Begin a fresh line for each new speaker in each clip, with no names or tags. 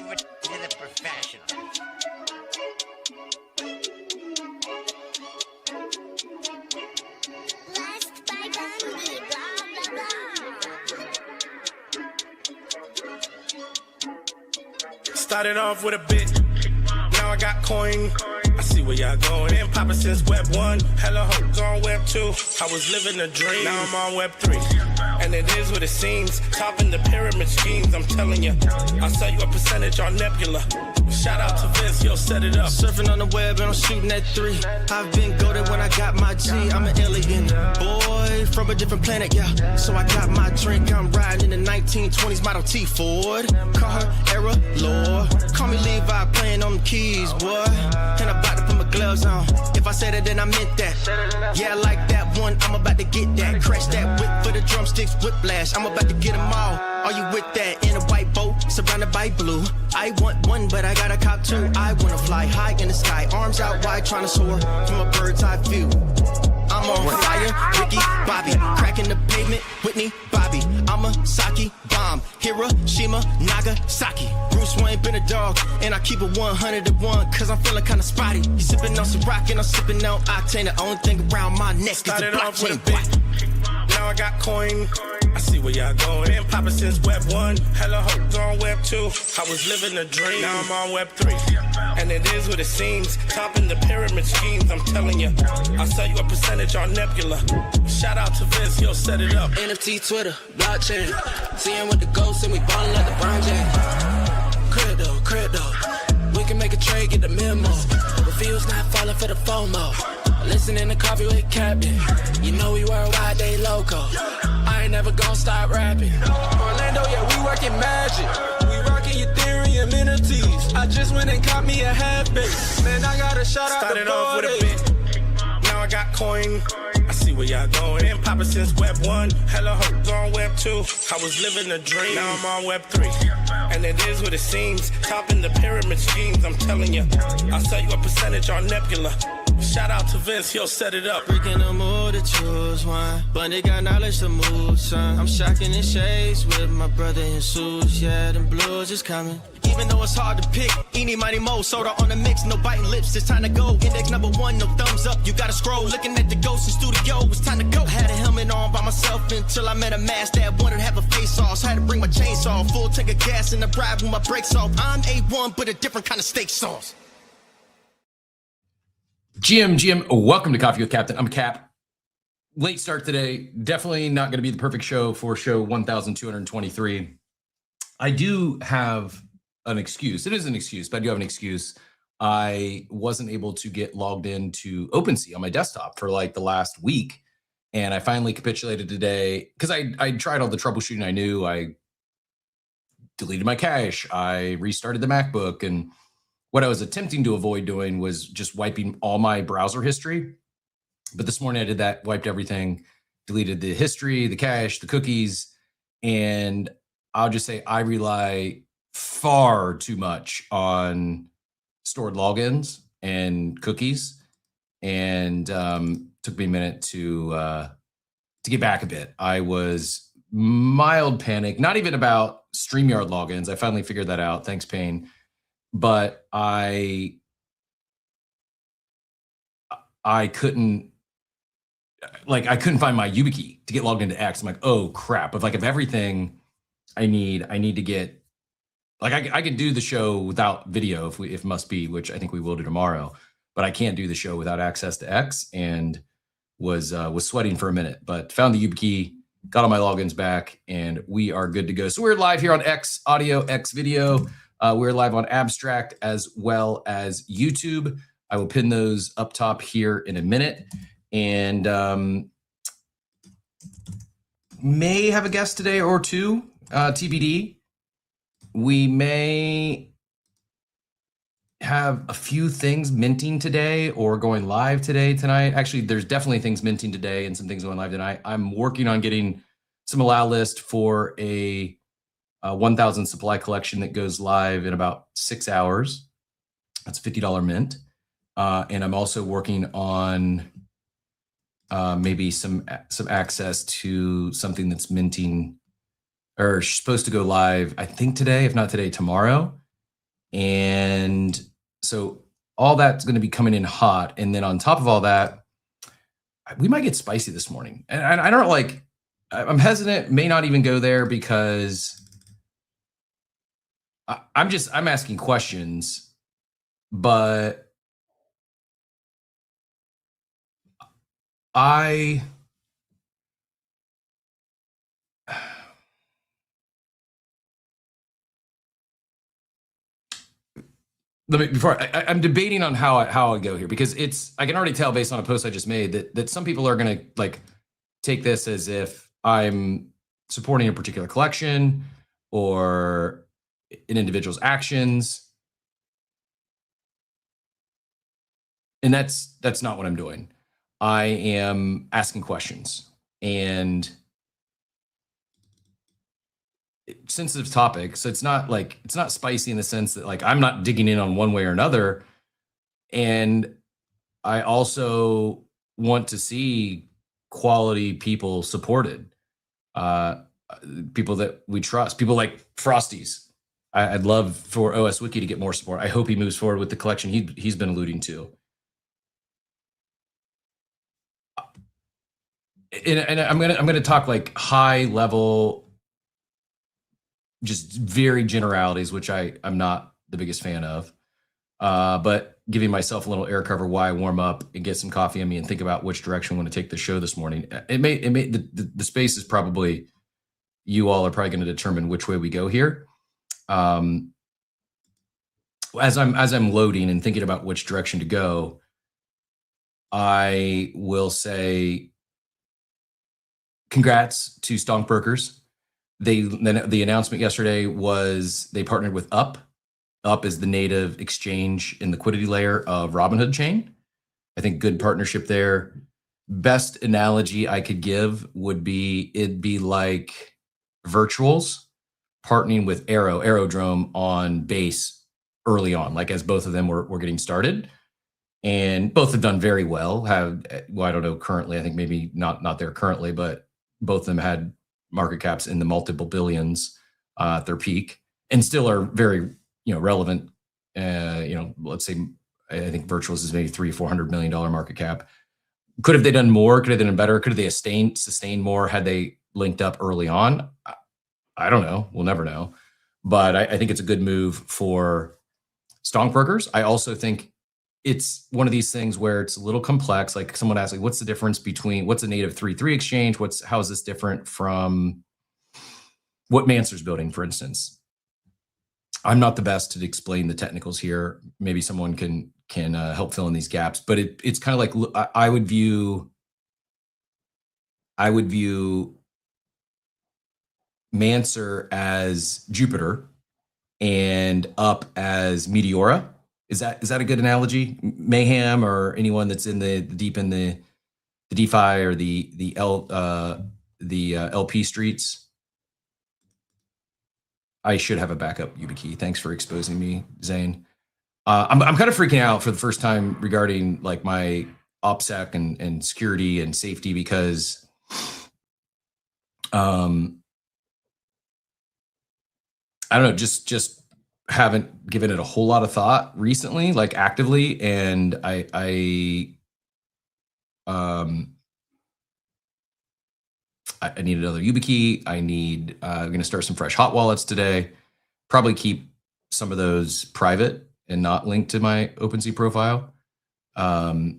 leave it to the professionals.
Blessed by Gandhi, blah, blah, blah.
Started off with a bit, now I got coin. I see where y'all going. Been poppin' since Web 1, hella hoes on Web 2. I was living a dream, now I'm on Web 3. And it is what it seems, topping the pyramid schemes, I'm telling you. I'll sell you a percentage on Nebula. Shout out to Vince, yo, set it up.
Surfing on the web and I'm shooting at 3. I've been golden when I got my G. I'm an alien boy from a different planet, yeah. So I got my drink, I'm riding in the 1920s Model T Ford. Call her Era Lord. Call me Levi, playing on the keys, boy. And I'm about to put my gloves on. If I said it, then I meant that. Yeah, I like that one, I'm about to get that. Crash that whip for the drumsticks, whiplash. I'm about to get them all. Are you with that? In a white boat, surrounded by blue. I want one, but I got a cop too. I wanna fly high in the sky, arms out wide, trying to soar from a bird's eye view. I'm on fire, Ricky Bobby, cracking the pavement, Whitney Bobby. I'm a Saki bomb, Hiroshima, Nagasaki. Bruce Wayne been a dog, and I keep it 101, cause I'm feeling kinda spotty. You sipping on some rock, and I'm sipping on octane. The only thing around my neck is the
Started off with a
blockchain.
bit, now I got coin. I see where y'all going. Been poppin' since Web 1, hella hoes on Web 2. I was living a dream, now I'm on Web 3. And it is what it seems, topping the pyramid schemes, I'm telling you. I'll sell you a percentage on Nebula. Shout out to Vince, yo, set it up.
NFT, Twitter, blockchain. Seeing with the ghosts and we ballin' like LeBron James. Crypto. We can make a trade, get the memo. The field's not falling for the FOMO. Listening to Coffee with Captain. You know we worldwide, they loco. I ain't never gonna stop rapping. Orlando, yeah, we working magic. We rocking Ethereum entities. I just went and caught me a half base. Man, I gotta shout out
Started
the
off with a
board.
bit, now I got coin. I see where y'all going. Been poppin' since Web 1, hella hoes on Web 2. I was living a dream, now I'm on Web 3. And it is what it seems, topping the pyramid schemes, I'm telling you. I'll sell you a percentage on Nebula. Shout out to Vince, he'll set it up.
Freaking the mood to choose one, but they got knowledge to move, son. I'm shocking in shades with my brother in suits, yeah, them blues is coming. Even though it's hard to pick, eeny, mighty, mo, soda on the mix, no biting lips, it's time to go. Index number 1, no thumbs up, you gotta scroll. Looking at the ghost in studio, it's time to go. Had a helmet on by myself until I met a mask that wanted to have a face off. So I had to bring my chainsaw, full tank of gas in the ride with my brakes off. I'm A1, but a different kind of steak sauce.
GM, welcome to Coffee with Captain. I'm Cap. Late start today. Definitely not going to be the perfect show for show 1223. I do have an excuse. It is an excuse, but I do have an excuse. I wasn't able to get logged into OpenSea on my desktop for like the last week. And I finally capitulated today because I tried all the troubleshooting I knew. I deleted my cache. I restarted the MacBook, and what I was attempting to avoid doing was just wiping all my browser history. But this morning I did that, wiped everything, deleted the history, the cache, the cookies. And I'll just say I rely far too much on stored logins and cookies. And took me a minute to get back a bit. I was mild panic, not even about StreamYard logins. I finally figured that out. Thanks, Payne. But I couldn't find my YubiKey to get logged into X. I'm like, oh crap! If everything I need to get, like I can do the show without video if must be, which I think we will do tomorrow. But I can't do the show without access to X, and was sweating for a minute. But found the YubiKey, got all my logins back, and we are good to go. So we're live here on X Audio, X Video. We're live on Abstract as well as YouTube. I will pin those up top here in a minute. And may have a guest today or two, TBD. We may have a few things minting today or going live tonight. Actually, there's definitely things minting today and some things going live tonight. I'm working on getting some allow list for a 1,000 supply collection that goes live in about 6 hours. That's $50 mint. And I'm also working on maybe some access to something that's minting or supposed to go live, I think today, if not today, tomorrow. And so all that's going to be coming in hot. And then on top of all that, we might get spicy this morning. And I don't like, I'm hesitant, may not even go there because I'm asking questions, but I'm debating on how I go here because I can already tell based on a post I just made that some people are going to like take this as if I'm supporting a particular collection or an individual's actions. And that's not what I'm doing. I am asking questions and sensitive topic. So it's not spicy in the sense that like I'm not digging in on one way or another. And I also want to see quality people supported, people that we trust, people like Frosties. I'd love for OS Wiki to get more support. I hope he moves forward with the collection he's been alluding to. And I'm gonna talk like high level, just very generalities, which I'm not the biggest fan of. But giving myself a little air cover while I warm up and get some coffee in me and think about which direction I want to take the show this morning. The space is probably, you all are probably going to determine which way we go here. As I'm loading and thinking about which direction to go, I will say congrats to Stonkbrokers. The announcement yesterday was they partnered with Up. Up is the native exchange and liquidity layer of Robinhood chain. I think good partnership there. Best analogy I could give would be it'd be like Virtuals partnering with Aerodrome on Base early on, like as both of them were getting started. And both have done very well. I don't know currently, I think maybe not there currently, but both of them had market caps in the multiple billions at their peak and still are very relevant. Let's say I think Virtuals is maybe $300-400 million market cap. Could have they done more? Could have they done better? Could have they sustained more had they linked up early on? I don't know. We'll never know. But I think it's a good move for Stonkbrokers. I also think it's one of these things where it's a little complex. Like someone asked, like, what's the difference between what's a native 3-3 exchange? How is this different from what Mansur's building, for instance? I'm not the best to explain the technicals here. Maybe someone can help fill in these gaps. But it's kind of like I would view Mansur as Jupiter and Up as Meteora. Is that a good analogy? Mayhem or anyone that's in the deep in the DeFi or the LP streets. I should have a backup YubiKey. Thanks for exposing me, Zane. I'm kind of freaking out for the first time regarding like my OPSEC and security and safety because I don't know, just haven't given it a whole lot of thought recently, like actively, and I need another YubiKey. I'm going to start some fresh hot wallets today. Probably keep some of those private and not linked to my OpenSea profile. Not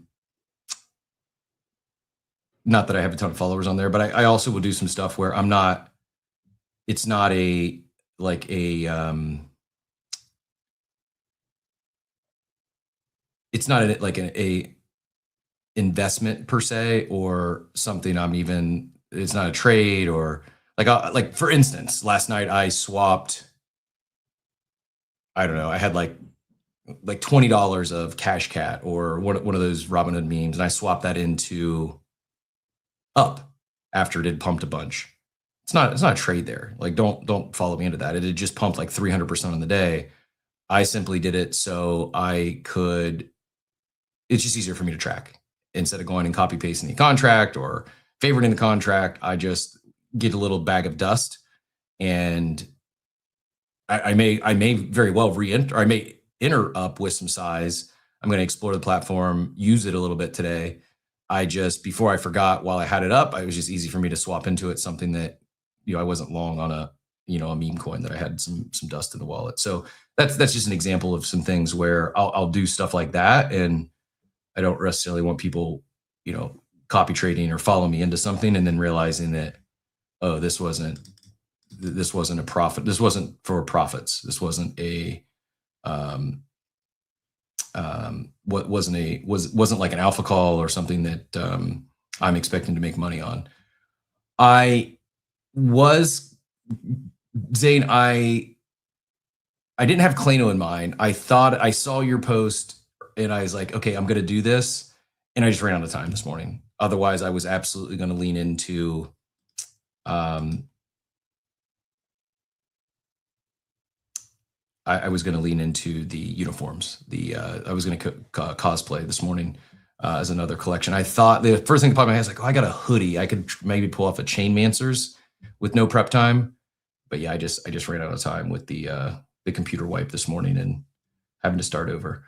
that I have a ton of followers on there, but I also will do some stuff where it's not a investment per se or something it's not a trade or like for instance, last night I swapped, I don't know, I had like $20 of Cash Cat or one of those Robinhood memes, and I swapped that into Up after it had pumped a bunch. It's not a trade there. Like don't follow me into that. It had just pumped like 300% on the day. I simply did it so it's just easier for me to track instead of going and copy pasting the contract or favoriting the contract. I just get a little bag of dust and I may very well re-enter. I may enter up with some size. I'm going to explore the platform, use it a little bit today. I just, before I forgot, while I had it up, it was just easy for me to swap into it, something that, I wasn't long on a meme coin that I had some dust in the wallet. So that's just an example of some things where I'll do stuff like that. And I don't necessarily want people, copy trading or follow me into something and then realizing that, oh, this wasn't a profit. This wasn't for profits. This wasn't a, wasn't like an alpha call or something that I'm expecting to make money on. Zane, I didn't have Klano in mind. I thought I saw your post and I was like, okay, I'm going to do this. And I just ran out of time this morning. Otherwise, I was absolutely going to lean into, I was going to lean into the uniforms. I was going to cosplay this morning as another collection. I thought the first thing that popped in my head was like, oh, I got a hoodie. I could maybe pull off a Chainmancers with no prep time. But yeah, I just ran out of time with the computer wipe this morning and having to start over.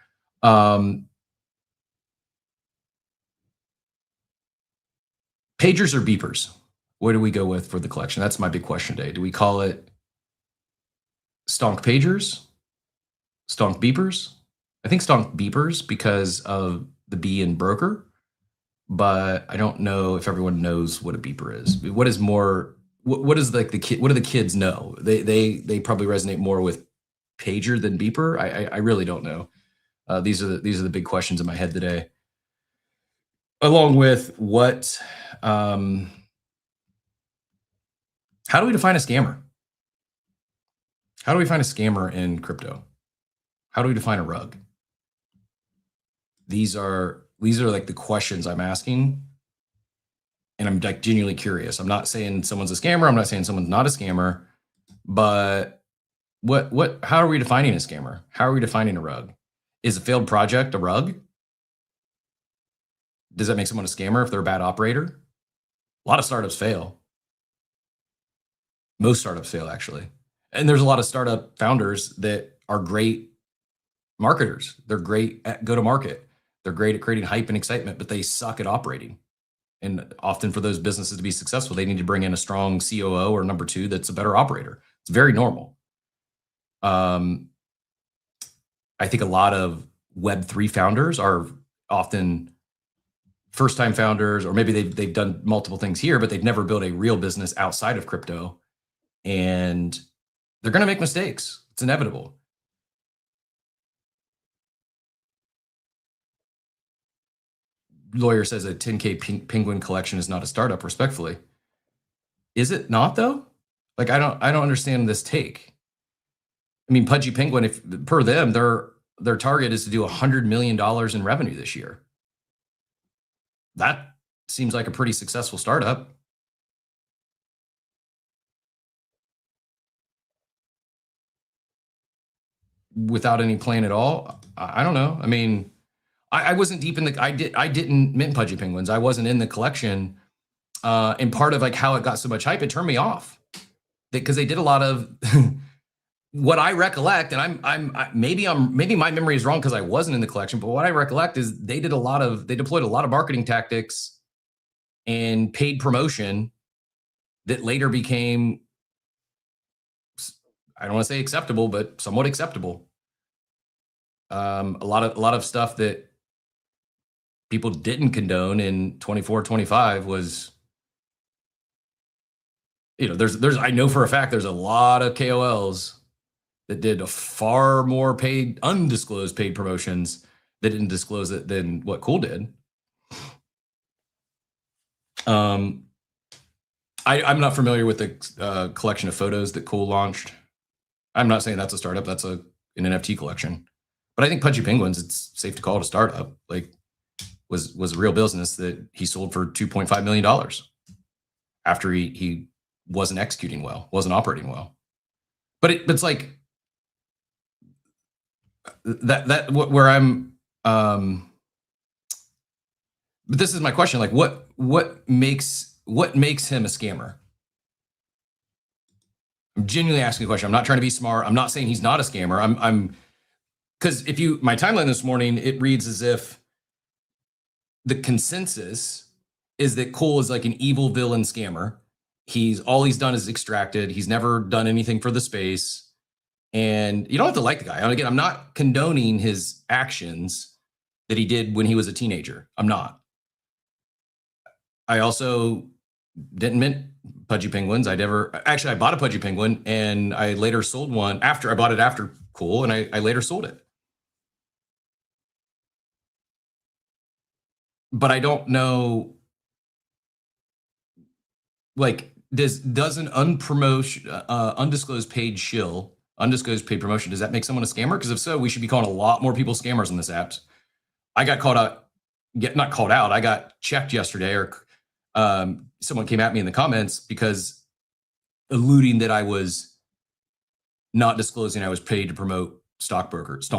Pagers or beepers? What do we go with for the collection? That's my big question today. Do we call it stonk pagers? Stonk beepers? I think stonk beepers because of the B in broker, but I don't know if everyone knows what a beeper is. What is more? What is like the kid? What do the kids know? They probably resonate more with pager than beeper. I really don't know. These are the big questions in my head today. Along with what? How do we define a scammer? How do we find a scammer in crypto? How do we define a rug? These are like the questions I'm asking. And I'm like genuinely curious. I'm not saying someone's a scammer. I'm not saying someone's not a scammer, but how are we defining a scammer? How are we defining a rug? Is a failed project a rug? Does that make someone a scammer if they're a bad operator? A lot of startups fail. Most startups fail, actually. And there's a lot of startup founders that are great marketers. They're great at go-to-market. They're great at creating hype and excitement, but they suck at operating. And often for those businesses to be successful, they need to bring in a strong COO or number two that's a better operator. It's very normal. I think a lot of Web3 founders are often first-time founders, or maybe they've done multiple things here, but they've never built a real business outside of crypto. And they're going to make mistakes. It's inevitable. Lawyer says a 10K penguin collection is not a startup, respectfully. Is it not though? Like, I don't understand this take. I mean, Pudgy Penguin, if per them, their target is to do $100 million in revenue this year. That seems like a pretty successful startup. Without any plan at all, I don't know. I mean, I wasn't deep in the. I didn't mint Pudgy Penguins. I wasn't in the collection, and part of like how it got so much hype, it turned me off because they did a lot of what I recollect, and maybe my memory is wrong because I wasn't in the collection. But what I recollect is they deployed a lot of marketing tactics and paid promotion that later became, I don't want to say acceptable, but somewhat acceptable. A lot of stuff that people didn't condone in 24, 25 was, there's I know for a fact there's a lot of KOLs that did a far more undisclosed paid promotions that didn't disclose it than what Cool did. I'm not familiar with the collection of photos that Cool launched. I'm not saying that's a startup. That's an NFT collection. But I think Pudgy Penguins, it's safe to call it a startup. Like, was a real business that he sold for $2.5 million after he wasn't executing well, wasn't operating well. But it's like that where I'm. But this is my question: like, what makes him a scammer? I'm genuinely asking a question. I'm not trying to be smart. I'm not saying he's not a scammer. I'm because if you my timeline this morning, it reads as if the consensus is that Cole is like an evil villain scammer. All he's done is extracted. He's never done anything for the space. And you don't have to like the guy. And again, I'm not condoning his actions that he did when he was a teenager. I'm not. I also didn't mint Pudgy Penguins. I bought a Pudgy Penguin and I later sold one after I bought it after Cole, and I later sold it. But I don't know, like, does an undisclosed paid shill, undisclosed paid promotion, does that make someone a scammer? Because if so, we should be calling a lot more people scammers on this app. I got called out, not called out, I got checked yesterday, or someone came at me in the comments because alluding that I was not disclosing I was paid to promote stockbrokers.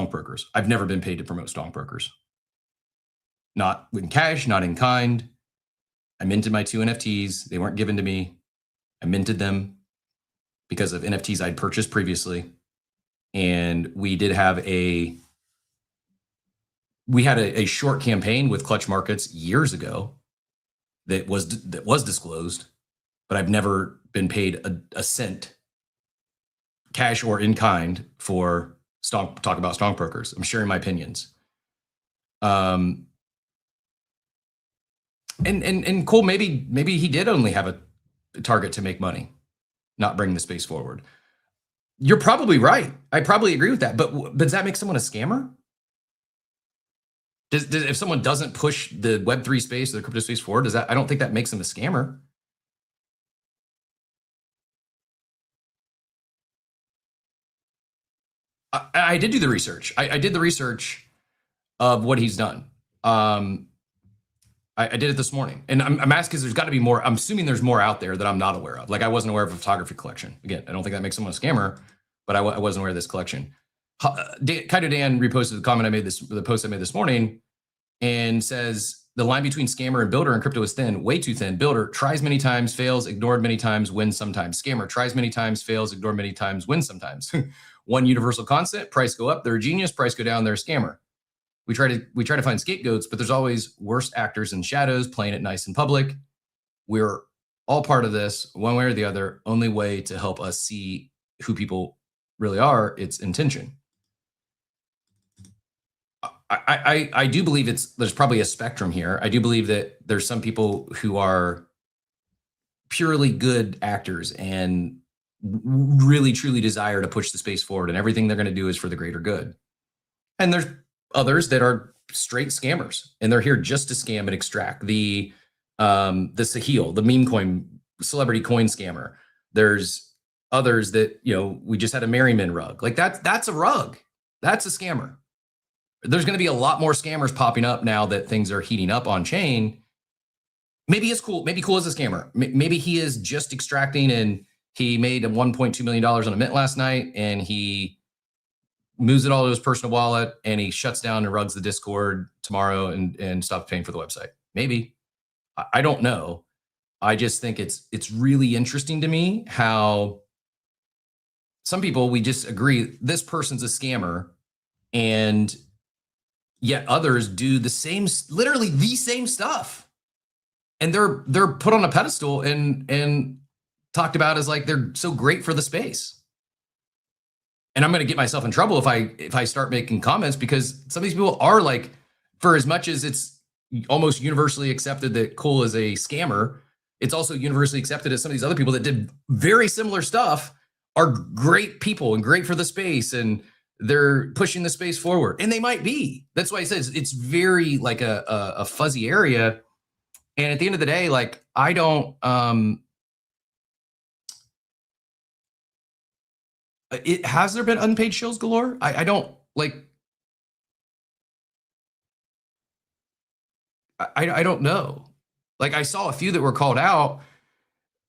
I've never been paid to promote stockbrokers. Not in cash, not in kind. I minted my 2 NFTs. They weren't given to me. I minted them because of NFTs I'd purchased previously. And we did have a short campaign with Clutch Markets years ago that was disclosed, but I've never been paid a cent, cash or in kind, for talk about stockbrokers. I'm sharing my opinions. And Cole, maybe he did only have a target to make money, not bring the space forward. You're probably right. I probably agree with that. But does that make someone a scammer? If someone doesn't push the Web3 space or the crypto space forward, I don't think that makes them a scammer. I did do the research. I did the research of what he's done. I did it this morning, and I'm asking because there's got to be more. I'm assuming there's more out there that I'm not aware of. Like, I wasn't aware of a photography collection. Again, I don't think that makes someone a scammer, but I wasn't aware of this collection. Kaido Dan reposted the comment the post I made this morning, and says the line between scammer and builder in crypto is thin, way too thin. Builder tries many times, fails, ignored many times, wins sometimes. Scammer tries many times, fails, ignored many times, wins sometimes. One universal constant: price go up, they're a genius; price go down, they're a scammer. We try to find scapegoats, but there's always worse actors in shadows playing it nice in public. We're all part of this, one way or the other. Only way to help us see who people really are, it's intention. I do believe there's probably a spectrum here. I do believe that there's some people who are purely good actors and really truly desire to push the space forward, and everything they're going to do is for the greater good. And there's others that are straight scammers, and they're here just to scam and extract. The Sahil, the meme coin, celebrity coin scammer. There's others that, we just had a Merriman rug. Like, that's a rug. That's a scammer. There's going to be a lot more scammers popping up now that things are heating up on chain. Maybe it's cool. Maybe Cool is a scammer. Maybe he is just extracting, and he made $1.2 million on a mint last night, and he moves it all to his personal wallet, and he shuts down and rugs the Discord tomorrow and stops paying for the website. Maybe. I don't know. I just think it's really interesting to me how some people, we just agree this person's a scammer, and yet others do the same, literally the same stuff. And they're put on a pedestal and talked about as like they're so great for the space. And I'm going to get myself in trouble if I start making comments, because some of these people are like, for as much as it's almost universally accepted that Cole is a scammer, it's also universally accepted that some of these other people that did very similar stuff are great people and great for the space, and they're pushing the space forward. And they might be. That's why I said it's very like a fuzzy area. And at the end of the day, like, I don't, has there been unpaid shills galore? I don't like, I don't know. Like, I saw a few that were called out.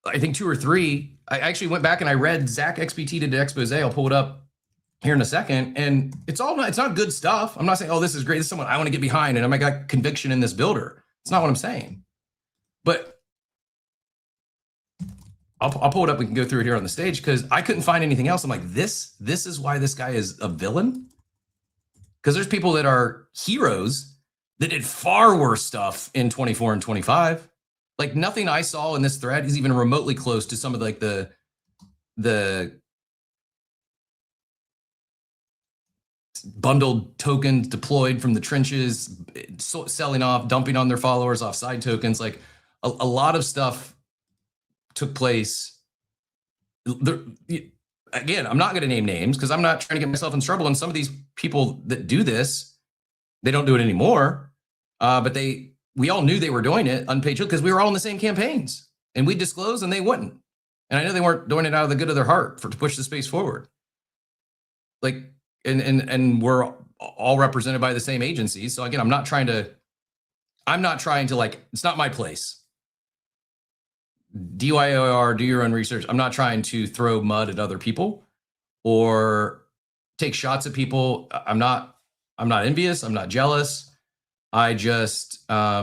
I think 2 or 3. I actually went back and I read Zach XBT did an expose. I'll pull it up here in a second. And it's not good stuff. I'm not saying, oh, this is great. This is someone I want to get behind, and I got conviction in this builder. It's not what I'm saying. But I'll pull it up. We can go through it here on the stage because I couldn't find anything else. I'm like, this is why this guy is a villain. Because there's people that are heroes that did far worse stuff in 24 and 25. Like nothing I saw in this thread is even remotely close to some of like the bundled tokens deployed from the trenches, selling off, dumping on their followers off side tokens. Like a lot of stuff took place. Again, I'm not going to name names because I'm not trying to get myself in trouble. And some of these people that do this, they don't do it anymore. But we all knew they were doing it unpaid because we were all in the same campaigns and we disclosed and they wouldn't. And I know they weren't doing it out of the good of their heart to push the space forward. Like, and we're all represented by the same agencies. So again, I'm not trying to like, it's not my place. DYOR, do your own research. I'm not trying to throw mud at other people or take shots at people. I'm not envious. I'm not jealous. I just, I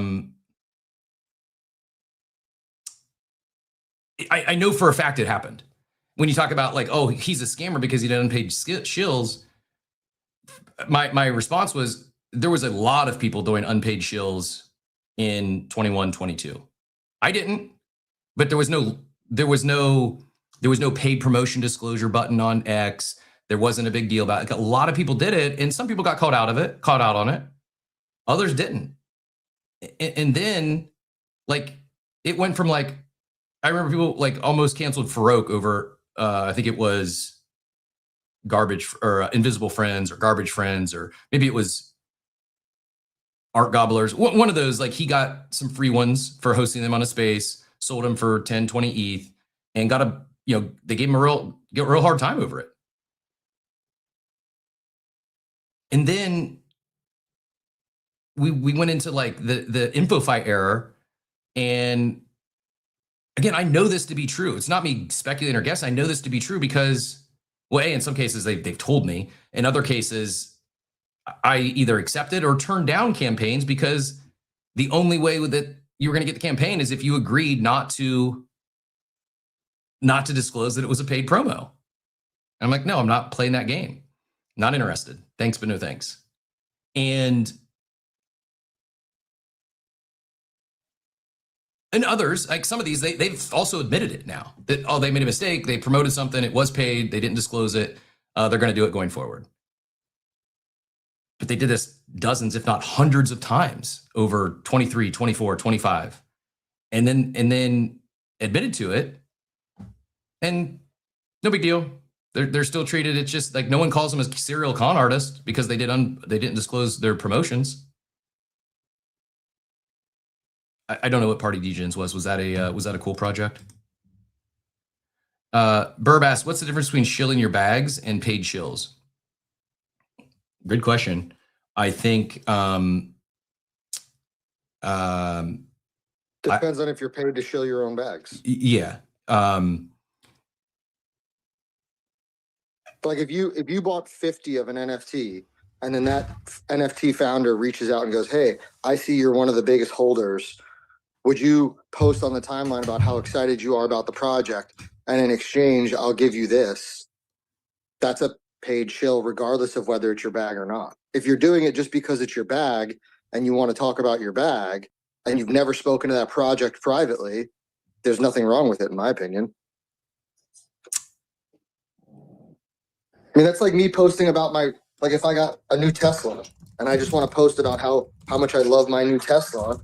know for a fact it happened. When you talk about like, oh, he's a scammer because he did unpaid shills. My response was there was a lot of people doing unpaid shills in 21, 22. I didn't. But there was no paid promotion disclosure button on X. There wasn't a big deal about it. A lot of people did it, and some people got caught out on it. Others didn't. And then, like, it went from like, I remember people like almost canceled Farouk over, I think it was garbage or invisible friends or garbage friends, or maybe it was art gobblers. One of those, like he got some free ones for hosting them on a space. Sold him for 10, 20 ETH and they gave him a real hard time over it. And then we went into like the InfoFi error. And again, I know this to be true. It's not me speculating or guessing. I know this to be true because, well, in some cases they've told me. In other cases, I either accepted or turned down campaigns because the only way that you were going to get the campaign is if you agreed not to disclose that it was a paid promo. And I'm like, no, I'm not playing that game. Not interested. Thanks, but no thanks. And others, like some of these, they've also admitted it now that, oh, they made a mistake. They promoted something. It was paid. They didn't disclose it. They're going to do it going forward. But they did this dozens, if not hundreds of times over 23, 24, 25, and then admitted to it. And no big deal. They're still treated. It's just like no one calls them a serial con artist because they didn't disclose their promotions. I don't know what Party Degens was. Was that a cool project? Burb asked, what's the difference between shilling your bags and paid shills? Good question. I think
depends on if you're paid to shill your own bags.
Yeah.
Like if you bought 50 of an NFT and then that NFT founder reaches out and goes, hey, I see you're one of the biggest holders. Would you post on the timeline about how excited you are about the project? And in exchange, I'll give you this. That's a paid shill regardless of whether it's your bag or not. If you're doing it just because it's your bag and you want to talk about your bag and you've never spoken to that project privately, there's nothing wrong with it, in my opinion. I mean, that's like me posting about like if I got a new Tesla and I just want to post about how much I love my new Tesla,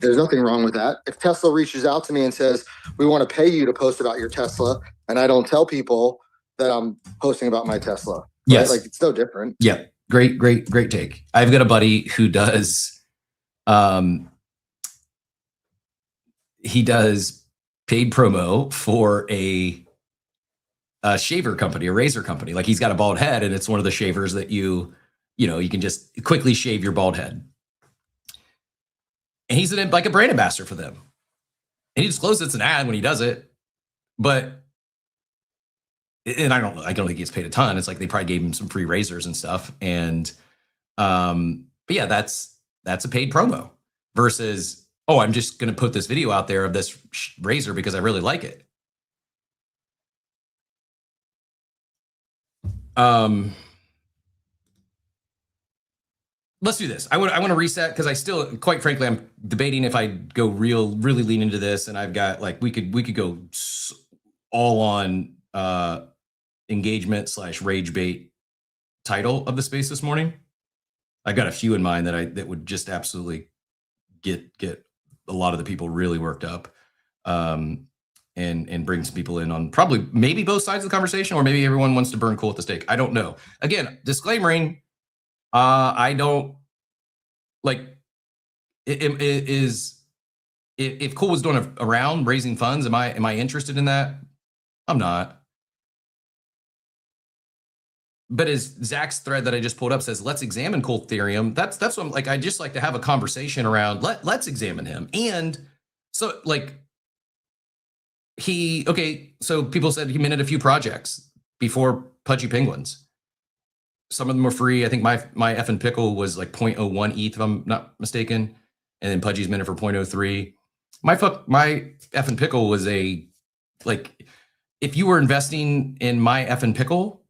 there's nothing wrong with that. If Tesla reaches out to me and says, we want to pay you to post about your Tesla, and I don't tell people that I'm posting about my Tesla. Right?
Yes.
Like it's no different.
Yeah. Great take. I've got a buddy who does, he does paid promo for a shaver company, a razor company. Like he's got a bald head and it's one of the shavers that you can just quickly shave your bald head. And he's like a brand ambassador for them. And he discloses it's an ad when he does it, but I don't think he gets paid a ton. It's like they probably gave him some free razors and stuff. And but yeah, that's a paid promo versus, oh, I'm just going to put this video out there of this razor because I really like it. Let's do this. I want to reset because I still, quite frankly, I'm debating if I go really lean into this, and I've got like we could go all on engagement / rage bait title of the space this morning. I've got a few in mind that would just absolutely get a lot of the people really worked up, and bring some people in on probably maybe both sides of the conversation, or maybe everyone wants to burn coal at the stake. I don't know. Again, disclaimering. I don't like it is if Cole was doing around raising funds, am I interested in that? I'm not. But as Zach's thread that I just pulled up says, let's examine Cole Ethereum. That's what I'm like. I just like to have a conversation around let's examine him. And so like so people said he minted a few projects before Pudgy Penguins. Some of them were free. I think my effing pickle was like 0.01 ETH, if I'm not mistaken. And then Pudgy's minted for 0.03. My effing pickle was if you were investing in my effing pickle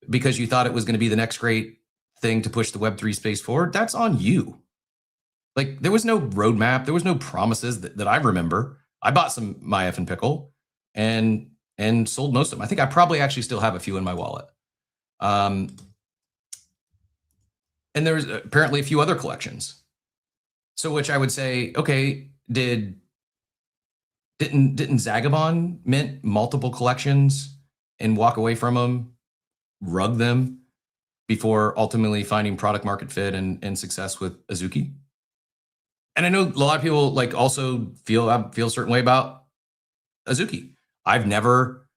because you thought it was going to be the next great thing to push the Web3 space forward, that's on you. Like there was no roadmap. There was no promises that I remember. I bought some my effing pickle and sold most of them. I think I probably actually still have a few in my wallet. And there's apparently a few other collections. So which I would say, okay, didn't Zagabond mint multiple collections and walk away from them, rug them before ultimately finding product market fit and success with Azuki? And I know a lot of people like also feel a certain way about Azuki. I've never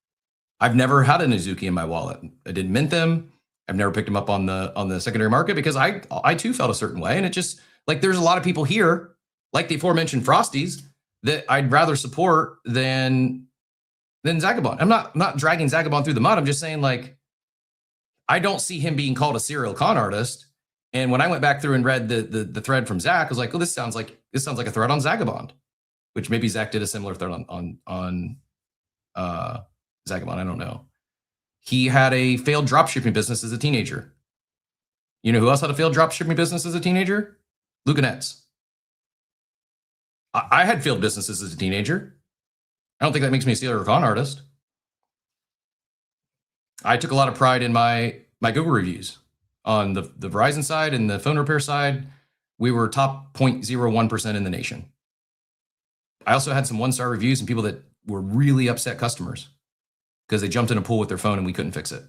had an Azuki in my wallet. I didn't mint them. I've never picked them up on the secondary market because I too felt a certain way. And it just like there's a lot of people here, like the aforementioned Frosties, that I'd rather support than Zagabond. I'm not dragging Zagabond through the mud. I'm just saying like I don't see him being called a serial con artist. And when I went back through and read the thread from Zach, I was like, oh, this sounds like a thread on Zagabond, which maybe Zach did a similar thread on Zagabond. I don't know. He had a failed dropshipping business as a teenager. You know who else had a failed dropshipping business as a teenager? Luca Netz. I had failed businesses as a teenager. I don't think that makes me a serial con artist. I took a lot of pride in my Google reviews. On the Verizon side and the phone repair side, we were top 0.01% in the nation. I also had some 1-star reviews and people that were really upset customers because they jumped in a pool with their phone and we couldn't fix it.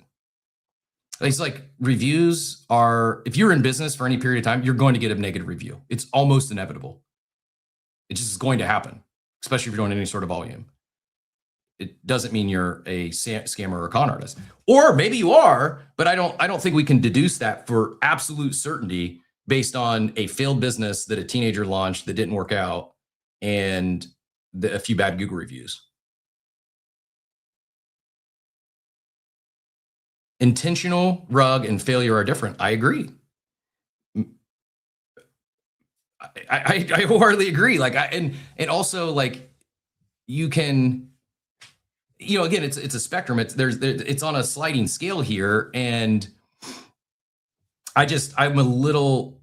It's like reviews are, if you're in business for any period of time, you're going to get a negative review. It's almost inevitable. It just is going to happen, especially if you're doing any sort of volume. It doesn't mean you're a scammer or a con artist. Or maybe you are, but I don't think we can deduce that for absolute certainty based on a failed business that a teenager launched that didn't work out and a few bad Google reviews. Intentional rug and failure are different. I agree. I wholeheartedly agree. Like, and also like you can, you know, again, it's a spectrum. It's on a sliding scale here, and I'm a little.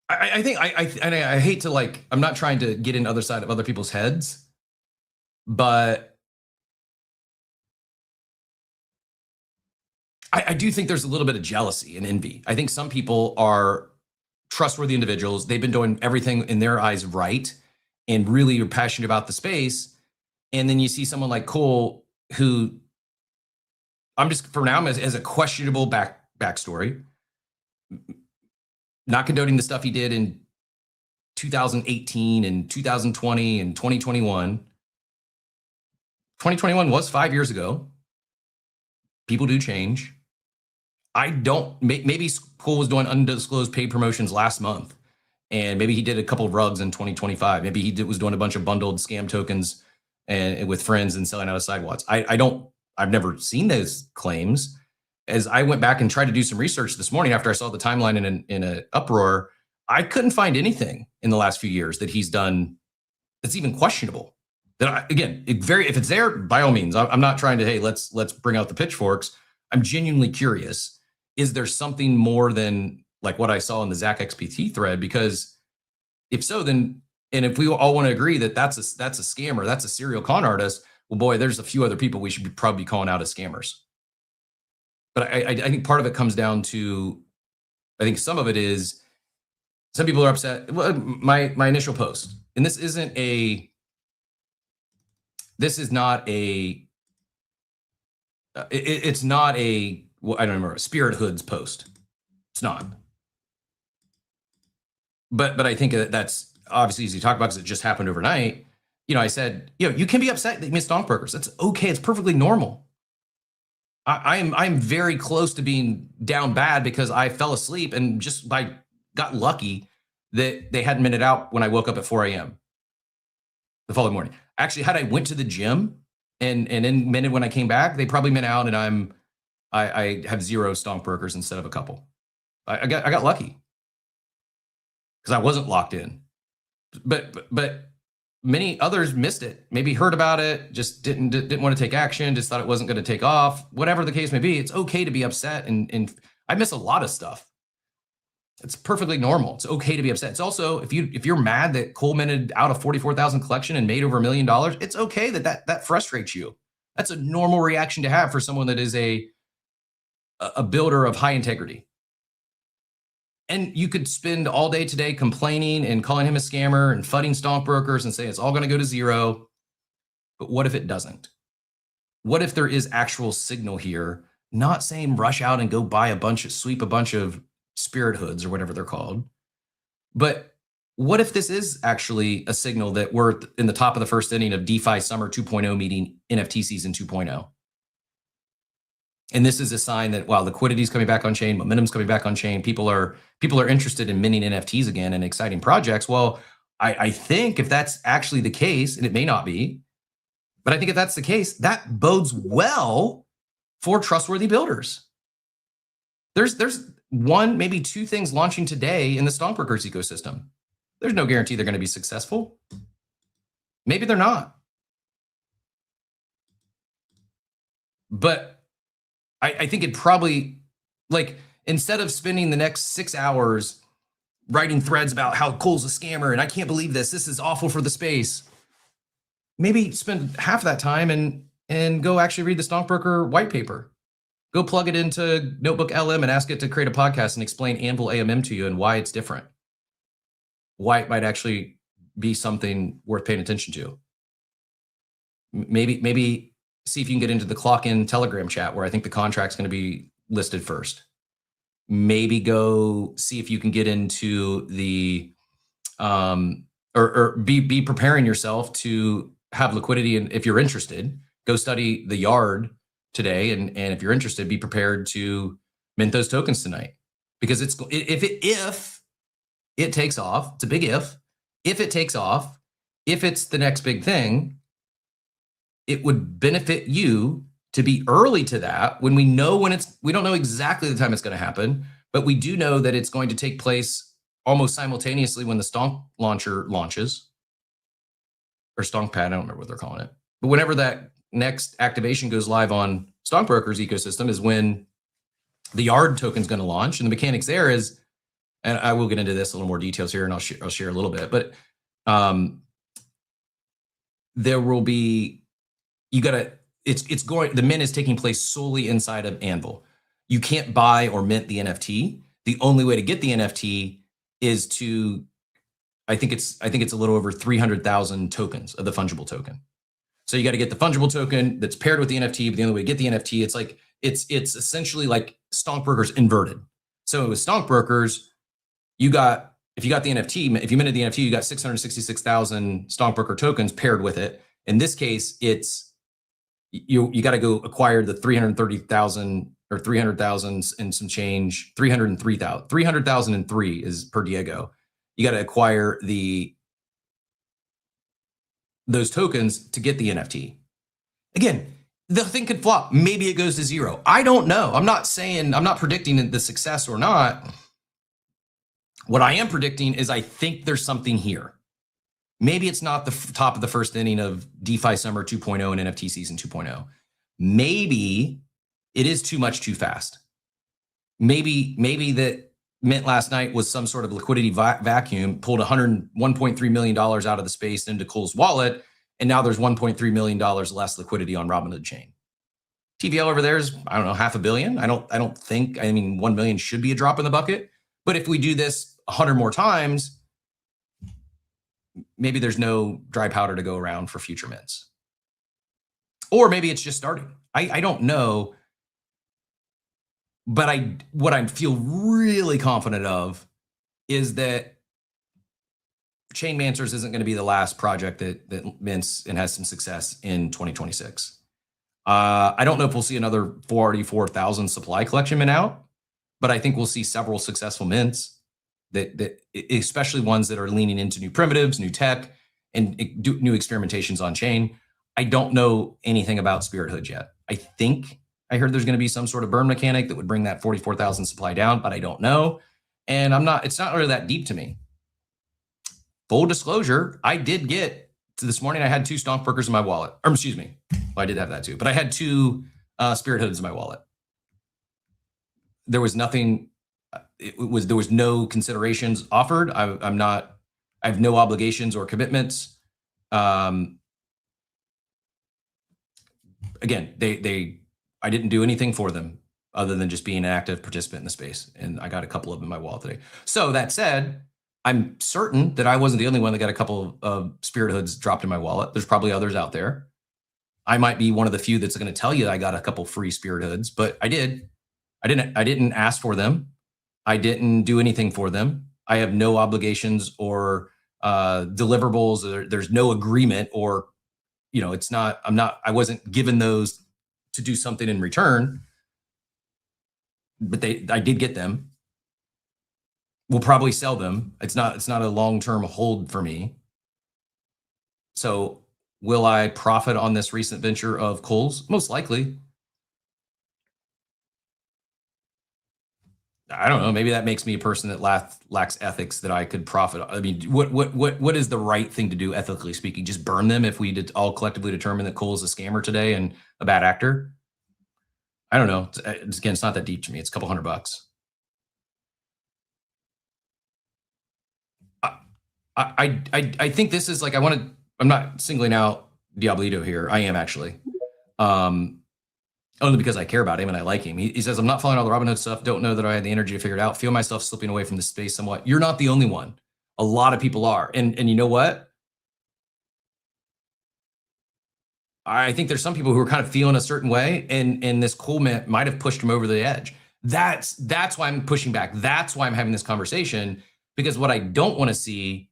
I think I hate to like. I'm not trying to get in other side of other people's heads, but I do think there's a little bit of jealousy and envy. I think some people are trustworthy individuals. They've been doing everything in their eyes right and really are passionate about the space. And then you see someone like Cole, who I'm just, for now, as a questionable backstory, not condoning the stuff he did in 2018 and 2020 and 2021. 2021 was 5 years ago. People do change. Maybe Cole was doing undisclosed paid promotions last month, and maybe he did a couple of rugs in 2025. Maybe he was doing a bunch of bundled scam tokens and with friends and selling out of sidewalks. I've never seen those claims. As I went back and tried to do some research this morning after I saw the timeline in an uproar, I couldn't find anything in the last few years that he's done that's even questionable. That if it's there, by all means, I'm not trying to, hey, let's bring out the pitchforks. I'm genuinely curious. Is there something more than like what I saw in the Zach XPT thread? Because if so, then, and if we all want to agree that that's a scammer, that's a serial con artist, well, boy, there's a few other people we should probably be calling out as scammers. But I think part of it comes down to, I think some of it is, some people are upset. Well, my initial post, and this is not a, it's not a, well, I don't remember, Spirit Hoods post. It's not. But I think that's obviously easy to talk about because it just happened overnight. You know, I said, you can be upset that you missed stockbrokers. That's okay. It's perfectly normal. I'm very close to being down bad because I fell asleep and just got lucky that they hadn't minted out when I woke up at 4 a.m. the following morning. Actually, had I went to the gym and then minted when I came back, they probably mint out, and I have 0 stockbrokers instead of a couple. I got lucky because I wasn't locked in. But many others missed it. Maybe heard about it, just didn't want to take action, just thought it wasn't going to take off. Whatever the case may be, it's okay to be upset. And I miss a lot of stuff. It's perfectly normal. It's okay to be upset. It's also, if you're mad that Cole minted out a 44,000 collection and made over $1 million, it's okay that frustrates you. That's a normal reaction to have for someone that is a builder of high integrity. And you could spend all day today complaining and calling him a scammer and fudding stockbrokers and say it's all going to go to 0. But what if it doesn't? What if there is actual signal here? Not saying rush out and go buy sweep a bunch of Spirit Hoods or whatever they're called. But what if this is actually a signal that we're in the top of the first inning of DeFi Summer 2.0 meeting NFT season 2.0? And this is a sign that while liquidity is coming back on chain, momentum's coming back on chain, people are interested in minting NFTs again and exciting projects. Well, I think if that's actually the case, and it may not be, but I think if that's the case, that bodes well for trustworthy builders. There's one, maybe 2 things launching today in the stockbrokers ecosystem. There's no guarantee they're going to be successful. Maybe they're not. But I think it probably, like, instead of spending the next 6 hours writing threads about how Cole's a scammer and I can't believe this is awful for the space, maybe spend half that time and go actually read the stockbroker white paper. Go plug it into Notebook LM and ask it to create a podcast and explain Anvil AMM to you and why it's different. Why it might actually be something worth paying attention to. Maybe see if you can get into the Clock In Telegram chat where I think the contract's going to be listed first. Maybe go see if you can get into the or be preparing yourself to have liquidity, and if you're interested, go study the Yard today, and if you're interested, be prepared to mint those tokens tonight, because if it takes off, it's a big if it takes off, if it's the next big thing, it would benefit you to be early to that when we don't know exactly the time it's going to happen, but we do know that it's going to take place almost simultaneously when the Stonk launcher launches, or Stonk Pad, I don't remember what they're calling it, but whenever that next activation goes live on stockbrokers ecosystem is when the Yard token is going to launch. And the mechanics there is, and I will get into this a little more details here, and I'll share a little bit, but there will be, the mint is taking place solely inside of Anvil. You can't buy or mint the NFT. The only way to get the NFT is to, I think it's a little over 300,000 tokens of the fungible token. So you got to get the fungible token that's paired with the NFT, but the only way to get the NFT, it's essentially like stockbrokers inverted. So with stockbrokers, if you got the NFT, if you minted the NFT, you got 666,000 stockbroker tokens paired with it. In this case, it's you got to go acquire the 330,000 or 300,000 and some change. 303,003 is per Diego. You got to acquire those tokens to get the NFT. Again, the thing could flop. Maybe it goes to 0. I don't know. I'm not predicting the success or not. What I am predicting is I think there's something here. Maybe it's not the top of the first inning of DeFi Summer 2.0 and NFT Season 2.0. Maybe it is too much too fast. Maybe that Mint last night was some sort of liquidity vacuum, pulled $101.3 million out of the space into Cole's wallet, and now there's $1.3 million less liquidity on Robinhood chain. TVL over there is, I don't know, $500 million. I don't think, I mean, 1 million should be a drop in the bucket. But if we do this 100 more times, maybe there's no dry powder to go around for future mints. Or maybe it's just starting. I don't know. But what I feel really confident of is that Chainmancers isn't going to be the last project that mints and has some success in 2026. I don't know if we'll see another 44,000 supply collection mint out, but I think we'll see several successful mints that especially ones that are leaning into new primitives, new tech, and do new experimentations on chain. I don't know anything about Spirit Hood yet. I heard there's going to be some sort of burn mechanic that would bring that 44,000 supply down, but I don't know. And it's not really that deep to me. Full disclosure, I did get to this morning, I had 2 Stonkbrokers in my wallet. Or excuse me, well, I did have that too, but I had 2 Spirit Hoods in my wallet. There was nothing, there was no considerations offered. I have no obligations or commitments. Again, I didn't do anything for them other than just being an active participant in the space. And I got a couple of them in my wallet today. So that said, I'm certain that I wasn't the only one that got a couple of Spirit Hoods dropped in my wallet. There's probably others out there. I might be one of the few that's going to tell you I got a couple free Spirit Hoods, but I didn't ask for them. I didn't do anything for them. I have no obligations or deliverables. There's no agreement or, I wasn't given those to do something in return, but I did get them. We'll probably sell them. It's not a long-term hold for me. So will I profit on this recent venture of Cole's? Most likely. I don't know. Maybe that makes me a person that lacks ethics that I could profit. I mean, what is the right thing to do, ethically speaking? Just burn them if we did all collectively determine that Cole is a scammer today and a bad actor? I don't know. Again, it's not that deep to me. It's a couple $100. I think this is like, I'm not singling out Diablito here. I am actually. Only because I care about him and I like him. He says, I'm not following all the Robinhood stuff. Don't know that I had the energy to figure it out. Feel myself slipping away from the space somewhat. You're not the only one. A lot of people are. And you know what? I think there's some people who are kind of feeling a certain way, and this Cole mint might have pushed him over the edge. That's why I'm pushing back. That's why I'm having this conversation, because what I don't want to see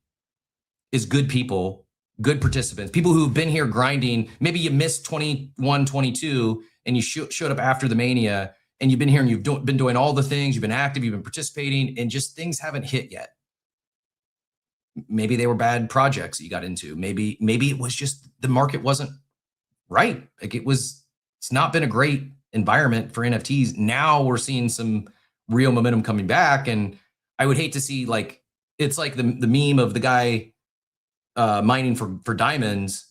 is good people, good participants, people who've been here grinding. Maybe you missed 21, 22, and you showed up after the mania, and you've been here and you've been doing all the things, you've been active, you've been participating, and just things haven't hit yet. Maybe they were bad projects that you got into. Maybe it was just the market wasn't right. Like it's not been a great environment for NFTs. Now we're seeing some real momentum coming back, and I would hate to see it's like the meme of the guy mining for diamonds,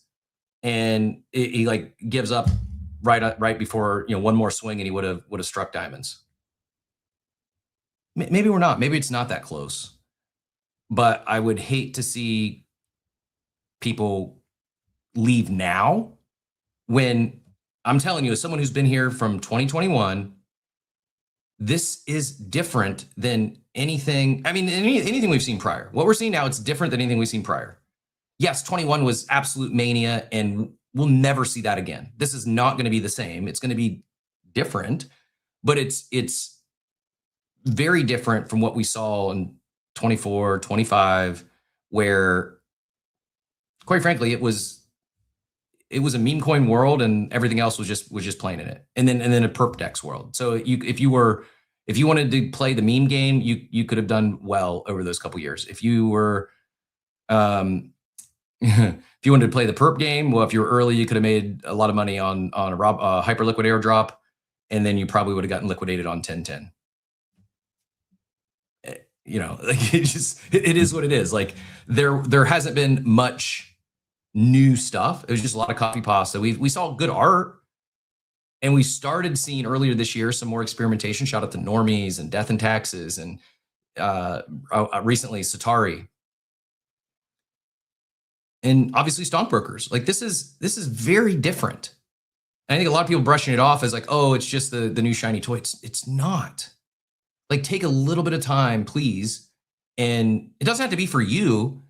and he like gives up right before one more swing, and he would have struck diamonds. Maybe we're not. Maybe it's not that close. But I would hate to see people leave now, when I'm telling you, as someone who's been here from 2021, this is different than anything. I mean, anything we've seen prior. What we're seeing now, it's different than anything we've seen prior. Yes, 21 was absolute mania, and we'll never see that again. This is not going to be the same. It's going to be different, but it's very different from what we saw in 24, 25, where, quite frankly, it was a meme coin world, and everything else was just playing in it, and then a perp dex world. So if you wanted to play the meme game, you could have done well over those couple years. If you were if you wanted to play the perp game, well, if you were early, you could have made a lot of money on a hyper liquid airdrop, and then you probably would have gotten liquidated on 10/10. like it is what it is. Like there hasn't been much new stuff. It was just a lot of copy pasta. We saw good art, and we started seeing earlier this year some more experimentation. Shout out to Normies and Death and Taxes, and recently Satari, and obviously stockbrokers. Like this is very different. And I think a lot of people brushing it off as like, oh, it's just the new shiny toy. It's not. Like, take a little bit of time, please. And it doesn't have to be for you,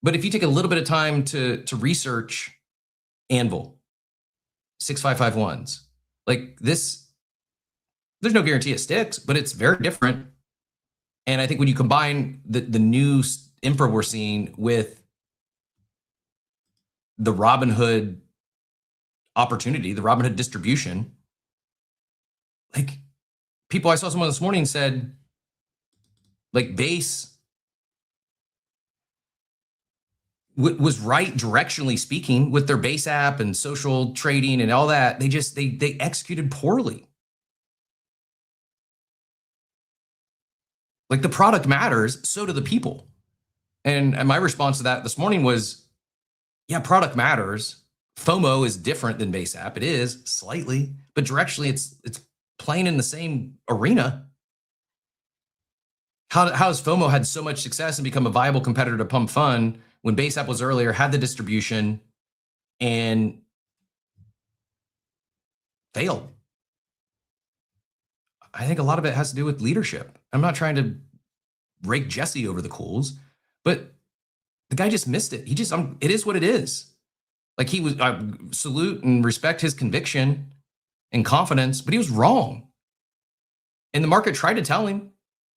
but if you take a little bit of time to research Anvil 6551s, like this, there's no guarantee it sticks, but it's very different. And I think when you combine the new infra we're seeing with the Robinhood opportunity, the Robinhood distribution, like people, I saw someone this morning said, like, Base was right directionally speaking with their Base app and social trading and all that. They executed poorly. Like, the product matters, so do the people. And my response to that this morning was, yeah, product matters. FOMO is different than Base app. It is slightly, but directionally it's playing in the same arena. How has FOMO had so much success and become a viable competitor to Pump Fun when Base app was earlier, had the distribution, and failed? I think a lot of it has to do with leadership. I'm not trying to rake Jesse over the coals, but the guy just missed it. It is what it is. Like, he was, I salute and respect his conviction and confidence, but he was wrong. And the market tried to tell him.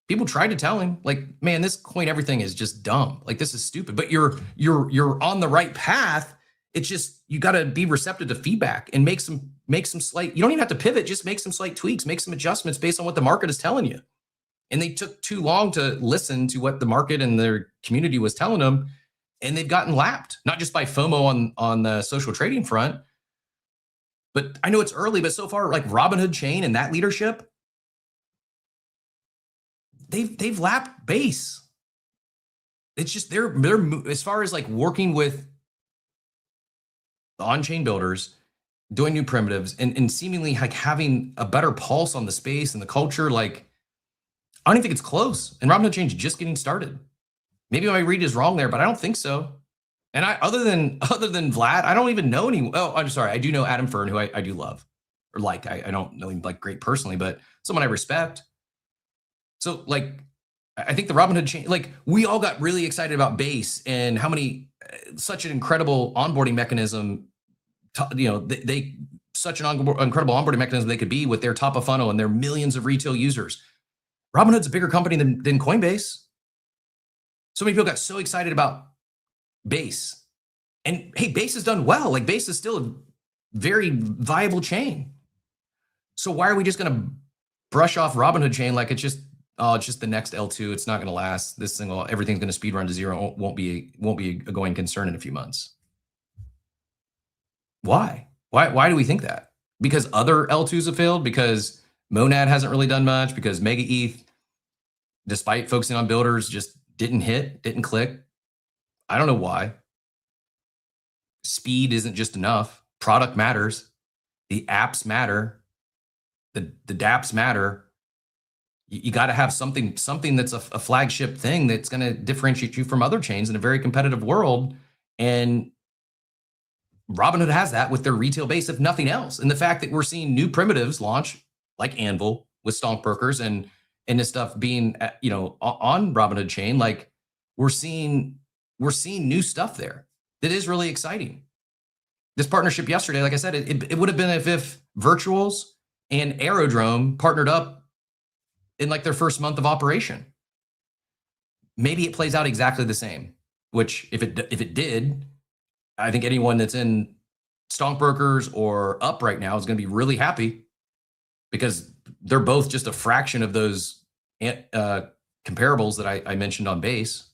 People tried to tell him, like, man, this coin everything is just dumb. Like, this is stupid. But you're on the right path. It's just, you got to be receptive to feedback and make some slight. You don't even have to pivot. Just make some slight tweaks, make some adjustments based on what the market is telling you. And they took too long to listen to what the market and their community was telling them, and they've gotten lapped, not just by FOMO on the social trading front. But I know it's early, but so far, like Robinhood Chain and that leadership, they've lapped Base. It's just they're as far as like working with the on-chain builders, doing new primitives, and seemingly like having a better pulse on the space and the culture. Like, I don't even think it's close. And Robinhood Chain's just getting started. Maybe my read is wrong there, but I don't think so. And other than Vlad, I don't even know anyone. Oh, I'm sorry. I do know Adam Fern, who I do love or like. I don't know him like great personally, but someone I respect. So like, I think the Robinhood Chain, like, we all got really excited about Base and how many, such an incredible onboarding mechanism, they such an incredible onboarding mechanism they could be with their top of funnel and their millions of retail users. Robinhood's a bigger company than Coinbase. So many people got so excited about Base. And hey, Base has done well. Like, Base is still a very viable chain. So why are we just going to brush off Robinhood Chain like it's just the next L2? It's not going to last. This thing, everything's going to speed run to zero. Won't be a going concern in a few months. Why do we think that? Because other L2s have failed? Because Monad hasn't really done much? Because Mega ETH, despite focusing on builders, just didn't click? I don't know why. Speed isn't just enough. Product matters. The apps matter. The dApps matter. You got to have something that's a flagship thing that's going to differentiate you from other chains in a very competitive world. And Robinhood has that with their retail base, if nothing else. And the fact that we're seeing new primitives launch, like Anvil with stockbrokers and this stuff being, on Robinhood Chain, like, we're seeing new stuff there that is really exciting. This partnership yesterday, like I said, it would have been if Virtuals and Aerodrome partnered up in like their first month of operation. Maybe it plays out exactly the same, which if it did, I think anyone that's in stockbrokers or up right now is going to be really happy, because they're both just a fraction of those comparables that I mentioned on Base.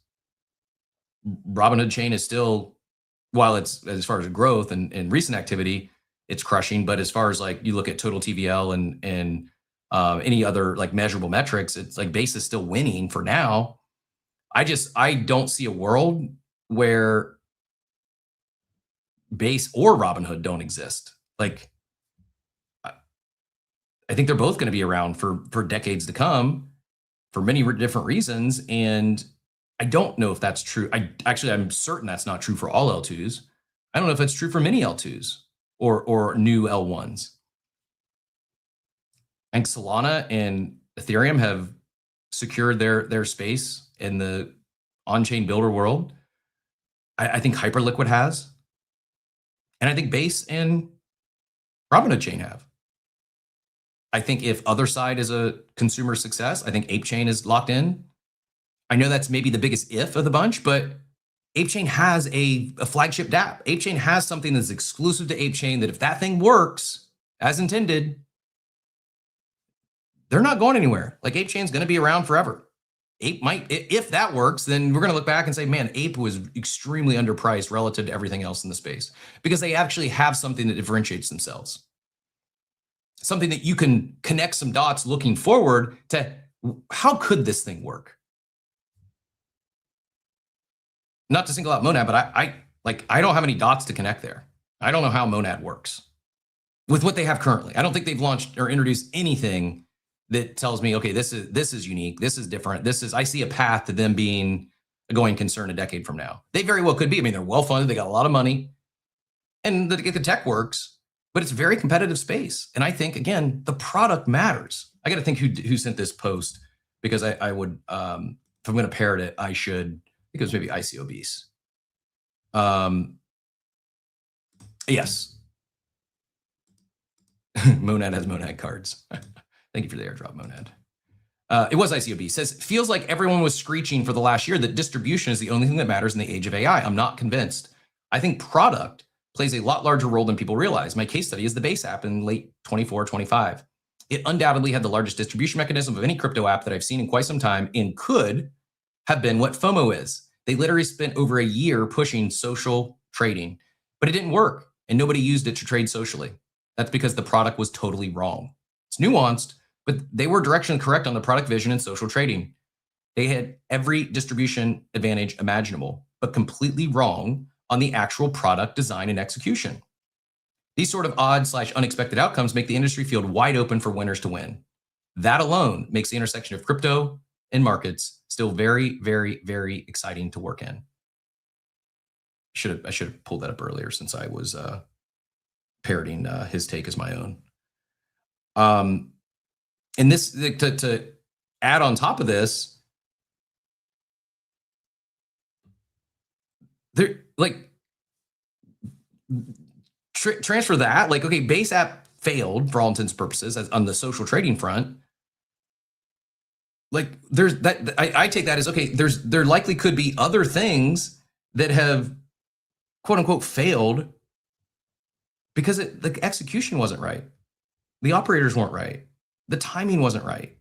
Robinhood Chain is still, while it's, as far as growth and recent activity, it's crushing. But as far as like, you look at total TVL and any other like measurable metrics, it's like Base is still winning for now. I don't see a world where Base or Robinhood don't exist. Like, I think they're both going to be around for decades to come for many different reasons. And I don't know if that's true. I'm certain that's not true for all L2s. I don't know if it's true for many L2s or new L1s. I think Solana and Ethereum have secured their space in the on-chain builder world. I think Hyperliquid has. And I think Base and Robinhood Chain have. I think if Otherside is a consumer success, I think ApeChain is locked in. I know that's maybe the biggest if of the bunch, but ApeChain has a flagship dApp. ApeChain has something that's exclusive to ApeChain that if that thing works as intended, they're not going anywhere. Like ApeChain's going to be around forever. Ape might, if that works, then we're going to look back and say, man, Ape was extremely underpriced relative to everything else in the space because they actually have something that differentiates themselves. Something that you can connect some dots looking forward to how could this thing work? Not to single out Monad, but I don't have any dots to connect there. I don't know how Monad works with what they have currently. I don't think they've launched or introduced anything that tells me, okay, this is unique, this is different. I see a path to them being a going concern a decade from now. They very well could be. I mean, they're well funded, they got a lot of money, and the tech works. But it's a very competitive space. And I think, again, the product matters. I got to think who sent this post because I would, if I'm going to parrot it, I should, I think it was maybe ICOBs. Yes. Monad has Monad cards. Thank you for the airdrop, Monad. It was ICOB. Says, feels like everyone was screeching for the last year that distribution is the only thing that matters in the age of AI. I'm not convinced. I think product plays a lot larger role than people realize. My case study is the Base app in late 24, 25. It undoubtedly had the largest distribution mechanism of any crypto app that I've seen in quite some time and could have been what FOMO is. They literally spent over a year pushing social trading, but it didn't work and nobody used it to trade socially. That's because the product was totally wrong. It's nuanced, but they were directionally correct on the product vision and social trading. They had every distribution advantage imaginable, but completely wrong on the actual product design and execution. These sort of odd/unexpected outcomes make the industry field wide open for winners to win. That alone makes the intersection of crypto and markets still very, very, very exciting to work in. I should have pulled that up earlier since I was parroting his take as my own. And this to add on top of this, there like transfer that, like, okay, Base app failed for all intents and purposes on the social trading front. Like there's that, I take that as, okay, there likely could be other things that have quote unquote failed because the execution wasn't right. The operators weren't right. The timing wasn't right.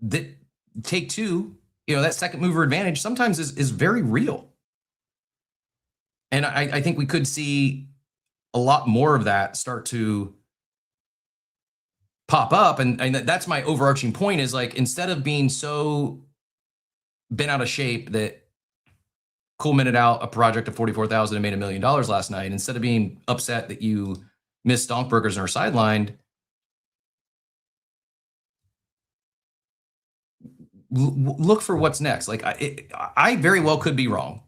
That take two, that second mover advantage sometimes is very real. And I think we could see a lot more of that start to pop up. And that's my overarching point is, like, instead of being so bent out of shape that Cool minted out a project of 44,000 and made $1 million last night, instead of being upset that you missed stonkbrokers and are sidelined, look for what's next. Like I very well could be wrong,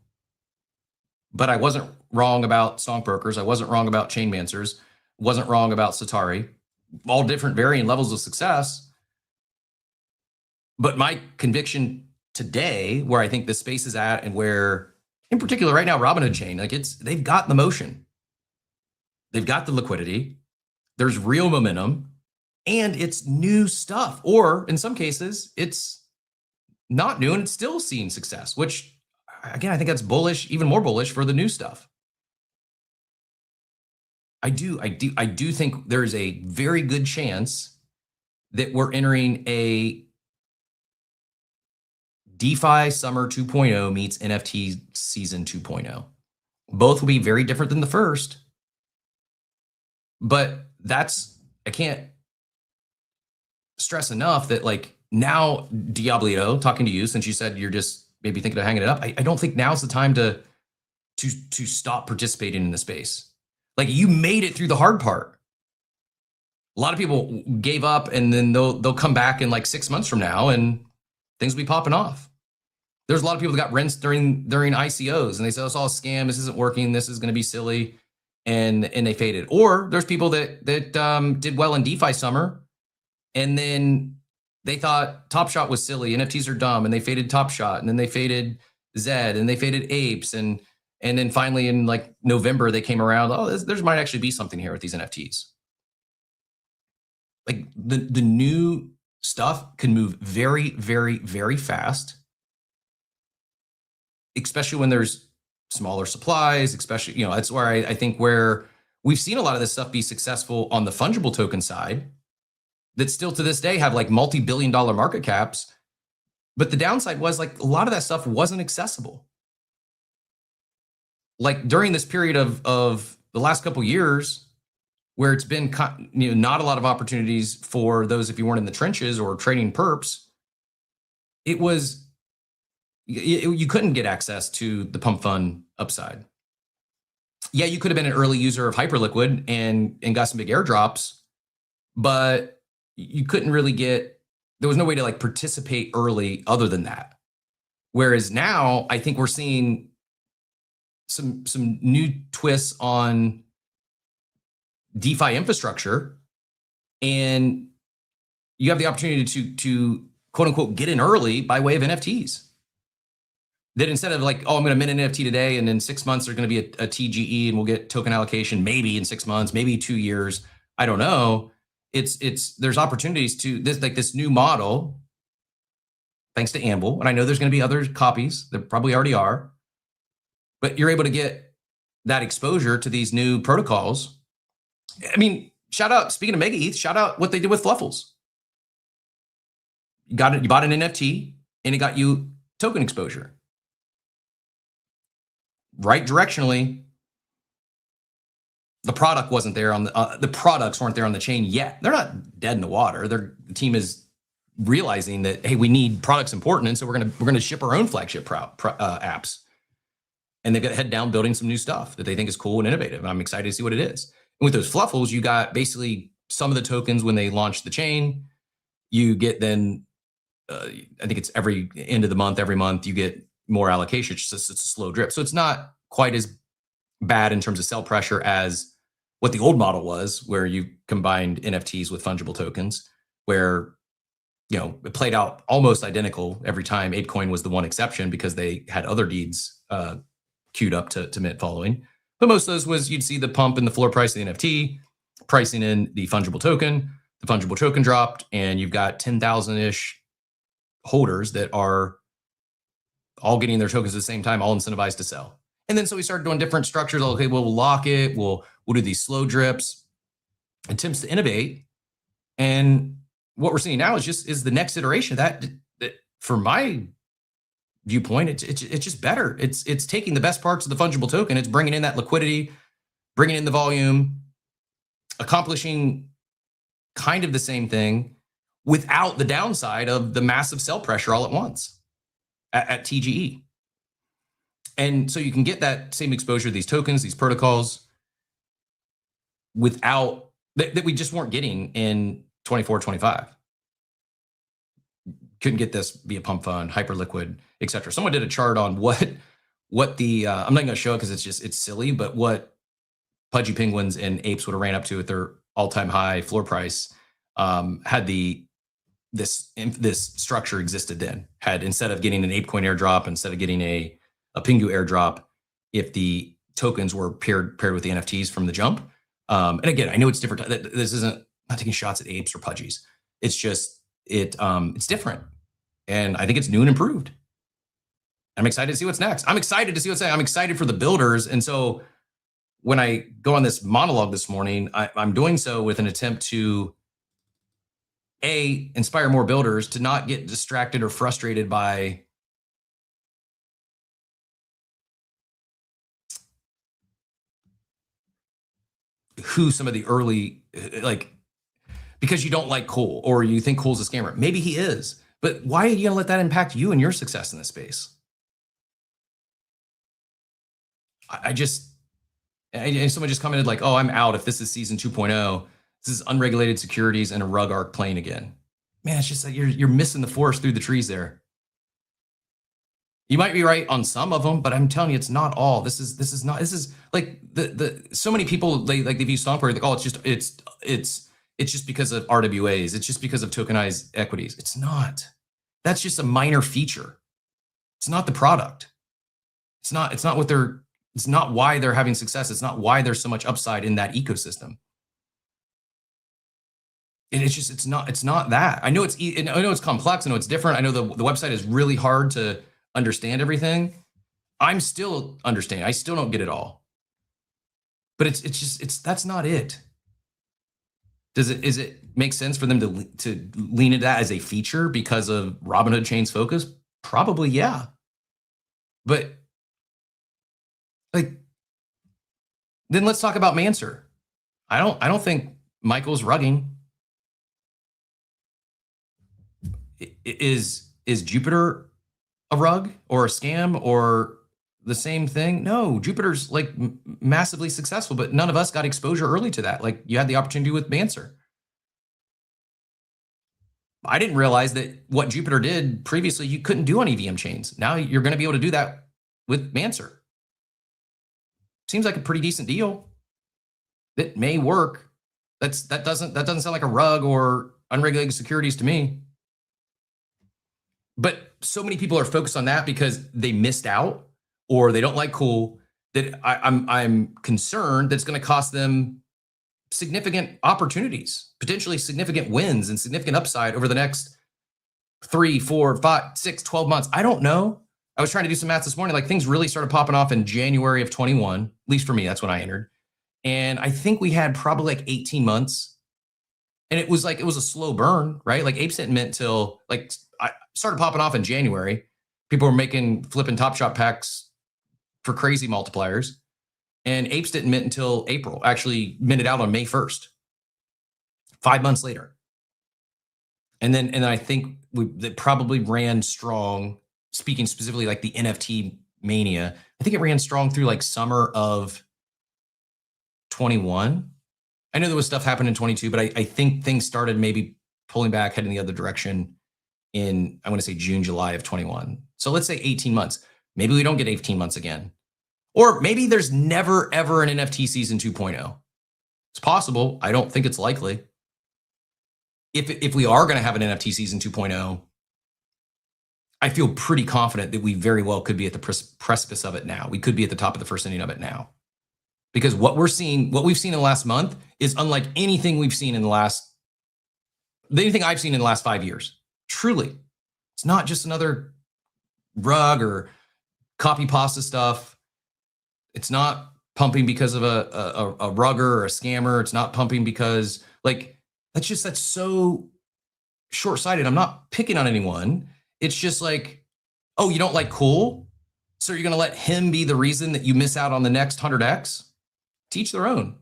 but I wasn't wrong about stonkbrokers. I wasn't wrong about Chainmancers. Wasn't wrong about Satari. All different varying levels of success. But my conviction today, where I think the space is at, and where, in particular, right now, Robinhood Chain, like they've got the motion, they've got the liquidity, there's real momentum, and it's new stuff. Or in some cases, it's not new and it's still seeing success, which, again, I think that's bullish, even more bullish for the new stuff. I do think there's a very good chance that we're entering a DeFi Summer 2.0 meets NFT Season 2.0. Both will be very different than the first, but I can't stress enough that, like, now, Diablito, talking to you, since you said you're just maybe thinking of hanging it up, I don't think now's the time to stop participating in the space. Like, you made it through the hard part. A lot of people gave up, and then they'll come back in like 6 months from now, and things will be popping off. There's a lot of people that got rents during ICOs, and they said, "Oh, it's all a scam. This isn't working. This is going to be silly," and they faded. Or there's people that did well in DeFi summer, and then they thought Top Shot was silly. NFTs are dumb, and they faded Top Shot, and then they faded Zed, and they faded Apes, and then finally in like November they came around. Oh, there might actually be something here with these NFTs. Like the new stuff can move very, very, very fast, especially when there's smaller supplies. Especially, that's where I think where we've seen a lot of this stuff be successful on the fungible token side, that still to this day have like multi-billion-dollar market caps. But the downside was like a lot of that stuff wasn't accessible. Like during this period of the last couple of years, where it's been not a lot of opportunities for those if you weren't in the trenches or trading perps, it was you couldn't get access to the pump fund upside. Yeah, you could have been an early user of Hyperliquid and got some big airdrops, but you couldn't really there was no way to like participate early other than that. Whereas now I think we're seeing some new twists on DeFi infrastructure, and you have the opportunity to quote unquote get in early by way of NFTs. That instead of like, oh, I'm going to mint an NFT today, and in 6 months there's going to be a TGE, and we'll get token allocation maybe in 6 months, maybe 2 years. I don't know. There's opportunities to this new model, thanks to Amble, and I know there's going to be other copies. There probably already are, but you're able to get that exposure to these new protocols. I mean, shout out, speaking of Mega ETH, shout out what they did with Fluffles. You bought an NFT, and it got you token exposure. Right directionally, the product wasn't there on the products weren't there on the chain yet. They're not dead in the water. The team is realizing that, hey, we need products important, and so we're gonna ship our own flagship apps. And they've got head down building some new stuff that they think is cool and innovative. And I'm excited to see what it is. And with those Fluffles, you got basically some of the tokens when they launched the chain. You get then, I think it's every end of the month, every month you get more allocation. It's a slow drip. So it's not quite as bad in terms of sell pressure as what the old model was, where you combined NFTs with fungible tokens, where it played out almost identical every time. ApeCoin was the one exception because they had other deeds queued up to mint following. But most of those was you'd see the pump in the floor price of the NFT, pricing in the fungible token. The fungible token dropped, and you've got 10,000-ish holders that are all getting their tokens at the same time, all incentivized to sell. And then so we started doing different structures. Okay, we'll lock it. We'll do these slow drips, attempts to innovate. And what we're seeing now is the next iteration of that from my viewpoint, it's just better. It's taking the best parts of the fungible token. It's bringing in that liquidity, bringing in the volume, accomplishing kind of the same thing without the downside of the massive sell pressure all at once at TGE. And so you can get that same exposure to these tokens, these protocols, without that we just weren't getting in 24, 25. Couldn't get this via Pump Fund, Hyperliquid, etc. Someone did a chart on what the I'm not going to show it because it's silly, but what Pudgy Penguins and Apes would have ran up to at their all-time high floor price had this structure existed then. Had, instead of getting an ApeCoin airdrop, instead of getting a Pingu airdrop, if the tokens were paired with the NFTs from the jump. And again, I know it's different. This isn't, I'm not taking shots at Apes or Pudgies. It's just it's different, and I think it's new and improved. I'm excited to see what's next. I'm excited for the builders, and so when I go on this monologue this morning, I'm doing so with an attempt to inspire more builders to not get distracted or frustrated by who some of the early, like, because you don't like Cole or you think Cole's a scammer. Maybe he is, but why are you going to let that impact you and your success in this space? Someone just commented like, oh, I'm out if this is season 2.0. This is unregulated securities and a rug arc playing again. Man, it's just like you're missing the forest through the trees there. You might be right on some of them, but I'm telling you, it's not all. This is like the so many people they view Stomper like, oh, it's just because of RWAs. It's just because of tokenized equities. It's not. That's just a minor feature. It's not the product. It's not why they're having success. It's not why there's so much upside in that ecosystem. And it's not that. I know it's complex. I know it's different. I know the website is really hard to understand everything. I'm still understanding. I still don't get it all. But that's not it. Is it make sense for them to lean into that as a feature because of Robinhood Chain's focus? Probably, yeah. But like, then let's talk about Manser. I don't think Michael's rugging. Is Jupiter a rug or a scam or the same thing? No, Jupiter's like massively successful, but none of us got exposure early to that. Like you had the opportunity with Manser. I didn't realize that what Jupiter did previously, you couldn't do on EVM chains. Now you're going to be able to do that with Manser. Seems like a pretty decent deal. That may work. That doesn't sound like a rug or unregulated securities to me. But so many people are focused on that because they missed out or they don't like Cool, that I'm concerned that's going to cost them significant opportunities, potentially significant wins and significant upside over the next 3, 4, 5, 6, 12 months. I don't know. I was trying to do some math this morning. Like things really started popping off in January of 21, at least for me, that's when I entered. And I think we had probably like 18 months. And it was a slow burn, right? Like Apes didn't mint till like I started popping off in January. People were flipping Top Shot packs for crazy multipliers. And Apes didn't mint until April, actually minted out on May 1st, 5 months later. And then I think they probably ran strong, speaking specifically like the NFT mania. I think it ran strong through like summer of 21. I know there was stuff happening in 22, but I think things started maybe pulling back, heading the other direction in, I want to say June, July of 21. So let's say 18 months. Maybe we don't get 18 months again. Or maybe there's never, ever an NFT season 2.0. It's possible. I don't think it's likely. If we are going to have an NFT season 2.0, I feel pretty confident that we very well could be at the precipice of it now. We could be at the top of the first inning of it now. Because what we've seen in the last month is unlike anything I've seen in the last 5 years. Truly. It's not just another rug or copy pasta stuff. It's not pumping because of a rugger or a scammer. It's not pumping because that's so short-sighted. I'm not picking on anyone. It's just like, oh, you don't like Cool? So you're going to let him be the reason that you miss out on the next 100x? Teach their own.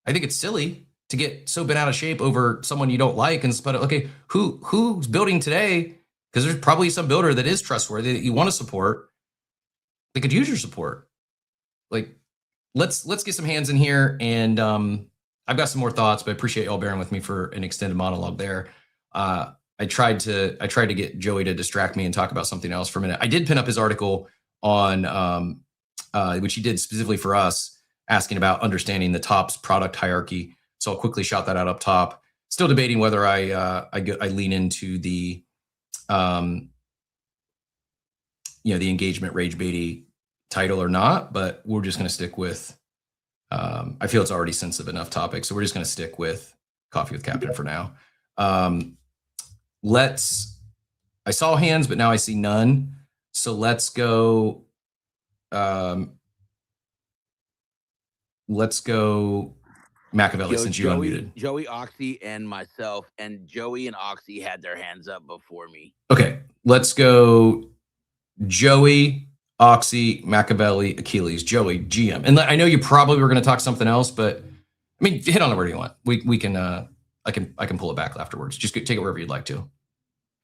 I think it's silly to get so bent out of shape over someone you don't like and split it. Okay, who's building today? Because there's probably some builder that is trustworthy that you want to support. They could use your support. Like, let's get some hands in here, and I've got some more thoughts, but I appreciate y'all bearing with me for an extended monologue there. I tried to get Joey to distract me and talk about something else for a minute. I did pin up his article on which he did specifically for us, asking about understanding the Topps product hierarchy. So I'll quickly shout that out up top. Still debating whether I lean into the the engagement rage baity title or not, but we're just going to stick with. I feel it's already sensitive enough topic, so we're just going to stick with Coffee with Captain for now. I saw hands, but now I see none. So let's go. Let's go Machiavelli, since you unmuted.
Joey, Oxy, and myself, and Joey and Oxy had their hands up before me.
Okay, let's go Joey, Oxy, Machiavelli, Achilles. Joey, GM. And I know you probably were going to talk something else, but I mean, hit on it where you want. We can I can pull it back afterwards. Just take it wherever you'd like to.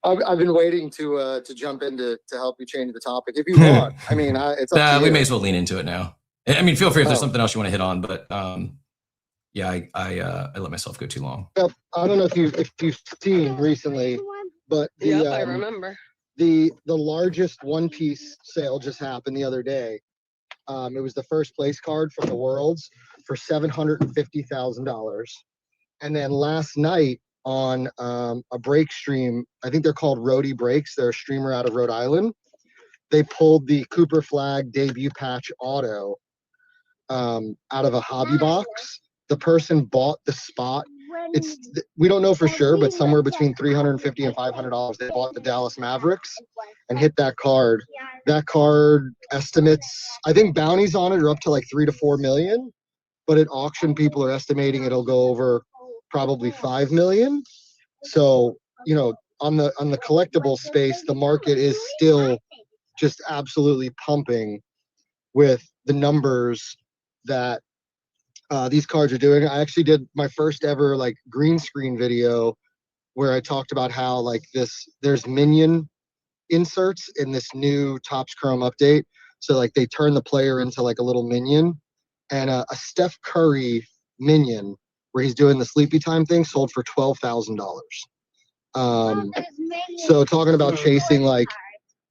I've been waiting to jump in to help you change the topic if you want. I mean, it's up to
We
you.
may as well lean into it now. I mean, feel free if there's something else you want to hit on, but yeah, I let myself go too long.
I don't know if you've seen recently, but
I remember.
The largest One Piece sale just happened the other day. It was the first place card from the Worlds for $750,000. And then last night on a break stream, I think they're called Roadie Breaks. They're a streamer out of Rhode Island. They pulled the Cooper Flag debut patch auto out of a hobby box. The person bought the spot. We don't know for sure, but somewhere between $350 and $500. They bought the Dallas Mavericks and hit that card. That card estimates, I think bounties on it are up to like 3 to 4 million, but at auction people are estimating it'll go over probably 5 million. So, on the collectible space, the market is still just absolutely pumping with the numbers that these cards are doing. I actually did my first ever like green screen video where I talked about how like there's minion inserts in this new Topps Chrome update. So like they turn the player into like a little minion, and a Steph Curry minion where he's doing the sleepy time thing sold for $12,000. So talking about chasing like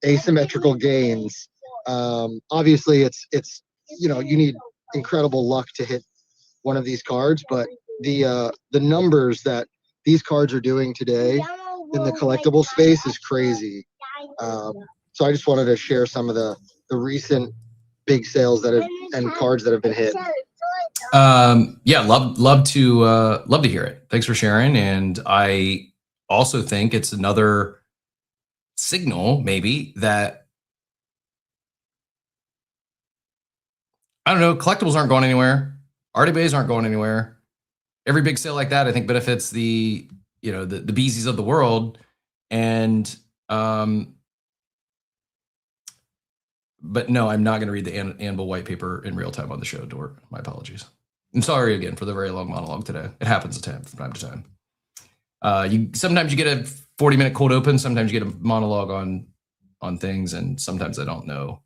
asymmetrical gains, obviously it's you need incredible luck to hit one of these cards, but the numbers that these cards are doing today in the collectible space is crazy. So I just wanted to share some of the recent big sales and cards that have been hit.
Yeah, love to hear it. Thanks for sharing. And I also think it's another signal maybe that, I don't know, collectibles aren't going anywhere. RDBAs aren't going anywhere. Every big sale like that, I think, benefits the Beezies of the world. And but no, I'm not going to read the Anvil white paper in real time on the show, Dort. My apologies. I'm sorry again for the very long monologue today. It happens from time to time. Sometimes you get a 40-minute cold open. Sometimes you get a monologue on things, and sometimes I don't know.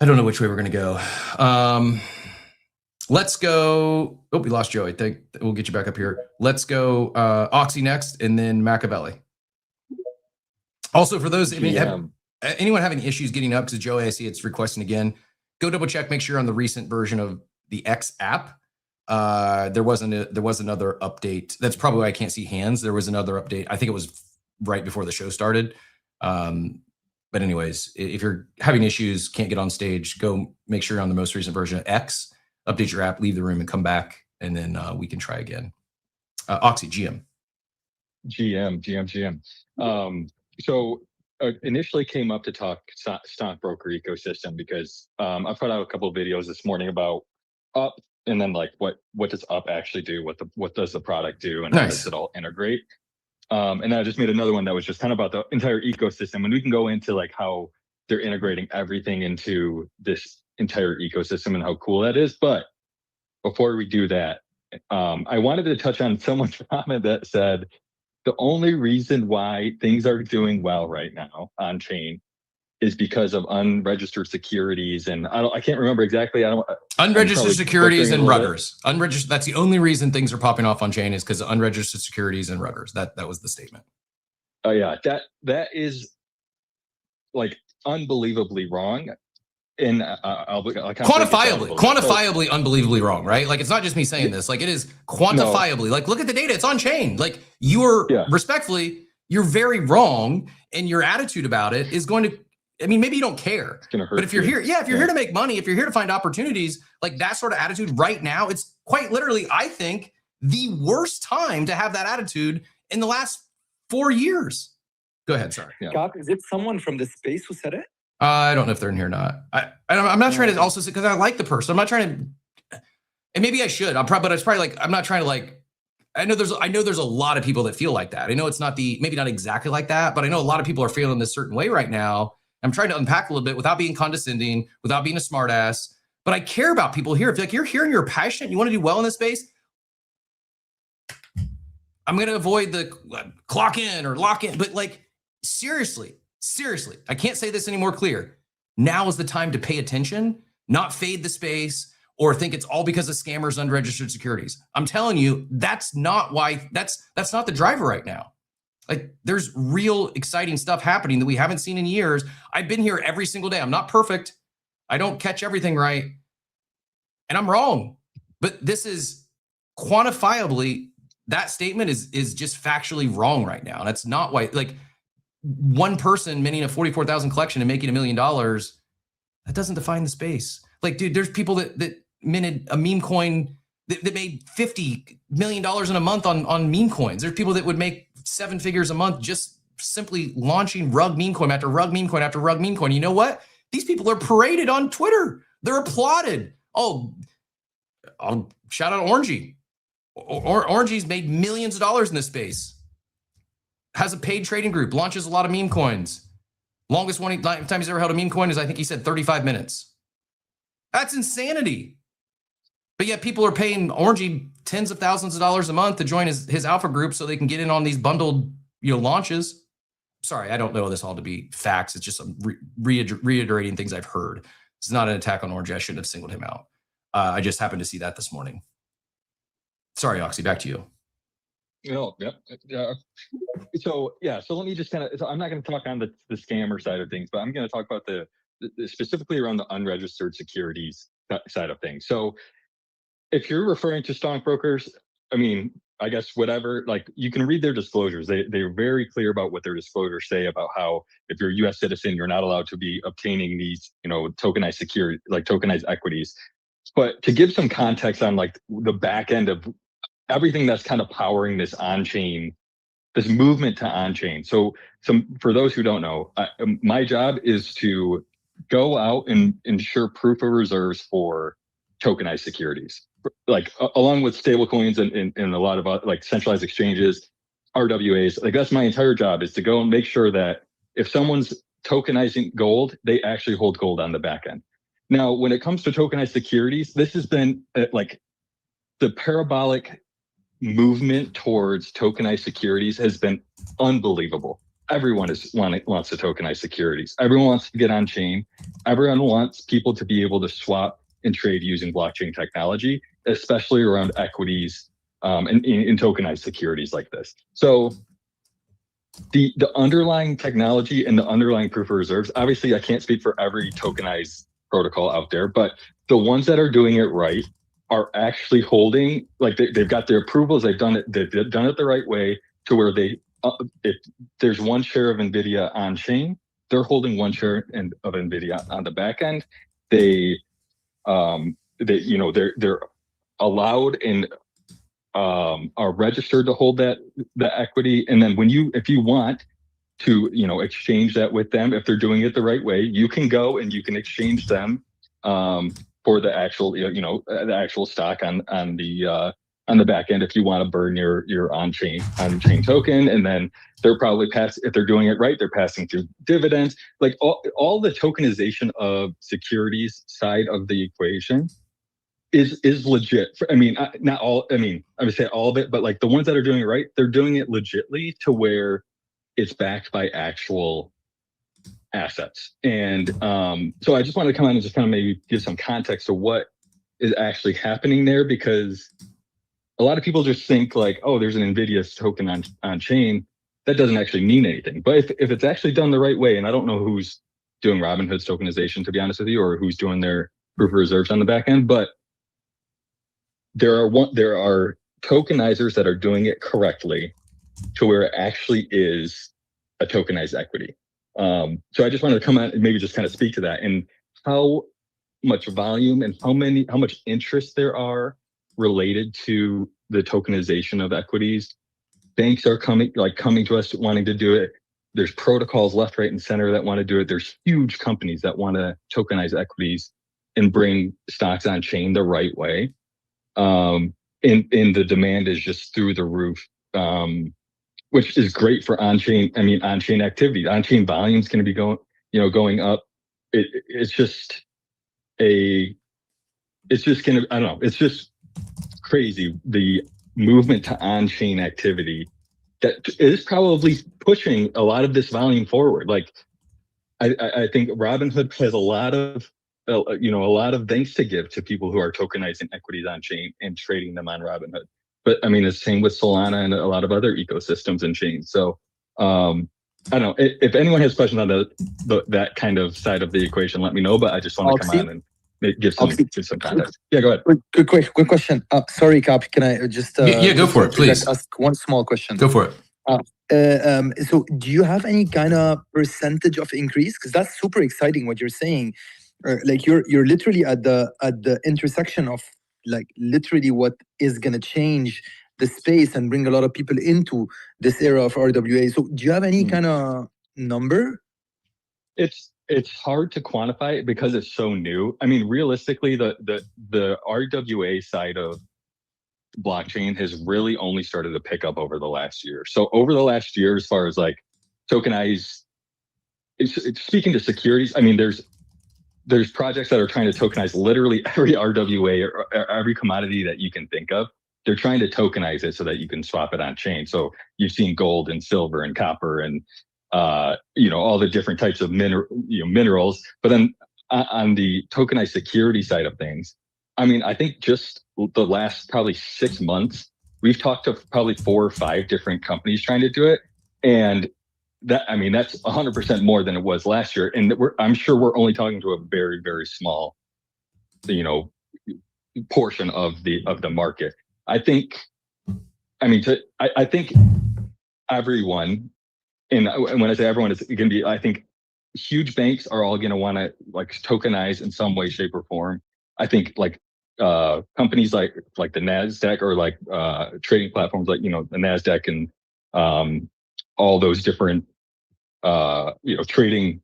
I don't know which way we're going to go. Let's go. Oh, we lost Joey. I think we'll get you back up here. Let's go Oxy next, and then Machiavelli. Also, for those, anyone having issues getting up, because Joey, I see it's requesting again, go double check, make sure you're on the recent version of the X app. There was another update. That's probably why I can't see hands. There was another update. I think it was right before the show started. But anyways, if you're having issues, can't get on stage, go make sure you're on the most recent version of X. Update your app, leave the room, and come back, and then we can try again. Oxy, GM.
So initially came up to talk stockbroker ecosystem because I put out a couple of videos this morning about Up, and then like what does Up actually do? What does the product do, and how does it all integrate? And then I just made another one that was just kind of about the entire ecosystem, and we can go into like how they're integrating everything into this entire ecosystem and how cool that is. But before we do that, I wanted to touch on someone's comment that said the only reason why things are doing well right now on chain is because of unregistered securities, and I can't remember exactly.
Unregistered securities and rudders. Unregistered. That's the only reason things are popping off on chain is because of unregistered securities and rudders. That was the statement.
Oh yeah, that is like unbelievably wrong. And I'll
quantifiably unbelievably wrong, right? Like, it's not just me saying this, like it is quantifiably, like, look at the data, it's on chain. Like, respectfully, you're very wrong, and your attitude about it is going to, I mean, maybe you don't care, but if you're here, if you're here to make money, if you're here to find opportunities, like that sort of attitude right now, it's quite literally, I think, the worst time to have that attitude in the last 4 years. Go ahead, sorry.
Cap, is it someone from the space who said it?
I don't know if they're in here or not. I'm not trying to also say, because I like the person. I'm not trying to, and maybe I should. But it's probably like, I'm not trying to like, I know there's a lot of people that feel like that. I know it's not maybe not exactly like that, but I know a lot of people are feeling this certain way right now. I'm trying to unpack a little bit without being condescending, without being a smart ass. But I care about people here. If like you're here and you're passionate, you want to do well in this space, I'm going to avoid the clock in or lock in. But like, seriously, I can't say this any more clear. Now is the time to pay attention, not fade the space or think it's all because of scammers, unregistered securities. I'm telling you, that's not why, that's not the driver right now. Like, there's real exciting stuff happening that we haven't seen in years. I've been here every single day. I'm not perfect. I don't catch everything right. And I'm wrong. But this is quantifiably, that statement is just factually wrong right now. That's not why, like, one person minting a 44,000 collection and making $1 million, that doesn't define the space. Like, dude, there's people that minted a meme coin that made $50 million in a month on meme coins. There's people that would make 7 figures a month just simply launching rug meme coin after rug meme coin after rug meme coin. You know what? These people are paraded on Twitter. They're applauded. Oh, I'll shout out Orangey. Orangey's made millions of dollars in this space. Has a paid trading group, launches a lot of meme coins. Longest time he's ever held a meme coin is, I think he said 35 minutes. That's insanity. But yet people are paying Orangey tens of thousands of dollars a month to join his alpha group so they can get in on these bundled, launches. Sorry, I don't know this all to be facts. It's just reiterating things I've heard. It's not an attack on Orangey. I shouldn't have singled him out. I just happened to see that this morning. Sorry, Oxy, back to you.
No, yep. So let me just I'm not going to talk on the scammer side of things, but I'm going to talk about the specifically around the unregistered securities side of things. So if you're referring to stockbrokers, I mean, I guess whatever, like, you can read their disclosures. They're very clear about what their disclosures say about how if you're a U.S. citizen, you're not allowed to be obtaining these, tokenized security, like tokenized equities. But to give some context on like the back end of everything that's kind of powering this on-chain, this movement to on-chain. So for those who don't know, my job is to go out and ensure proof of reserves for tokenized securities, like along with stablecoins and a lot of like centralized exchanges, RWAs. Like, that's my entire job, is to go and make sure that if someone's tokenizing gold, they actually hold gold on the back end. Now, when it comes to tokenized securities, this has been like the parabolic movement towards tokenized securities has been unbelievable. Everyone wants to tokenize securities. Everyone wants to get on chain. Everyone wants people to be able to swap and trade using blockchain technology, especially around equities and in tokenized securities like this. So the underlying technology and the underlying proof of reserves, obviously I can't speak for every tokenized protocol out there, but the ones that are doing it right are actually holding, like they've got their approvals, they've done it the right way to where if there's one share of NVIDIA on chain, they're holding one share of NVIDIA on the back end. They're allowed and are registered to hold the equity. And then if you want to, exchange that with them, if they're doing it the right way, you can go and you can exchange them for the actual, the actual stock on the back end if you want to burn your on-chain token. And then they're probably if they're doing it right, they're passing through dividends. Like all the tokenization of securities side of the equation is legit. I mean, not all, I would say all of it, but like the ones that are doing it right, they're doing it legitly to where it's backed by actual assets. And so I just want to come on and just kind of maybe give some context to what is actually happening there, because a lot of people just think like, oh, there's an NVIDIA token on chain. That doesn't actually mean anything. But if it's actually done the right way, and I don't know who's doing Robinhood's tokenization, to be honest with you, or who's doing their proof of reserves on the back end, but there are tokenizers that are doing it correctly to where it actually is a tokenized equity. So I just wanted to come out and maybe just kind of speak to that and how much volume and how much interest there are related to the tokenization of equities. Banks are coming to us wanting to do it. There's protocols left, right, and center that want to do it. There's huge companies that want to tokenize equities and bring stocks on chain the right way. And the demand is just through the roof, which is great for on-chain activity. On-chain volume is going to be going up. It's just crazy the movement to on-chain activity that is probably pushing a lot of this volume forward. Like, I think Robinhood has a lot of thanks to give to people who are tokenizing equities on chain and trading them on Robinhood. But I mean, it's the same with Solana and a lot of other ecosystems and chains. So I don't know if anyone has questions on that kind of side of the equation, let me know. But I just want to come on and give some context. Yeah, go ahead.
Quick question. Sorry, Cap. Can I just
yeah, go for it, please.
Ask one small question.
Go for it.
So do you have any kind of percentage of increase? Because that's super exciting what you're saying. Like you're literally at the intersection of like literally what is gonna change the space and bring a lot of people into this era of RWA. So do you have any kind of number?
It's hard to quantify it because it's so new. I mean, realistically, the RWA side of blockchain has really only started to pick up over the last year. So over the last year, as far as like tokenized, it's speaking to securities, I mean, there's projects that are trying to tokenize literally every RWA or every commodity that you can think of. They're trying to tokenize it so that you can swap it on chain. So you've seen gold and silver and copper and all the different types of minerals. But then on the tokenized security side of things, I mean, I think just the last probably 6 months, we've talked to probably 4 or 5 different companies trying to do it. And that's 100% more than it was last year. And I'm sure we're only talking to a very, very small, portion of the market. I think everyone, and when I say everyone, it's going to be, I think huge banks are all going to want to like tokenize in some way, shape, or form. I think like companies like the NASDAQ or like trading platforms like, the NASDAQ and all those different trading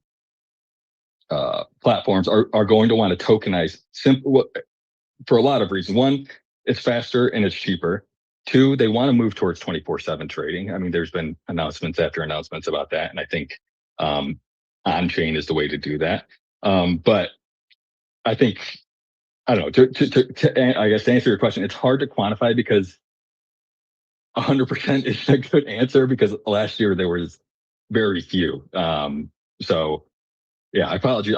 platforms are going to want to tokenize for a lot of reasons. One, it's faster and it's cheaper. 2, they want to move towards 24/7 trading. I mean, there's been announcements after announcements about that, and I think on-chain is the way to do that. But I think, I don't know, I guess to answer your question, it's hard to quantify because 100% is a good answer because last year there was very few. So yeah, I apologize.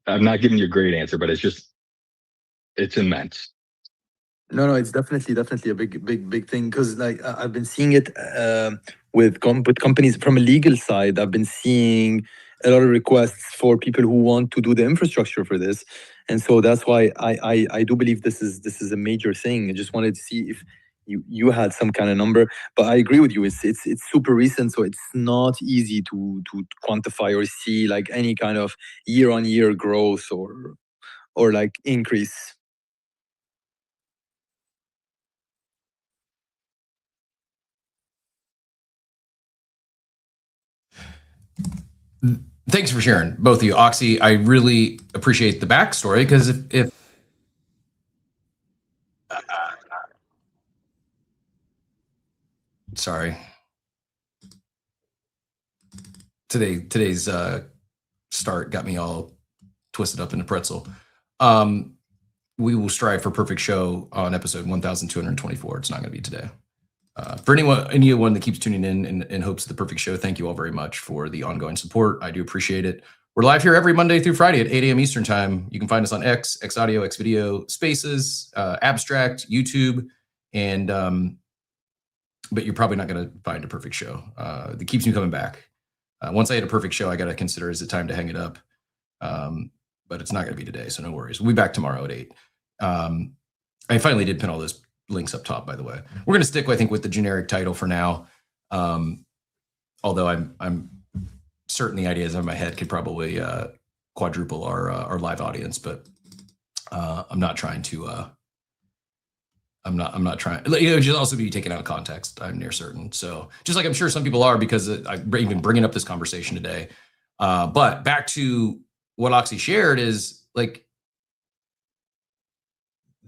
I'm not giving you a great answer, but it's immense.
No, it's definitely a big thing because like I've been seeing it with companies from a legal side. I've been seeing a lot of requests for people who want to do the infrastructure for this, and so that's why I do believe this is a major thing. I just wanted to see if you had some kind of number, but I agree with you. It's super recent, so it's not easy to quantify or see like any kind of year-on-year growth or like increase.
Thanks for sharing, both of you. Oxy, I really appreciate the backstory because if sorry, today's start got me all twisted up in a pretzel. We will strive for perfect show on episode 1224. It's not going to be today. For anyone that keeps tuning in hopes of the perfect show, thank you all very much for the ongoing support. I do appreciate it. We're live here every Monday through Friday at 8 a.m. Eastern time. You can find us on X Audio, X Video, Spaces, Abstract, YouTube, and but you're probably not going to find a perfect show. That keeps me coming back. Once I hit a perfect show, I got to consider is it time to hang it up. But it's not going to be today, so no worries. We'll be back tomorrow at 8. I finally did pin all those links up top, by the way. We're going to stick, I think, with the generic title for now. Although I'm certain the ideas in my head could probably quadruple our live audience, but I'm not trying to. I'm not trying. It would just also be taken out of context. I'm near certain. So just like I'm sure some people are, because I've been bringing up this conversation today. But back to what Oxy shared is like.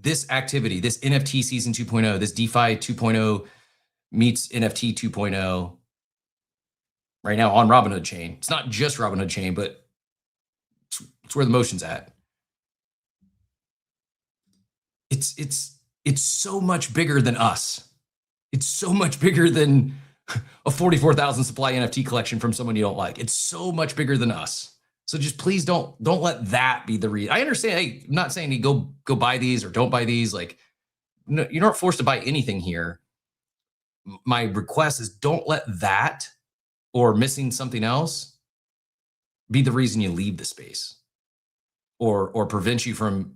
This activity, this NFT season 2.0, this DeFi 2.0 meets NFT 2.0 right now on Robinhood chain. It's not just Robinhood chain, but it's where the motion's at. It's so much bigger than us. It's so much bigger than a 44,000 supply NFT collection from someone you don't like. It's so much bigger than us. So just please don't let that be the reason. I understand. Hey, I'm not saying you go buy these or don't buy these. Like, no, you're not forced to buy anything here. My request is don't let that or missing something else be the reason you leave the space or prevent you from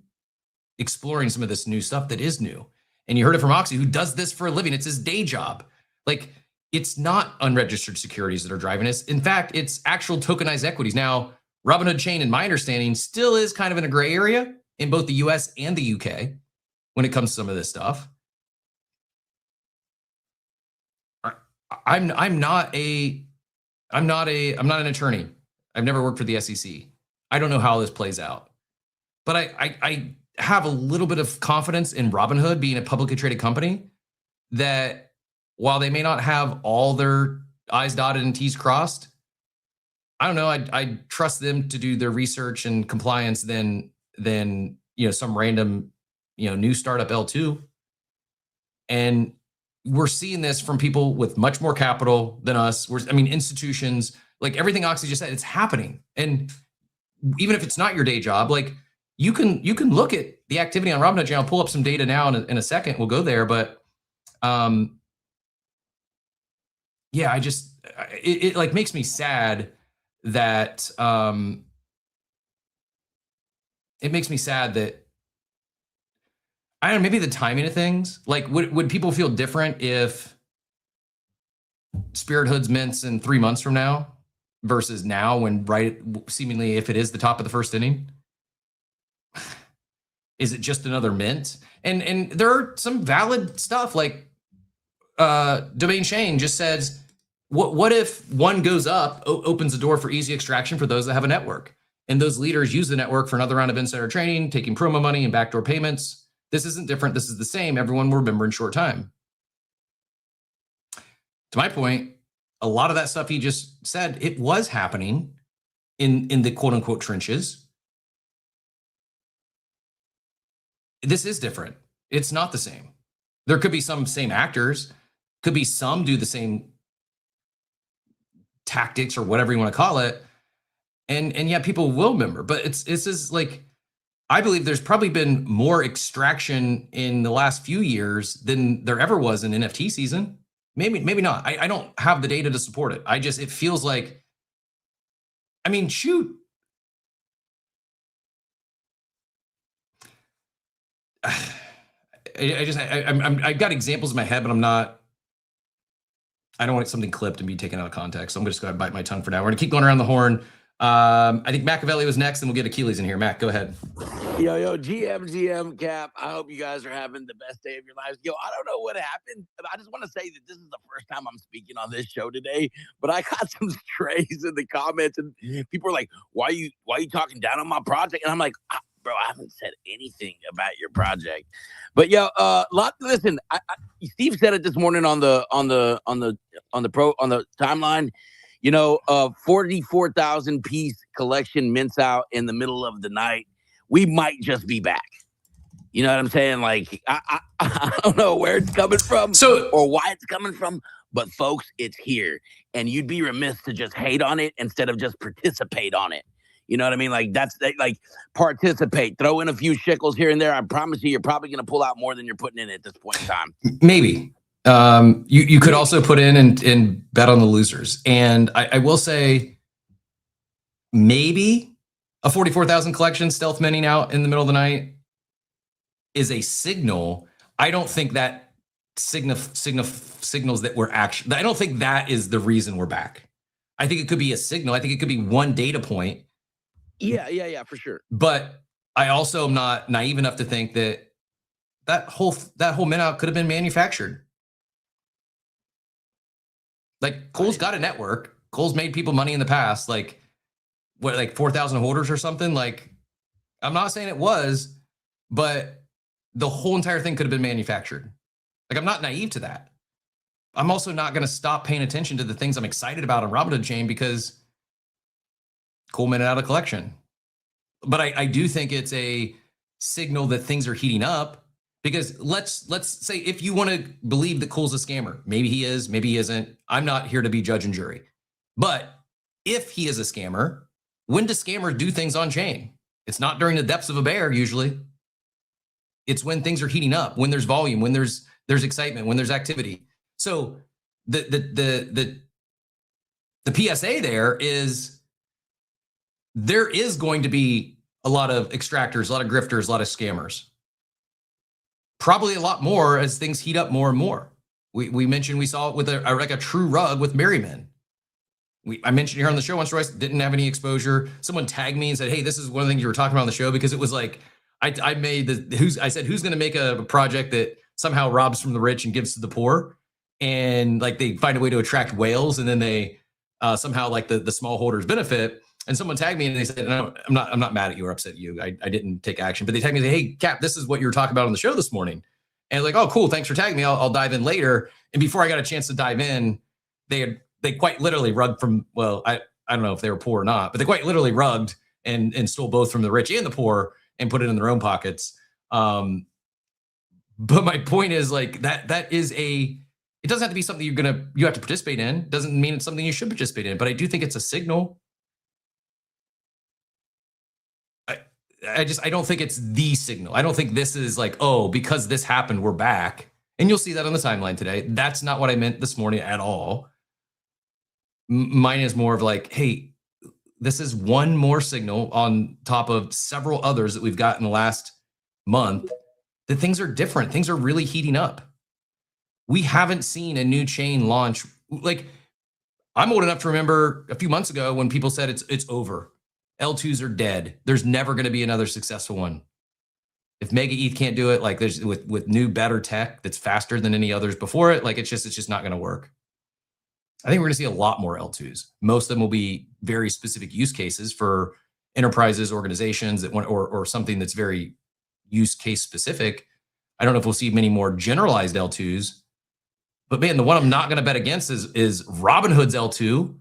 exploring some of this new stuff that is new. And you heard it from Oxy, who does this for a living. It's his day job. Like, it's not unregistered securities that are driving this. In fact, it's actual tokenized equities. Now, Robinhood Chain, in my understanding, still is kind of in a gray area in both the US and the UK when it comes to some of this stuff. I'm not an attorney. I've never worked for the SEC. I don't know how this plays out. But I have a little bit of confidence in Robinhood being a publicly traded company that while they may not have all their I's dotted and T's crossed, I don't know, I trust them to do their research and compliance than some random new startup L2. And we're seeing this from people with much more capital than us. Institutions, like everything Oxy just said, it's happening. And even if it's not your day job, like you can look at the activity on Robinhood. I'll pull up some data now in a second. We'll go there, but it like makes me sad that I don't know, maybe the timing of things. Like, would people feel different if Spirit Hoods mints in 3 months from now versus now, when seemingly if it is the top of the first inning? Is it just another mint? And there are some valid stuff, like Domain Shane just says, what if one goes up, opens the door for easy extraction for those that have a network, and those leaders use the network for another round of insider trading, taking promo money and backdoor payments. This isn't different. This is the same. Everyone will remember in short time. To my point, a lot of that stuff he just said, it was happening in the quote unquote trenches. This is different. It's not the same. There could be some same actors, could be some do the same tactics or whatever you want to call it. And yeah, people will remember, but it's just like, I believe there's probably been more extraction in the last few years than there ever was in NFT season. Maybe not. I don't have the data to support it. It feels like, shoot. I've got examples in my head, but I don't want something clipped and be taken out of context. So I'm just going to bite my tongue for now. We're going to keep going around the horn. I think Machiavelli was next, and we'll get Achilles in here. Mac, go ahead.
Yo, GM, Cap. I hope you guys are having the best day of your lives. Yo, I don't know what happened. I just want to say that this is the first time I'm speaking on this show today, but I got some strays in the comments, and people are like, why are you talking down on my project? And I'm like, bro, I haven't said anything about your project. But yo, listen, Steve said it this morning on the timeline. 44,000 piece collection mints out in the middle of the night. We might just be back. You know what I'm saying? Like, I don't know where it's coming from or why it's coming from, but folks, it's here. And you'd be remiss to just hate on it instead of just participate on it. You know what I mean? Like, like participate, throw in a few shekels here and there. I promise you're probably going to pull out more than you're putting in at this point in time.
Maybe. You could also put in and bet on the losers. And I will say, maybe a 44,000 collection stealth minting out in the middle of the night is a signal. I don't think that signals that we're actually, I don't think that is the reason we're back. I think it could be a signal. I think it could be one data point.
Yeah, for sure.
But I also am not naive enough to think that whole mint out could have been manufactured. Like, Cole's got a network. Cole's made people money in the past. Like, 4,000 holders or something? Like, I'm not saying it was, but the whole entire thing could have been manufactured. Like, I'm not naive to that. I'm also not going to stop paying attention to the things I'm excited about on Robinhood Chain because Cole minted out a collection. But I do think it's a signal that things are heating up. Because let's say if you want to believe that Cool's a scammer, maybe he is, maybe he isn't. I'm not here to be judge and jury. But if he is a scammer, when do scammers do things on chain? It's not during the depths of a bear usually. It's when things are heating up, when there's volume, when there's excitement, when there's activity. So the PSA there is going to be a lot of extractors, a lot of grifters, a lot of scammers. Probably a lot more as things heat up more and more. We mentioned we saw it with a true rug with Merriman. I mentioned here on the show once, Royce didn't have any exposure. Someone tagged me and said, "Hey, this is one of the things you were talking about on the show," because it was like I said, who's going to make a project that somehow robs from the rich and gives to the poor, and like they find a way to attract whales, and then they somehow like the small holders benefit. And someone tagged me and they said, "No, I'm not mad at you or upset at you. I didn't take action." But they tagged me and said, "Hey, Cap, this is what you were talking about on the show this morning." And like, "Oh, cool. Thanks for tagging me. I'll dive in later." And before I got a chance to dive in, they quite literally rugged from, well, I don't know if they were poor or not, but they quite literally rugged and stole both from the rich and the poor and put it in their own pockets. But my point is like that is it doesn't have to be something you have to participate in. Doesn't mean it's something you should participate in, but I do think it's a signal. I don't think it's the signal. I don't think this is like, oh, because this happened, we're back. And you'll see that on the timeline today. That's not what I meant this morning at all. Mine is more of like, hey, this is one more signal on top of several others that we've got in the last month that things are different. Things are really heating up. We haven't seen a new chain launch. Like, I'm old enough to remember a few months ago when people said it's over. L2s are dead. There's never going to be another successful one. If Mega ETH can't do it, like there's with new better tech that's faster than any others before it, like it's just not going to work. I think we're going to see a lot more L2s. Most of them will be very specific use cases for enterprises, organizations that want, or something that's very use case specific. I don't know if we'll see many more generalized L2s, but man, the one I'm not going to bet against is Robinhood's L2.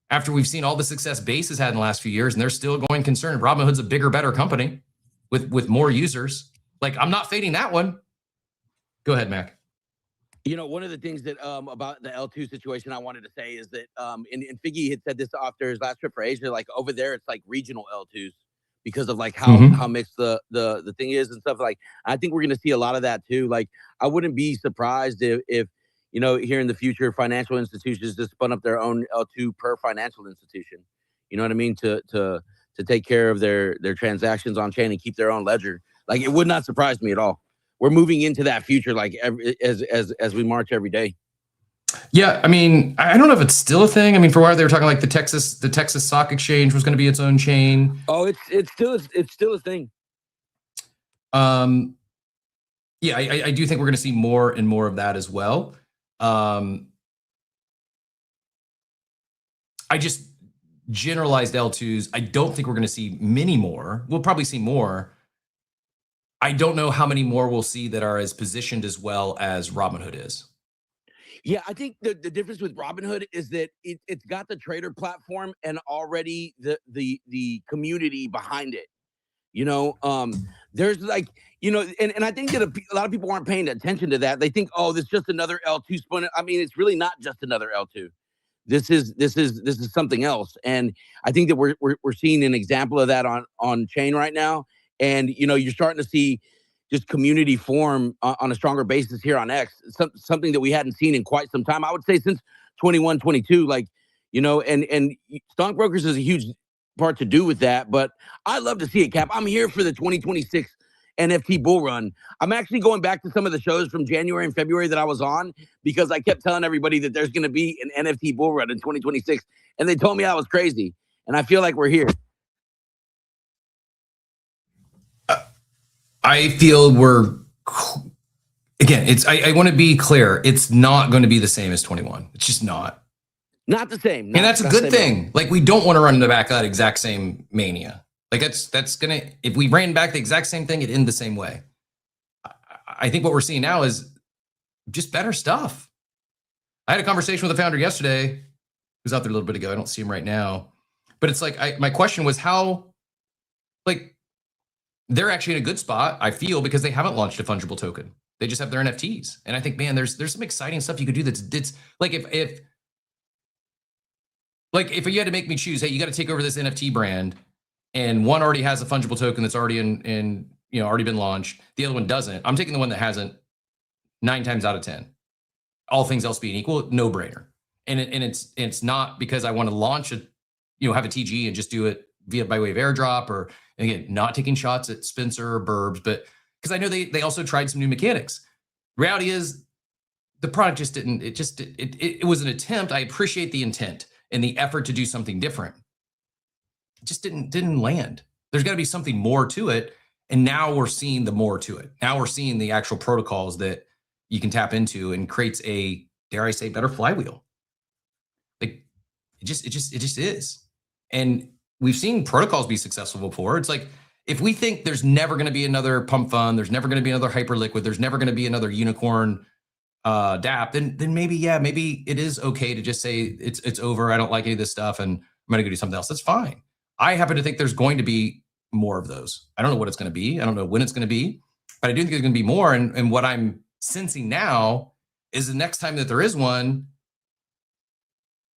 After we've seen all the success Base has had in the last few years, and they're still going concerned. Robinhood's a bigger, better company with more users. Like, I'm not fading that one. Go ahead, Mac.
You know, one of the things that about the L2 situation I wanted to say is that and Figgy had said this after his last trip for Asia, like over there it's like regional L2s because of like how mixed the thing is and stuff. Like, I think we're going to see a lot of that too. Like, I wouldn't be surprised if you know, here in the future, financial institutions just spun up their own L2 per financial institution. You know what I mean? To take care of their transactions on chain and keep their own ledger. Like, it would not surprise me at all. We're moving into that future, like as we march every day.
Yeah, I mean, I don't know if it's still a thing. I mean, for a while they were talking like the Texas Stock Exchange was going to be its own chain.
Oh, it's still a thing.
Yeah, I do think we're going to see more and more of that as well. I just generalized L2s. I don't think we're going to see many more. We'll probably see more. I don't know how many more we'll see that are as positioned as well as Robinhood is.
Yeah, I think the difference with Robinhood is that it's got the trader platform and already the community behind it. You know, there's like, you know, and I think that a lot of people aren't paying attention to that. They think, oh, this is just another L2 spun. I mean, it's really not just another L2. This is something else. And I think that we're seeing an example of that on chain right now. And, you know, you're starting to see just community form on a stronger basis here on X, something that we hadn't seen in quite some time. I would say since 21, 22, like, you know, and Stockbrokers is a huge part to do with that, but I love to see it, Cap. I'm here for the 2026 NFT bull run. I'm actually going back to some of the shows from January and February that I was on because I kept telling everybody that there's going to be an NFT bull run in 2026, and they told me I was crazy, and I feel like we're here.
I feel again, I want to be clear. It's not going to be the same as 21. It's just not.
Not the same.
And that's a good thing. Like, we don't want to run the back of that exact same mania. Like, that's going to, if we ran back the exact same thing, it'd end the same way. I think what we're seeing now is just better stuff. I had a conversation with the founder yesterday. He was out there a little bit ago. I don't see him right now. But it's like, my question was how, like, they're actually in a good spot, I feel, because they haven't launched a fungible token. They just have their NFTs. And I think, man, there's some exciting stuff you could do that's like if you had to make me choose, hey, you got to take over this NFT brand, and one already has a fungible token that's already in already been launched, the other one doesn't. I'm taking the one that hasn't 9 times out of 10. All things else being equal, no brainer. And it's not because I want to launch have a TG and just do it by way of airdrop, or again, not taking shots at Spencer or Burbs, but because I know they also tried some new mechanics. Reality is the product just didn't, it was an attempt. I appreciate the intent and the effort to do something different. It just didn't land. There's got to be something more to it. And now we're seeing the more to it. Now we're seeing the actual protocols that you can tap into and creates a, dare I say, better flywheel. Like it just is. And we've seen protocols be successful before. It's like, if we think there's never going to be another Pump Fund, there's never going to be another Hyperliquid, there's never going to be another unicorn DApp, then maybe it is okay to just say it's over. I don't like any of this stuff, and I'm going to go do something else. That's fine. I happen to think there's going to be more of those. I don't know what it's going to be. I don't know when it's going to be, but I do think there's going to be more. And what I'm sensing now is the next time that there is one,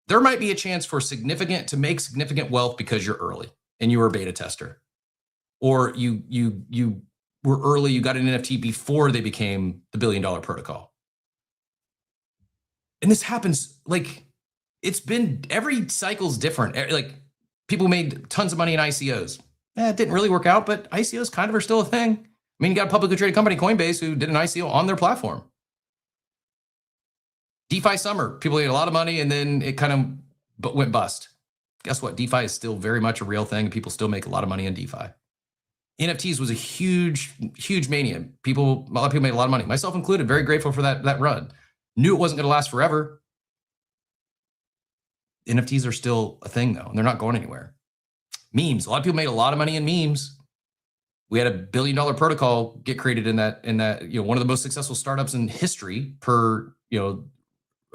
there might be a chance for to make significant wealth because you're early and you were a beta tester, or you were early. You got an NFT before they became the $1 billion protocol. And this happens, like, it's been, every cycle's different. Like, people made tons of money in ICOs. It didn't really work out, but ICOs kind of are still a thing. I mean, you got a publicly traded company, Coinbase, who did an ICO on their platform. DeFi summer, people made a lot of money and then it kind of went bust. Guess what? DeFi is still very much a real thing. People still make a lot of money in DeFi. NFTs was a huge, huge mania. A lot of people made a lot of money, myself included. Very grateful for that run. Knew it wasn't going to last forever. NFTs are still a thing though, and they're not going anywhere. Memes. A lot of people made a lot of money in memes. We had a $1 billion protocol get created in that, one of the most successful startups in history per,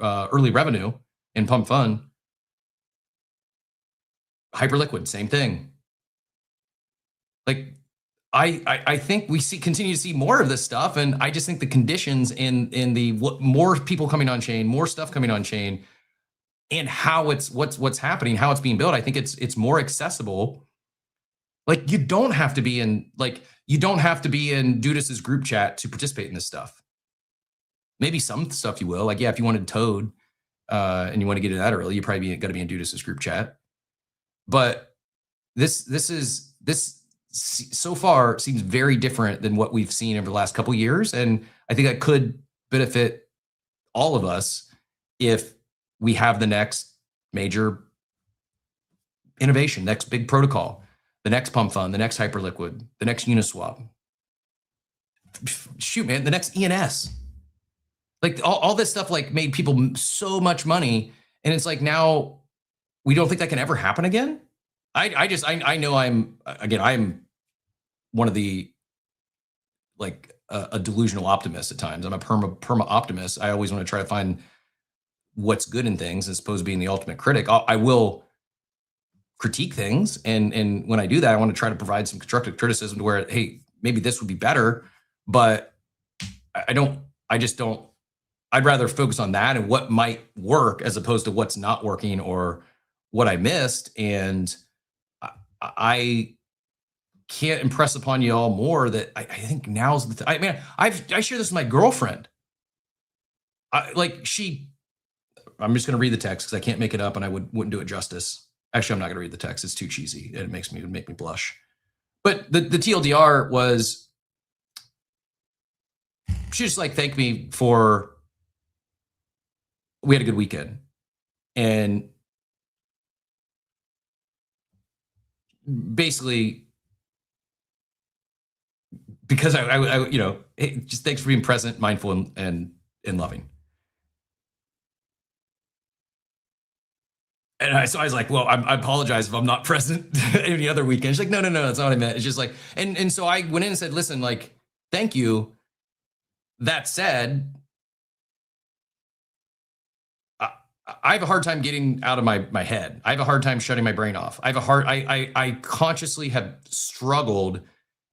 early revenue in Pump Fund. Hyperliquid, same thing. Like, I think we continue to see more of this stuff, and I just think the conditions in the more people coming on chain, more stuff coming on chain, and how what's happening, how it's being built, I think it's more accessible. Like, you don't have to be in Dudas's group chat to participate in this stuff. Maybe some stuff you will. Like, yeah, if you wanted Toad and you want to get it that early, you probably got to be in Dudas's group chat. But this so far seems very different than what we've seen over the last couple of years. And I think that could benefit all of us if we have the next major innovation, next big protocol, the next Pump Fund, the next Hyperliquid, the next Uniswap. Shoot, man, the next ENS. Like, all this stuff like made people so much money. And it's like, now we don't think that can ever happen again. I know I'm one of the, like, a delusional optimist at times. I'm a perma optimist. I always want to try to find what's good in things as opposed to being the ultimate critic. I will critique things. And when I do that, I want to try to provide some constructive criticism to where, hey, maybe this would be better, but I'd rather focus on that and what might work as opposed to what's not working or what I missed. And I can't impress upon you all more that I think now's the time. I share this with my girlfriend. I'm just going to read the text because I can't make it up and I wouldn't do it justice. Actually, I'm not going to read the text. It's too cheesy. It would make me blush. But the TLDR was, she just thanked me for, we had a good weekend. And basically, because I hey, just thanks for being present, mindful, and loving. And so I was like, well, I apologize if I'm not present any other weekend. She's like, no, that's not what I meant. It's just like, and so I went in and said, listen, like, thank you. That said, I have a hard time getting out of my head. I have a hard time shutting my brain off. I consciously have struggled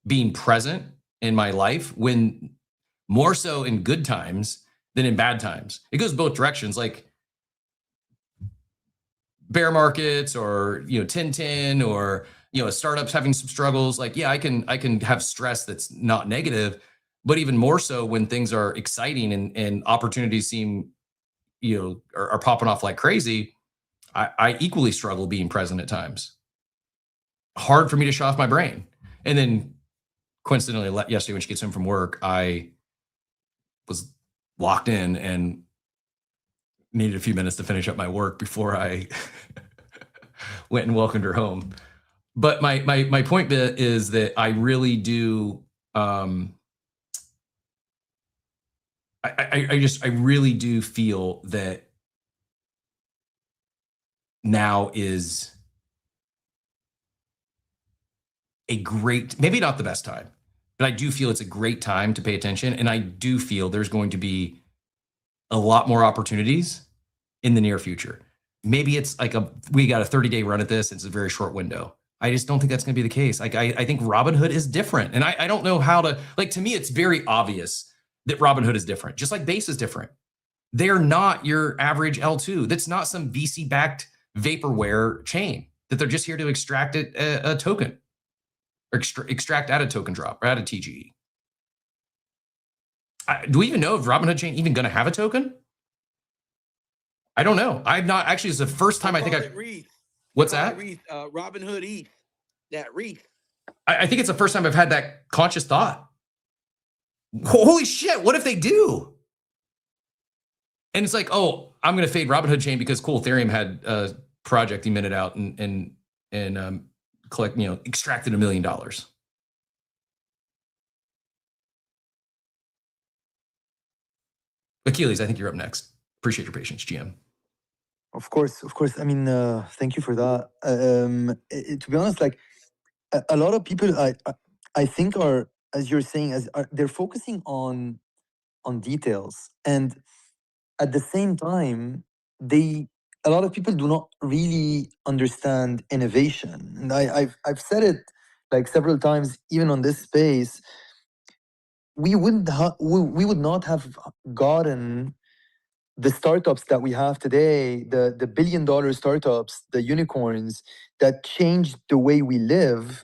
being present in my life, when more so in good times than in bad times. It goes both directions. Like bear markets, or Tintin, or startups having some struggles. Like, yeah, I can have stress that's not negative, but even more so when things are exciting and opportunities seem are popping off like crazy. I equally struggle being present at times. Hard for me to shut off my brain. And then coincidentally, yesterday when she gets home from work, I was locked in and needed a few minutes to finish up my work before I went and welcomed her home. But my point is that I really do. I really do feel that now is a great, maybe not the best time, but I do feel it's a great time to pay attention. And I do feel there's going to be a lot more opportunities in the near future. Maybe it's like we got a 30-day run at this. It's a very short window. I just don't think that's going to be the case. Like, I think Robinhood is different. And I don't know how to, like, to me, it's very obvious that Robinhood is different, just like Base is different. They're not your average L2. That's not some VC-backed vaporware chain that they're just here to extract a token, or extract at a token drop or at a TGE. Do we even know if Robinhood chain even going to have a token? I don't know. I've not actually. It's the first time I think What's that?
Robinhood ETH. That REIT.
I think it's the first time I've had that conscious thought. Holy shit! What if they do? And it's like, oh, I'm going to fade Robinhood chain because cool, Ethereum had a project he minted out and collect, extracted $1 million. Achilles, I think you're up next. Appreciate your patience, GM.
Of course. I mean, thank you for that. To be honest, like a lot of people, I think are, as you're saying, they're focusing on details, and at the same time, a lot of people do not really understand innovation. And I've said it like several times, even on this space. We would not have gotten the startups that we have today, the $1 billion startups, the unicorns that changed the way we live,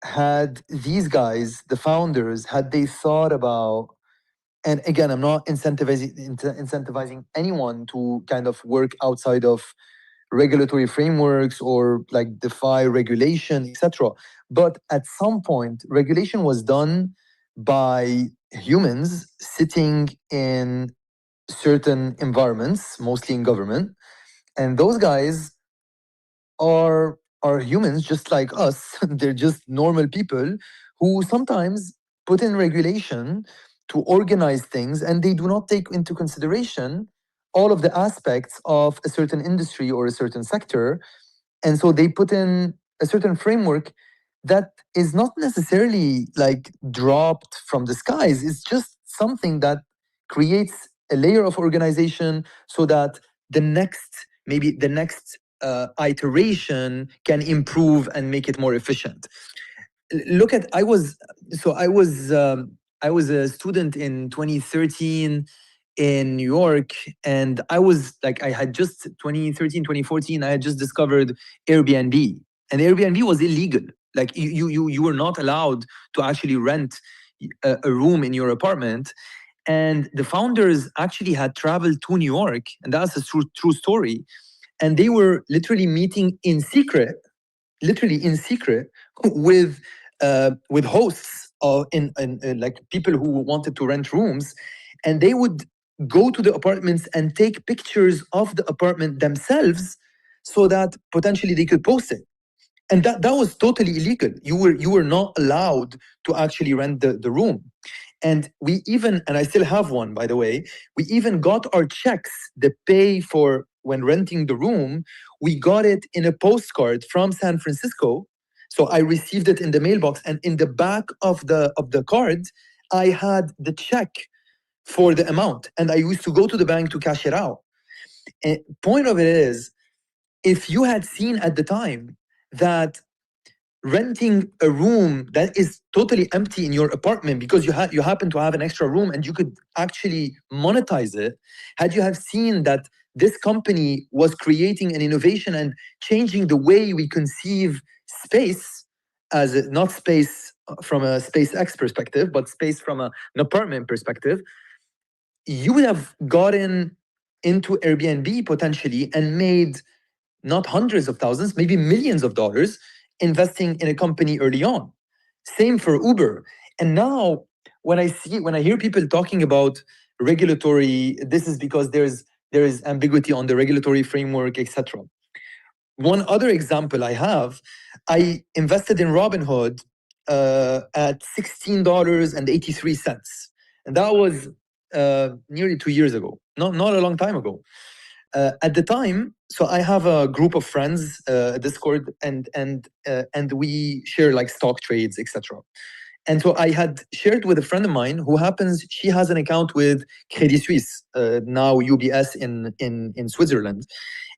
had these guys, the founders, had they thought about, and again, I'm not incentivizing anyone to kind of work outside of regulatory frameworks or like defy regulation, etc. But at some point, regulation was done by humans sitting in certain environments, mostly in government, and those guys are humans just like us. They're just normal people who sometimes put in regulation to organize things, and they do not take into consideration all of the aspects of a certain industry or a certain sector. And so they put in a certain framework that is not necessarily like dropped from the skies. It's just something that creates a layer of organization so that the next iteration can improve and make it more efficient. Look at, I was a student in 2013 in New York, and I had just 2013, 2014, I had just discovered Airbnb, and Airbnb was illegal. Like you were not allowed to actually rent a room in your apartment. And the founders actually had traveled to New York, and that's a true story. And they were literally meeting in secret, with hosts in like people who wanted to rent rooms, and they would go to the apartments and take pictures of the apartment themselves, so that potentially they could post it. And that was totally illegal. You were not allowed to actually rent the room. And we even, and I still have one, by the way, we even got our checks, the pay for when renting the room, we got it in a postcard from San Francisco. So I received it in the mailbox, and in the back of the card, I had the check for the amount, and I used to go to the bank to cash it out. And point of it is, if you had seen at the time that renting a room that is totally empty in your apartment because you happen to have an extra room and you could actually monetize it, had you have seen that this company was creating an innovation and changing the way we conceive space, as not space from a SpaceX perspective, but space from an apartment perspective, you would have gotten into Airbnb potentially and made not hundreds of thousands, maybe millions of dollars investing in a company early on. Same for Uber. And now when I hear people talking about regulatory, this is because there is ambiguity on the regulatory framework, etc. One other example I invested in Robinhood at $16.83. And that was nearly 2 years ago, not a long time ago. At the time, so I have a group of friends, Discord, and we share like stock trades, etc. And so I had shared with a friend of mine who she has an account with Credit Suisse, now UBS in Switzerland.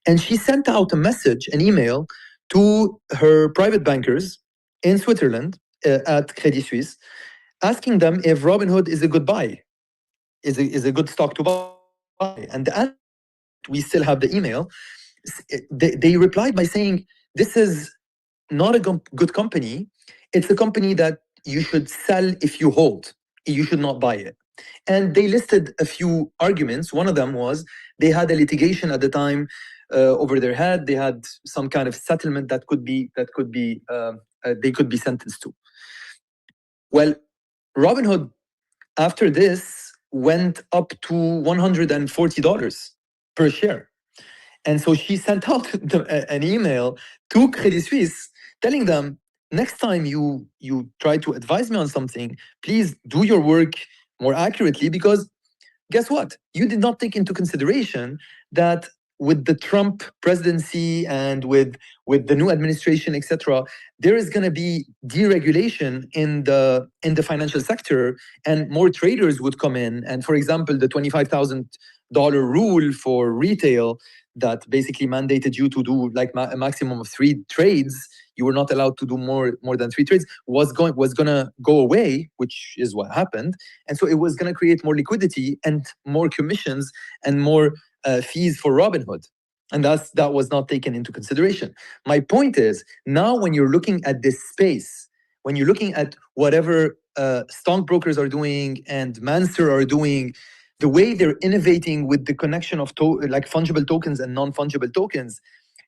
And she sent out an email to her private bankers in Switzerland at Credit Suisse, asking them if Robinhood is a good buy, is a good stock to buy. And we still have the email. They replied by saying, this is not a good company. It's a company that you should sell if you hold. You should not buy it. And they listed a few arguments. One of them was they had a litigation at the time over their head. They had some kind of settlement that they could be sentenced to. Well, Robinhood, after this, went up to $140 per share. And so she sent out an email to Credit Suisse telling them, next time you try to advise me on something, please do your work more accurately, because guess what? You did not take into consideration that with the Trump presidency and with the new administration, etc., there is going to be deregulation in the financial sector, and more traders would come in. And for example, the $25,000 rule for retail that basically mandated you to do like a maximum of 3 trades. You were not allowed to do more than 3 trades, was gonna go away, which is what happened. And so it was gonna create more liquidity and more commissions and more fees for Robinhood. And that was not taken into consideration. My point is, now when you're looking at this space, when you're looking at whatever stockbrokers are doing and Manster are doing, the way they're innovating with the connection of like fungible tokens and non-fungible tokens,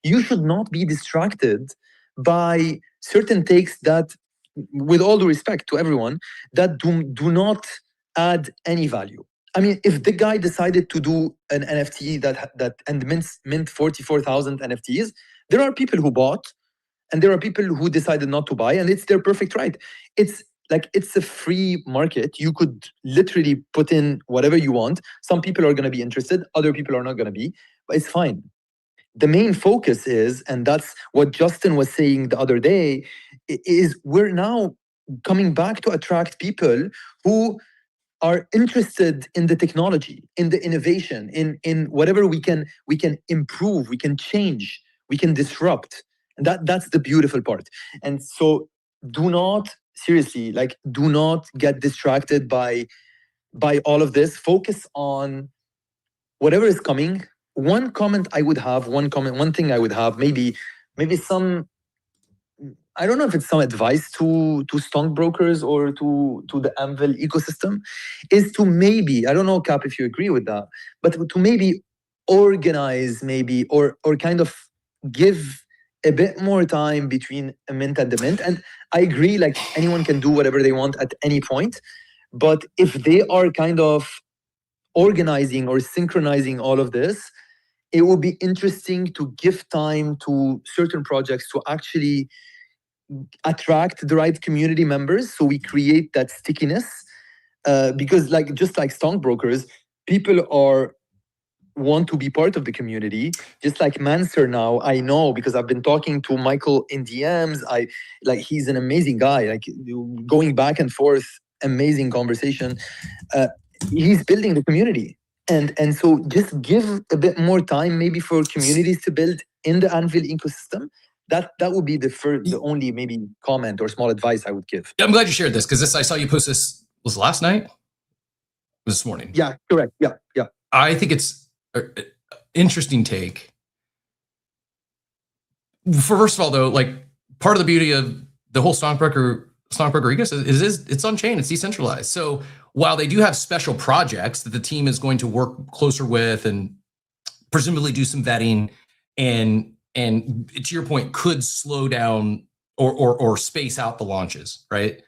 you should not be distracted by certain takes that, with all due respect to everyone, that do not add any value. I mean, if the guy decided to do an NFT that mint 44,000 NFTs, there are people who bought, and there are people who decided not to buy, and it's their perfect right. It's a free market. You could literally put in whatever you want. Some people are going to be interested, other people are not going to be, but it's fine. The main focus is, and that's what Justin was saying the other day, is we're now coming back to attract people who are interested in the technology, in the innovation, in whatever we can improve, we can change, we can disrupt. And that's the beautiful part. And so do not get distracted by all of this. Focus on whatever is coming. One thing I would have, maybe some, I don't know if it's some advice to stockbrokers or to the Anvil ecosystem, is to maybe, I don't know, Cap, if you agree with that, but to maybe organize or kind of give a bit more time between a mint and the mint. And I agree, like anyone can do whatever they want at any point, but if they are kind of organizing or synchronizing all of this, it will be interesting to give time to certain projects to actually attract the right community members, so we create that stickiness. Because just like stockbrokers, people want to be part of the community. Just like Manster now, I know because I've been talking to Michael in DMs. He's an amazing guy. Like going back and forth, amazing conversation. He's building the community, and so just give a bit more time, maybe for communities to build in the Anvil ecosystem. that would be the only maybe comment or small advice I would give.
I'm glad you shared this because I saw you post this was last night, this morning.
Yeah, correct. Yeah.
I think it's an interesting take. First of all, though, like part of the beauty of the whole stockbroker ecosystem is it's on chain, it's decentralized. So while they do have special projects that the team is going to work closer with and presumably do some vetting and to your point could slow down or space out the launches, right?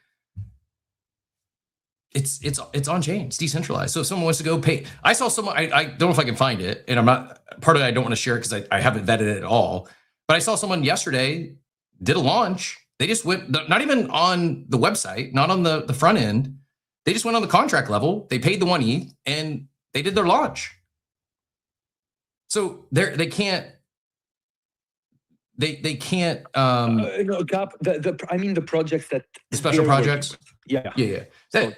It's on chain, it's decentralized. So if someone wants to go pay, I saw someone, I don't know if I can find it, and I'm not, part of it I don't want to share it because I haven't vetted it at all, but I saw someone yesterday did a launch. They just went, not even on the website, not on the front end. They just went on the contract level. They paid the 1 ETH and they did their launch. So they can't.
No, Cap. I mean the projects that
the special projects.
Yeah.
And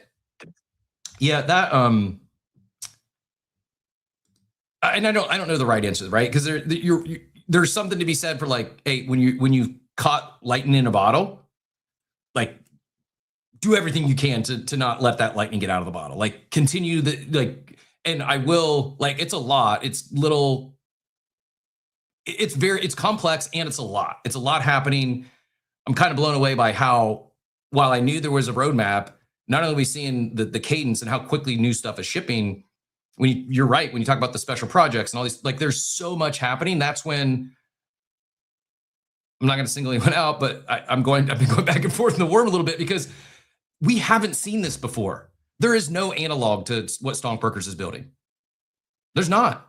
I don't know the right answer, right? Because there's something to be said for like, hey, when you caught lightning in a bottle, like do everything you can to not let that lightning get out of the bottle. Like continue and I will, like, it's a lot. It's little, it's complex and it's a lot. It's a lot happening. I'm kind of blown away by how, while I knew there was a roadmap, not only are we seeing the cadence and how quickly new stuff is shipping, you're right, when you talk about the special projects and all these, like there's so much happening. That's when, I'm not going to single anyone out, but I've been going back and forth in the worm a little bit because we haven't seen this before. There is no analog to what Stonkbrokers is building. There's not.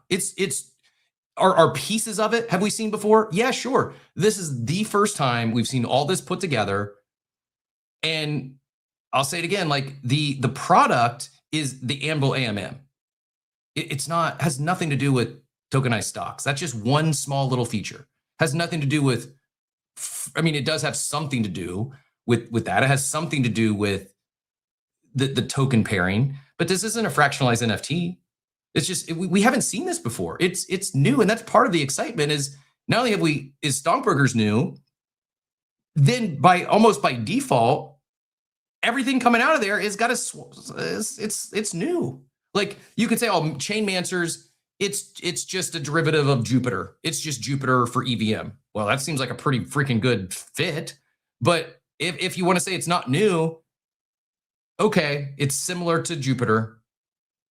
Are pieces of it, have we seen before? Yeah, sure. This is the first time we've seen all this put together. And I'll say it again, like the product is the Anvil AMM. It's not, has nothing to do with tokenized stocks. That's just one small little feature. Has nothing to do with, I mean, it does have something to do with that. It has something to do with the token pairing, but this isn't a fractionalized NFT. It's just, we haven't seen this before. It's new. And that's part of the excitement is not only is Stonkbrokers new, then almost by default, everything coming out of there is it's new. Like you could say, oh, Chainmancers, it's just a derivative of Jupiter. It's just Jupiter for EVM. Well, that seems like a pretty freaking good fit. But if you want to say it's not new, okay, it's similar to Jupiter.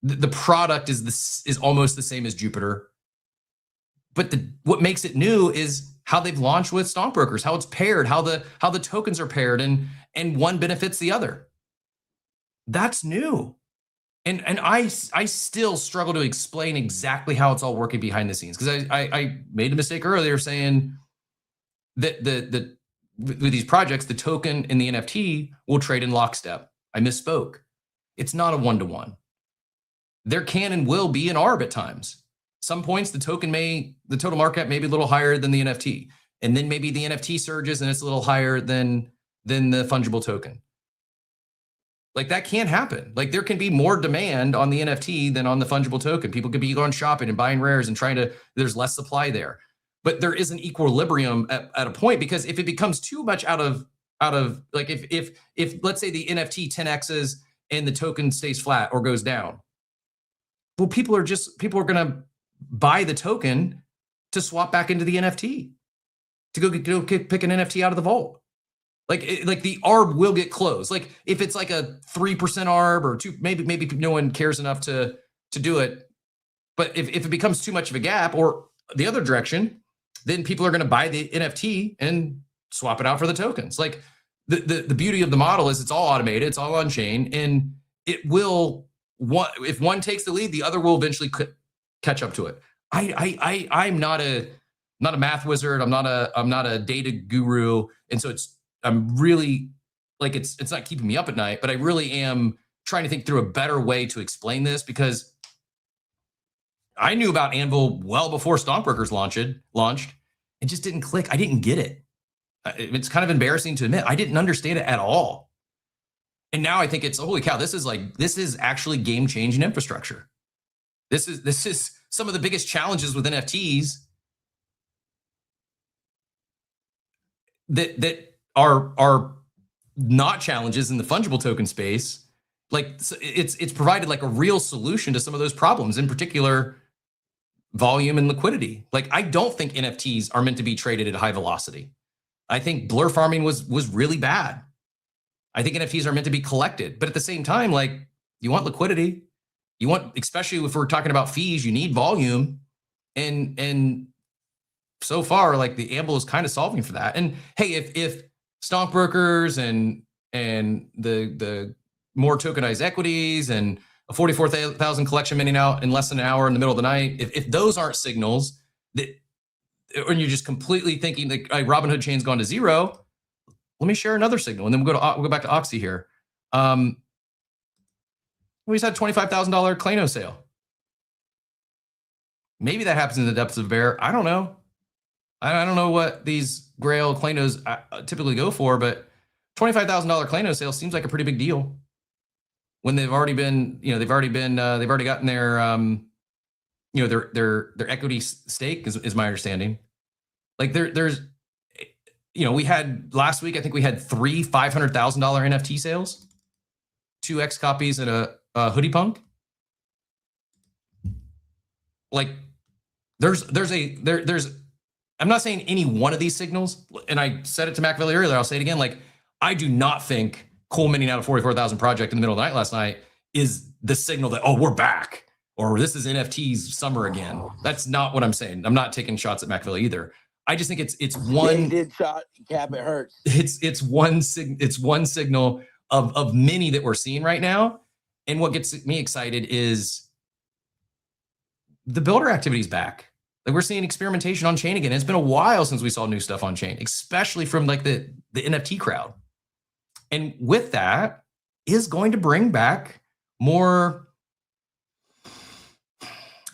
The product is almost the same as Jupiter. But what makes it new is how they've launched with Stonkbrokers, how it's paired, how the tokens are paired, and one benefits the other. That's new. And I still struggle to explain exactly how it's all working behind the scenes, because I made a mistake earlier saying that with these projects, the token and the NFT will trade in lockstep. I misspoke. It's not a one-to-one. There can and will be an arb at times. Some points the total market may be a little higher than the NFT, and then maybe the NFT surges and it's a little higher than the fungible token. Like that can't happen. Like there can be more demand on the NFT than on the fungible token. People could be going shopping and buying rares and there's less supply there. But there is an equilibrium at a point, because if it becomes too much out of like if let's say the NFT 10x's and the token stays flat or goes down, well, people are going to buy the token to swap back into the NFT, to go pick an NFT out of the vault. Like the ARB will get closed. Like if it's like a 3% ARB or 2, maybe no one cares enough to do it. But if it becomes too much of a gap or the other direction, then people are going to buy the NFT and swap it out for the tokens. Like the beauty of the model is it's all automated, it's all on chain, and it will, if one takes the lead, the other will eventually catch up to it. I'm not a math wizard. I'm not a data guru, and so I'm really like it's not keeping me up at night. But I really am trying to think through a better way to explain this, because I knew about Anvil well before Stonkbrokers launched. It just didn't click. I didn't get it. It's kind of embarrassing to admit. I didn't understand it at all. And now I think it's, holy cow, this is actually game-changing infrastructure. This is some of the biggest challenges with NFTs that are not challenges in the fungible token space. Like it's provided like a real solution to some of those problems, in particular volume and liquidity. Like I don't think NFTs are meant to be traded at high velocity. I think blur farming was really bad. I think NFTs are meant to be collected, but at the same time, like you want liquidity, you want, especially if we're talking about fees, you need volume, and so far, like the Amble is kind of solving for that. And hey, if stockbrokers and the more tokenized equities and a 44,000 collection minting out in less than an hour in the middle of the night, if those aren't signals that, when you're just completely thinking that Robinhood chain's gone to zero, let me share another signal, and then we'll go back to Oxy here. We just had $25,000 Klano sale. Maybe that happens in the depths of bear. I don't know. I don't know what these Grail Klanos typically go for, but $25,000 Klano sale seems like a pretty big deal. When they've already been, they've already gotten their, their equity stake is my understanding. Like there's, we had last week, I think we had 3 $500,000 NFT sales, 2 X copies and a hoodie punk. Like there's I'm not saying any one of these signals, and I said it to Machiavelli earlier, I'll say it again. Like I do not think Cole minting out a 44,000 project in the middle of the night last night is the signal that, oh, we're back, or this is NFT's summer again. That's not what I'm saying. I'm not taking shots at Machiavelli either. I just think it's one.
Did shot Cap, it hurts.
It's one signal of many that we're seeing right now. And what gets me excited is the builder activity is back. Like we're seeing experimentation on chain again. It's been a while since we saw new stuff on chain, especially from like the NFT crowd. And with that is going to bring back more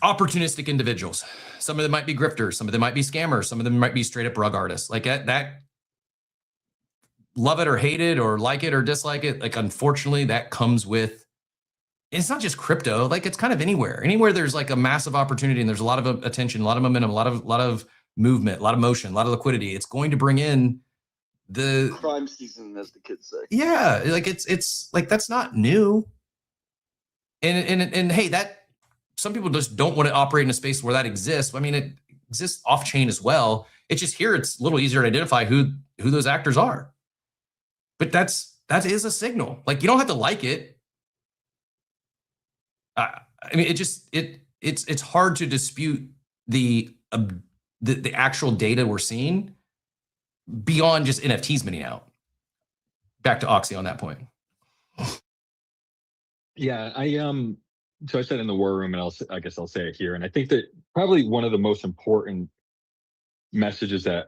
opportunistic individuals. Some of them might be grifters, some of them might be scammers, some of them might be straight up rug artists. Like that, love it or hate it or like it or dislike it. Like unfortunately, that comes with. It's not just crypto, like it's kind of anywhere there's like a massive opportunity and there's a lot of attention, a lot of momentum, a lot of movement, a lot of motion, a lot of liquidity. It's going to bring in the
crime season, as the kids say.
Yeah, like it's like that's not new. And hey, that some people just don't want to operate in a space where that exists. I mean, it exists off chain as well. It's just here it's a little easier to identify who those actors are. But that is a signal. Like you don't have to like it. I mean, it's hard to dispute the actual data we're seeing beyond just NFTs minting out. Back to Oxy on that point.
Yeah, so I said in the war room, and I guess I'll say it here. And I think that probably one of the most important messages that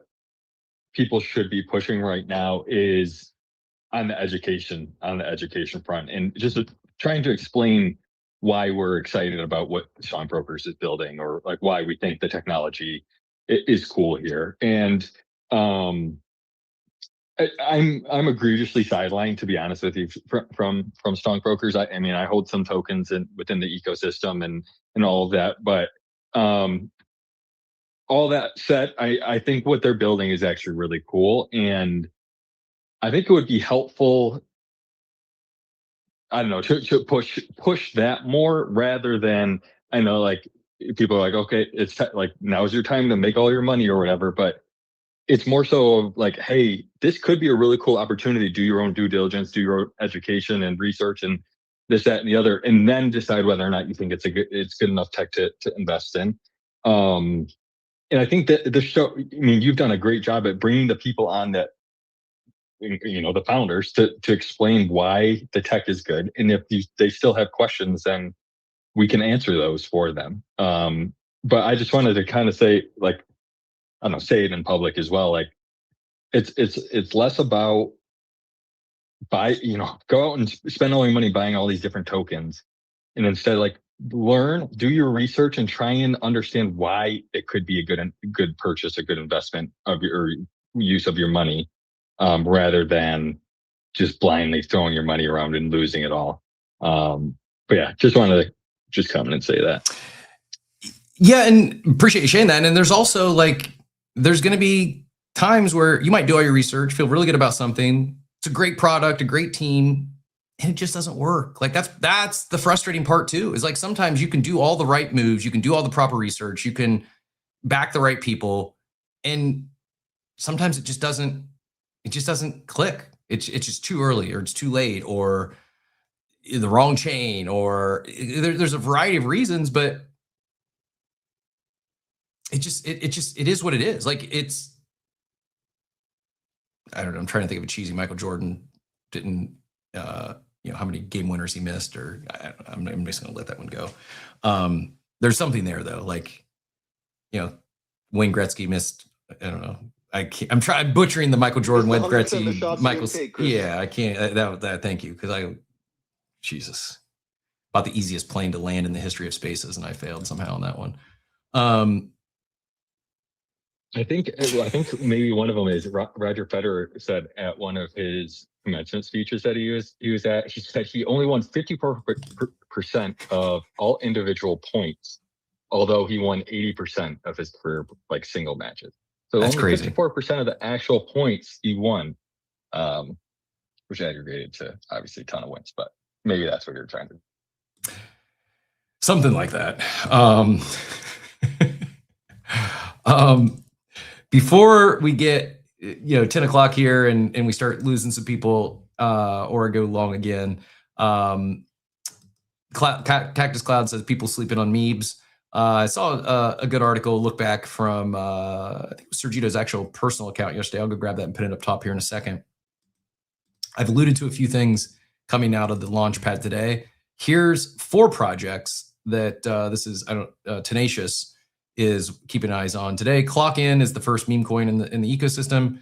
people should be pushing right now is on the education front, and just trying to explain why we're excited about what Stockbrokers is building, or like why we think the technology is cool here. And I'm egregiously sidelined, to be honest with you, from Stockbrokers. I mean, I hold some tokens within the ecosystem and all of that, but all that said, I think what they're building is actually really cool, and I think it would be helpful, I don't know, to push that more, rather than, I know like people are like, okay, it's like now's your time to make all your money or whatever, but it's more so of like, hey, this could be a really cool opportunity. Do your own due diligence, do your own education and research and this, that, and the other, and then decide whether or not you think it's good enough tech to invest in. And I think that the show, I mean, you've done a great job at bringing the people on that, the founders, to explain why the tech is good. And if they still have questions, then we can answer those for them. But I just wanted to kind of say, like, I don't know, say it in public as well. Like it's less about go out and spend all your money buying all these different tokens, and instead like do your research and try and understand why it could be a good purchase, a good investment of your use of your money. Rather than just blindly throwing your money around and losing it all. But yeah, just wanted to just come in and say that.
Yeah, and appreciate you sharing that. And there's also like, there's going to be times where you might do all your research, feel really good about something. It's a great product, a great team, and it just doesn't work. Like that's the frustrating part too, is like sometimes you can do all the right moves, you can do all the proper research, you can back the right people, and sometimes it just doesn't click. It's just too early, or it's too late, or the wrong chain, or there's a variety of reasons, but it is what it is. Like I don't know. I'm trying to think of a cheesy Michael Jordan didn't, how many game winners he missed, or I'm just going to let that one go. There's something there though. Like, Wayne Gretzky missed, I don't know. I'm butchering the Michael Jordan, Wayne Gretzky, Michael. Yeah, I can't, that thank you. Cause Jesus, about the easiest plane to land in the history of spaces. And I failed somehow on that one.
I think maybe one of them is Roger Federer said at one of his commencement speeches that he was at, he said he only won 54% of all individual points, although he won 80% of his career like single matches. So that's only crazy. 54% of the actual points he won, which aggregated to obviously a ton of wins, but maybe that's what you're trying to do.
Something like that. Before we get 10 o'clock here and we start losing some people or go long again, Cactus Cloud says people sleeping on Meebs. I saw a good article, look back from I think it was Sergito's actual personal account yesterday. I'll go grab that and put it up top here in a second. I've alluded to a few things coming out of the Launchpad today. Here's 4 projects that Tenacious is keeping eyes on today. Clock-In is the first meme coin in the ecosystem.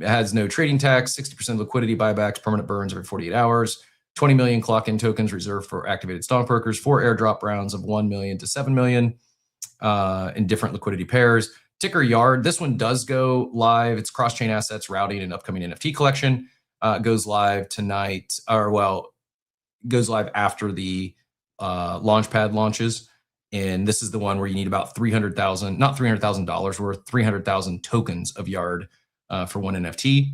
It has no trading tax, 60% liquidity buybacks, permanent burns every 48 hours, 20 million Clock-In tokens reserved for activated stockbrokers, 4 airdrop rounds of 1 million to 7 million in different liquidity pairs. Ticker Yard, this one does go live. It's cross-chain assets, routing, and upcoming NFT collection. Goes live tonight, goes live after the Launchpad launches. And this is the one where you need about $300,000, not $300,000 worth, 300,000 tokens of Yard for one NFT.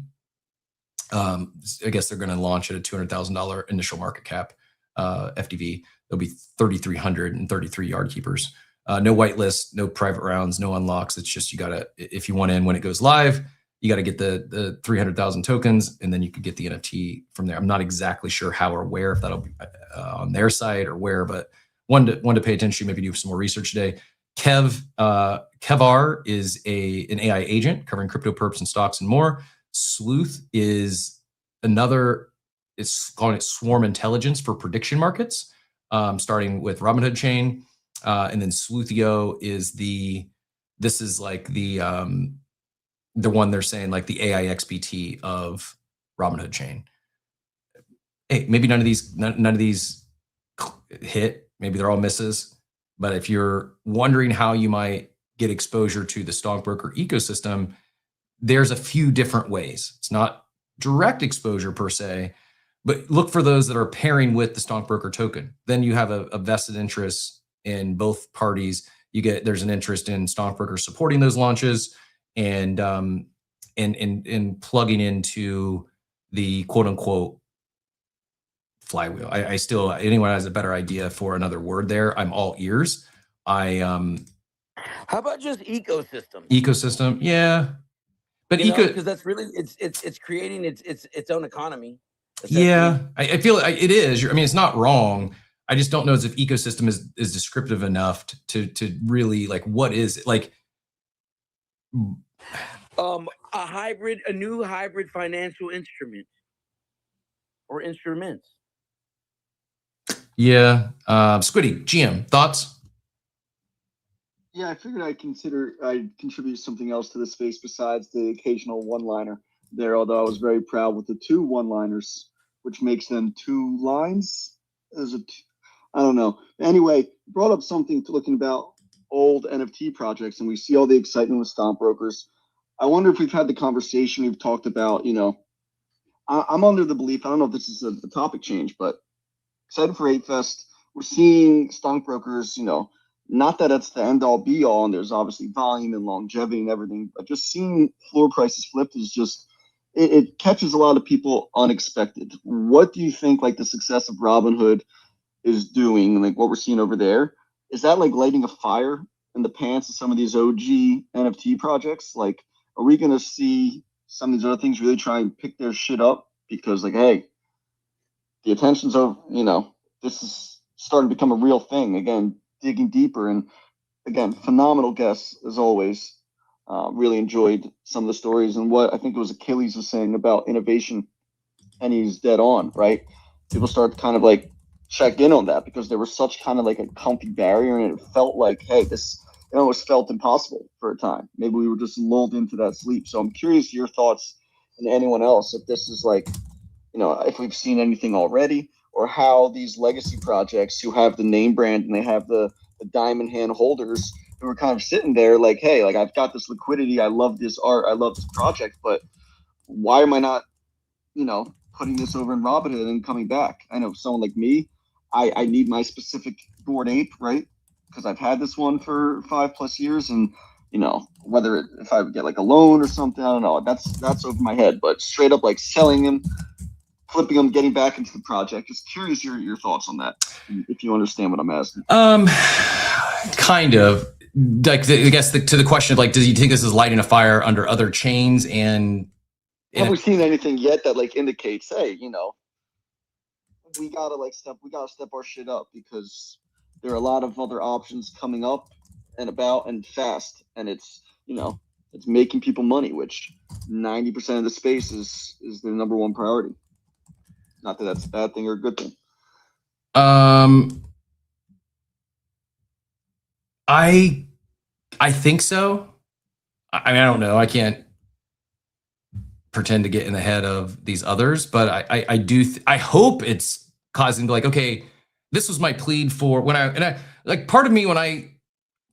I guess they're going to launch at a $200,000 initial market cap FDV. There'll be 3,333 Yard keepers. No whitelist, no private rounds, no unlocks. It's just if you want in when it goes live, you got to get the 300,000 tokens, and then you could get the NFT from there. I'm not exactly sure how or where, if that'll be on their site or where, but one to pay attention to, maybe do some more research today. Kevar is an AI agent covering crypto perps and stocks and more. Sleuth is it's calling it Swarm Intelligence for prediction markets, starting with Robinhood Chain. And then Sleuthio is the one they're saying like the AI XBT of Robinhood Chain. Hey, maybe none of these hit. Maybe they're all misses. But if you're wondering how you might get exposure to the stockbroker ecosystem, there's a few different ways. It's not direct exposure per se, but look for those that are pairing with the stockbroker token. Then you have a vested interest in both parties. There's an interest in stockbrokers supporting those launches and plugging into the quote unquote flywheel. I still, anyone has a better idea for another word there, I'm all ears.
How about just ecosystem?
Ecosystem, yeah. But
because that's really it's creating its own economy.
Yeah, I feel it is. I mean, it's not wrong. I just don't know as if ecosystem is descriptive enough to really like what is it like.
A new hybrid financial instrument or instruments.
Yeah, Squiddy, GM, thoughts?
Yeah, I figured I'd contribute something else to the space besides the occasional one-liner there, although I was very proud with the 2 one-liners, which makes them 2 lines. I don't know. Anyway, brought up something looking about old NFT projects, and we see all the excitement with stockbrokers. I wonder if we've had the conversation we've talked about, I'm under the belief, I don't know if this is a topic change, but excited for 8 Fest. We're seeing stockbrokers, not that it's the end all be all, and there's obviously volume and longevity and everything, but just seeing floor prices flipped is just, it catches a lot of people unexpected. What do you think like the success of Robinhood is doing, like what we're seeing over there? Is that like lighting a fire in the pants of some of these OG NFT projects? Like, are we going to see some of these other things really try and pick their shit up? Because like, hey, the attention's over, this is starting to become a real thing. Again, digging deeper, and again, phenomenal guests as always. Really enjoyed some of the stories, and what I think it was Achilles was saying about innovation, and he's dead on, right? People start to kind of like check in on that because there was such kind of like a comfy barrier, and it felt like, hey, it almost felt impossible for a time. Maybe we were just lulled into that sleep. So I'm curious your thoughts, and anyone else, if this is like, if we've seen anything already, or how these legacy projects who have the name brand and they have the diamond hand holders who are kind of sitting there like, hey, like I've got this liquidity, I love this art, I love this project, but why am I not, putting this over in Robinhood and coming back? I know someone like me, I need my specific Bored Ape, right? Because I've had this one for 5+ years, and if I would get like a loan or something, I don't know. That's over my head. But straight up like selling them, flipping them, getting back into the project. Just curious your thoughts on that, if you understand what I'm asking.
Kind of. Like, I guess to the question of like, do you think this is lighting a fire under other chains? And
have we seen anything yet that like indicates, hey, we gotta step our shit up, because there are a lot of other options coming up and about and fast, and it's it's making people money, which 90% of the space is their number one priority. Not that that's a bad thing or a good thing.
I think so. I mean, I don't know. I can't pretend to get in the head of these others, but I do. I hope it's causing like, okay, this was my plead for when I like part of me when I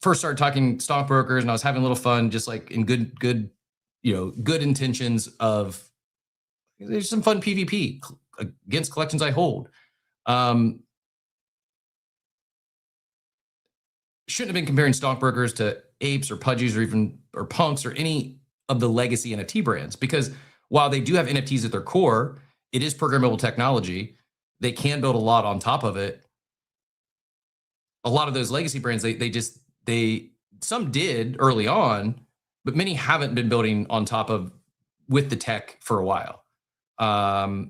first started talking stockbrokers and I was having a little fun, just like in good intentions of there's some fun PvP against collections I hold. Shouldn't have been comparing stockbrokers to apes or pudgies or punks or any of the legacy NFT brands, because while they do have NFTs at their core, it is programmable technology. They can build a lot on top of it. A lot of those legacy brands, they some did early on, but many haven't been building on top of with the tech for a while. I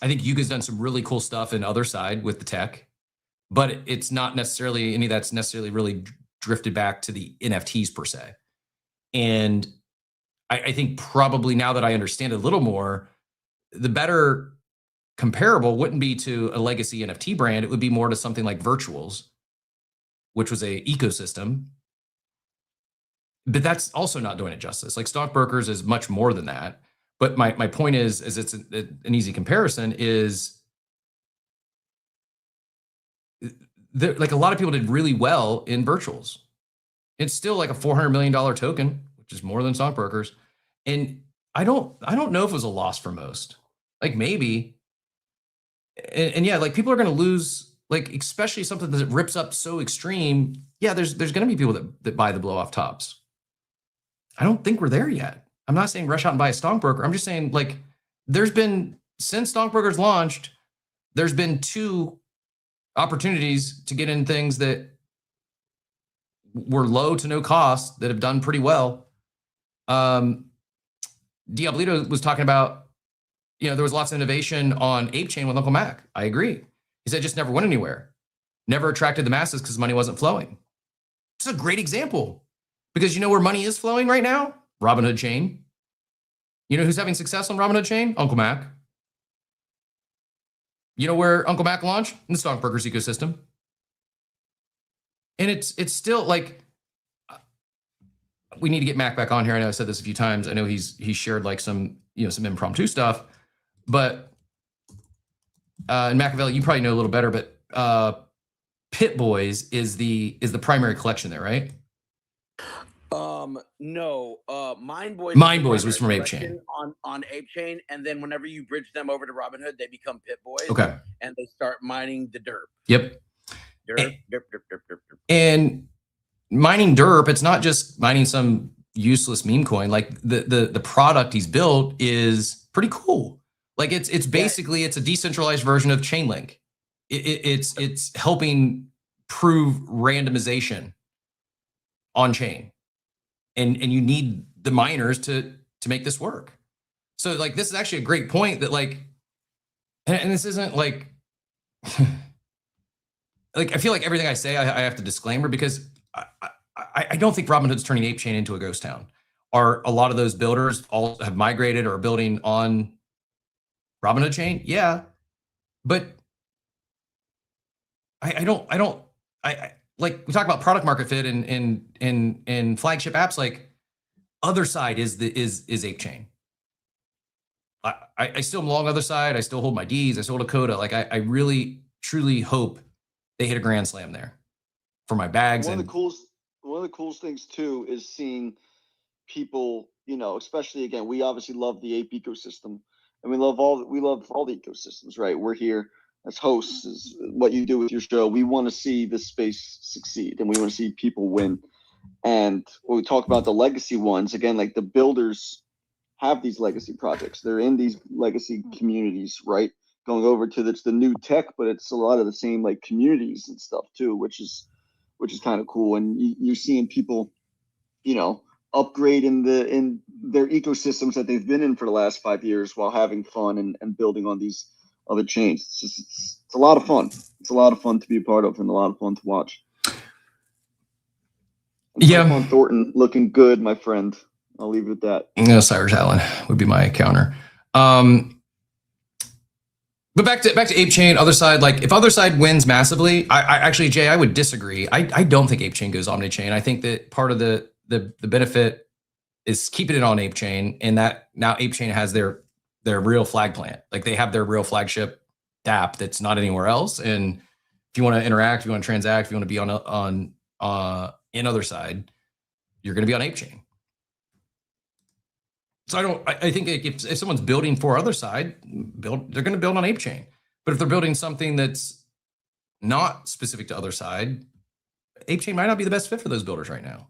think Yuga's done some really cool stuff in other side with the tech, but it's not necessarily any of that's necessarily really drifted back to the NFTs per se. And I think probably now that I understand it a little more, the better comparable wouldn't be to a legacy NFT brand. It would be more to something like Virtuals, which was a ecosystem. But that's also not doing it justice. Like stockbrokers is much more than that. But my point is it's an easy comparison is like a lot of people did really well in Virtuals. It's still like a $400 million token, which is more than stockbrokers. And I don't know if it was a loss for most. Like maybe. And yeah, like people are going to lose, like especially something that rips up so extreme. Yeah, there's going to be people that buy the blow off tops. I don't think we're there yet. I'm not saying rush out and buy a stockbroker. I'm just saying like there's been, since stockbrokers launched, there's been 2 opportunities to get in things that were low to no cost that have done pretty well. Diablito was talking about, there was lots of innovation on Ape Chain with Uncle Mac. I agree. He said it just never went anywhere. Never attracted the masses because money wasn't flowing. It's a great example because you know where money is flowing right now? Robinhood Chain. You know who's having success on Robinhood Chain? Uncle Mac. You know where Uncle Mac launched? In the stockbrokers ecosystem. And it's still like, we need to get Mac back on here. I know I said this a few times. I know he's shared like some impromptu stuff, but and Machiavelli, you probably know a little better, but Pit Boys is the primary collection there, right?
No. Mind Boys.
Mind Boys was from Ape Chain.
On Ape Chain, and then whenever you bridge them over to Robinhood, they become Pit Boys.
Okay.
And they start mining the derp.
Yep. And mining derp, it's not just mining some useless meme coin. Like the product he's built is pretty cool. Like it's basically it's a decentralized version of Chainlink. It's helping prove randomization on chain, and you need the miners to make this work. So like this is actually a great point that like, and this isn't like like I feel like everything I say I have to disclaimer because I don't think Robinhood's turning Ape Chain into a ghost town. Are a lot of those builders all have migrated or are building on Robinhood chain? Yeah, but I don't like we talk about product market fit in flagship apps. Like other side is Ape Chain. I still am long other side. I still hold my D's. I still hold a Coda. Like I really truly hope they hit a grand slam there for my bags.
One of the coolest things too is seeing people, you know, especially again, we obviously love the ape ecosystem and we love all the ecosystems, right? We're here as hosts, is what you do with your show. We want to see this space succeed and we want to see people win. And when we talk about the legacy ones, again, like the builders have these legacy projects. They're in these legacy communities, right? Going over to the new tech, but it's a lot of the same like communities and stuff too, which is kind of cool. And you're seeing people, you know, upgrade in their ecosystems that they've been in for the last 5 years while having fun and building on these other chains. It's a lot of fun. It's a lot of fun to be a part of and a lot of fun to watch. Yeah. Thornton looking good, my friend. I'll leave it at that.
No, Cyrus Allen would be my counter. But back to Ape Chain, other side, like if other side wins massively, I actually, Jay, I would disagree. I don't think Ape Chain goes omni-chain. I think that part of the benefit is keeping it on Ape Chain, and that now Ape Chain has their real flag plant. Like they have their real flagship DApp that's not anywhere else. And if you want to interact, if you want to transact, if you want to be on in other side, you're going to be on Ape Chain. So I think if someone's building for other side, they're going to build on Ape Chain. But if they're building something that's not specific to other side, Ape Chain might not be the best fit for those builders right now.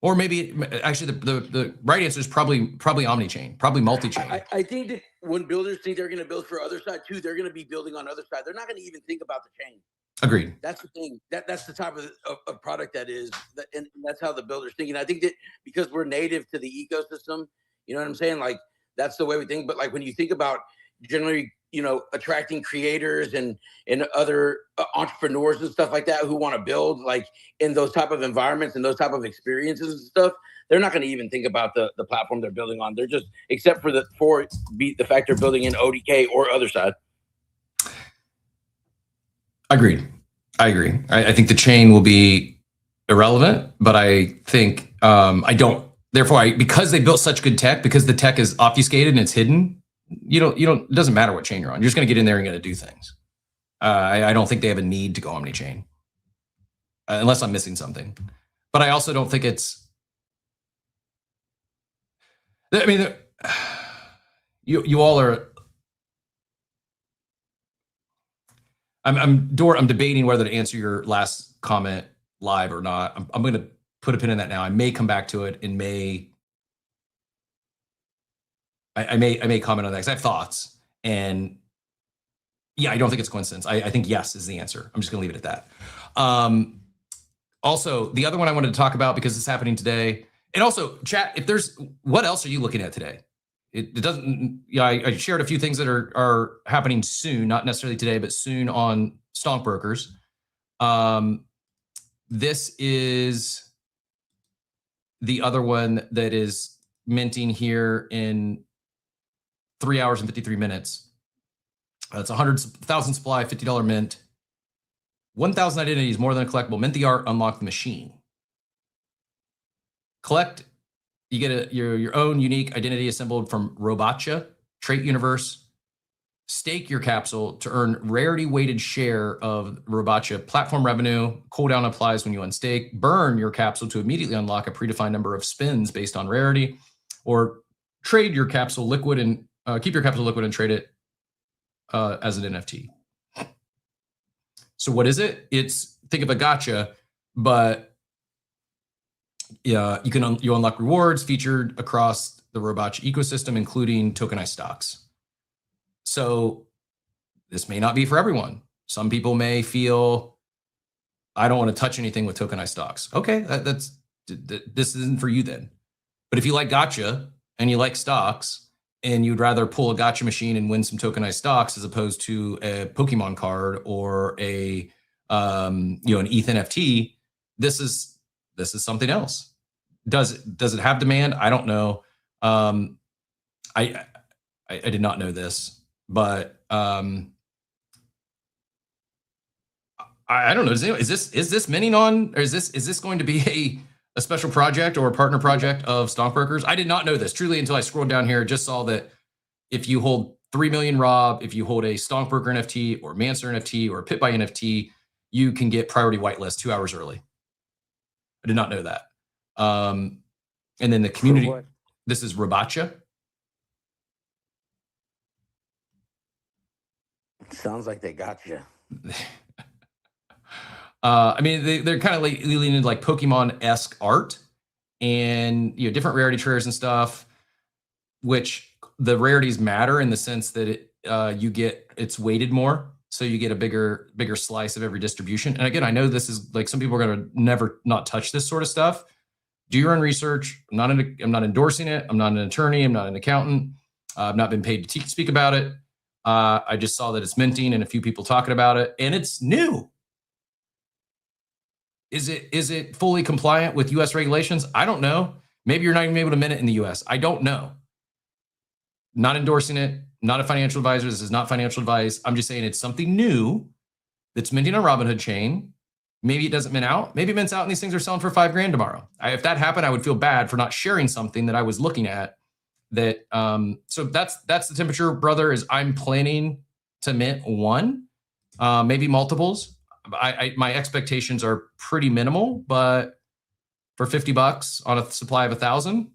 Or maybe actually the right answer is probably omni-chain, probably multi-chain.
I think that when builders think they're going to build for other side too, they're going to be building on other side. They're not going to even think about the chain.
Agreed.
That's the thing. That's the type of product that is, and that's how the builder's thinking. I think that because we're native to the ecosystem, you know what I'm saying? Like that's the way we think. But like when you think about generally, you know, attracting creators and other entrepreneurs and stuff like that who want to build like in those type of environments and those type of experiences and stuff, they're not going to even think about the platform they're building on. They're just except for the fact they're building in ODK or other side.
Agreed. I agree. I think the chain will be irrelevant, but I think I don't. Therefore, because they built such good tech, because the tech is obfuscated and it's hidden, you don't. It doesn't matter what chain you're on. You're just going to get in there and going to do things. I don't think they have a need to go omni-chain, unless I'm missing something. But I also don't think it's. I mean, you all are. I'm debating whether to answer your last comment live or not. I'm going to put a pin in that now. I may come back to it and I may comment on that because I have thoughts. And yeah, I don't think it's coincidence. I think yes is the answer. I'm just going to leave it at that. Also, the other one I wanted to talk about because it's happening today, and also chat, what else are you looking at today? It doesn't, yeah, I shared a few things that are happening soon, not necessarily today, but soon on Stonkbrokers. This is the other one that is minting here in 3 hours and 53 minutes. It's 100,000 supply, $50 mint. 1,000 identities, more than a collectible. Mint the art, unlock the machine. Collect. You get your own unique identity assembled from Robotia, Trait Universe. Stake your capsule to earn rarity-weighted share of Robotia platform revenue. Cooldown applies when you unstake. Burn your capsule to immediately unlock a predefined number of spins based on rarity, or trade your capsule liquid and keep your capsule liquid and trade it as an NFT. So what is it? It's think of a gotcha, but yeah, you unlock rewards featured across the Robocha ecosystem, including tokenized stocks. So this may not be for everyone. Some people may feel, I don't want to touch anything with tokenized stocks. Okay, this isn't for you then. But if you like gotcha and you like stocks and you'd rather pull a gotcha machine and win some tokenized stocks as opposed to a Pokemon card or an ETH NFT, this is something else. Does it have demand? I don't know. I did not know this, but I don't know. Is this minting on, or is this going to be a special project or a partner project of Stockbrokers? I did not know this truly until I scrolled down here. Just saw that if you hold 3 million Rob, if you hold a Stockbroker NFT or Mancer NFT or PitBuy NFT, you can get priority whitelist 2 hours early. I did not know that. And then the community, this is Robocha.
Sounds like they got you.
I mean, they're kind of leaning into like Pokemon-esque art and, different rarity triggers and stuff, which the rarities matter in the sense that it's weighted more. So you get a bigger slice of every distribution. And again, I know this is like, some people are going to never not touch this sort of stuff. Do your own research. I'm not endorsing it. I'm not an attorney. I'm not an accountant. I've not been paid to speak about it. I just saw that it's minting and a few people talking about it, and it's new. Is it fully compliant with US regulations? I don't know. Maybe you're not even able to mint it in the US. I don't know. Not endorsing it, not a financial advisor. This is not financial advice. I'm just saying it's something new that's minting on Robinhood chain. Maybe it doesn't mint out. Maybe it mints out and these things are selling for $5,000 tomorrow. If that happened, I would feel bad for not sharing something that I was looking at. That so that's the temperature, brother. Is I'm planning to mint one, maybe multiples. My expectations are pretty minimal, but for $50 on a supply of 1,000,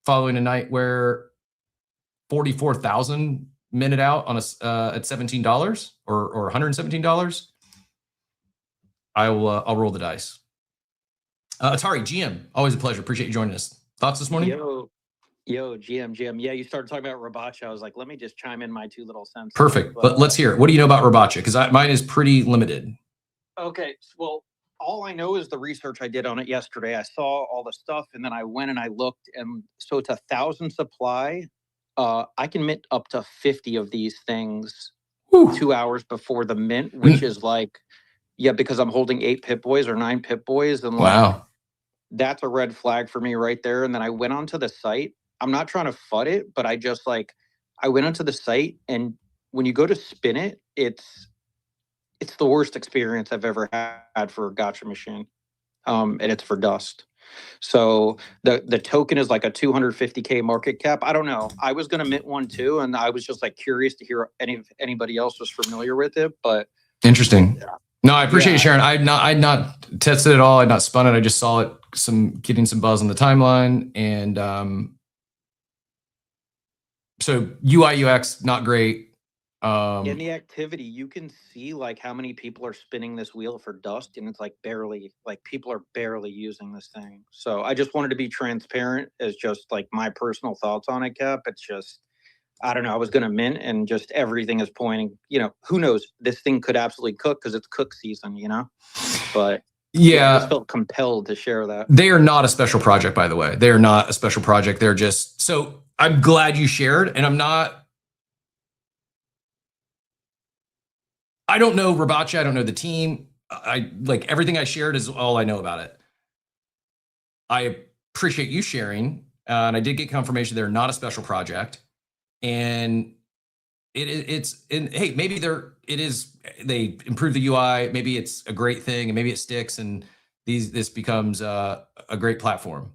following a night where 44,000 minted out on at $17 or $117, I'll roll the dice. Atari GM, always a pleasure. Appreciate you joining us. Thoughts this morning?
Yo, GM. Yeah, you started talking about Robocha. I was like, let me just chime in my 2 little cents.
Perfect. But let's hear it. What do you know about Robocha? Because mine is pretty limited.
Okay, well, all I know is the research I did on it yesterday. I saw all the stuff, and then I went and I looked, and so it's 1,000 supply. I can mint up to 50 of these things 2 hours before the mint, which is like, because I'm holding 8 Pip-Boys or 9 Pip-Boys, and
wow,
that's a red flag for me right there. And then I went onto the site. I'm not trying to FUD it, but I went onto the site, and when you go to spin it, it's the worst experience I've ever had for a gotcha machine. And it's for dust. So the token is like a 250K market cap. I don't know. I was going to mint one too. And I was just like curious to hear if anybody else was familiar with it, but.
Interesting. Yeah. No, I appreciate you sharing. I'd not tested it all. I'd not spun it. I just saw it getting some buzz on the timeline. And so UI UX, not great.
In the activity, you can see like how many people are spinning this wheel for dust, and it's like people are barely using this thing. So I just wanted to be transparent as just like my personal thoughts on it, Cap. It's just, I don't know. I was going to mint, and just everything is pointing, who knows? This thing could absolutely cook because it's cook season, but I just felt compelled to share that.
They are not a special project, by the way. They are not a special project. They're just, so I'm glad you shared, and I don't know Robocha. I don't know the team. I like everything I shared is all I know about it. I appreciate you sharing. And I did get confirmation they're not a special project. And hey, maybe they improve the UI. Maybe it's a great thing, and maybe it sticks, and this becomes a great platform.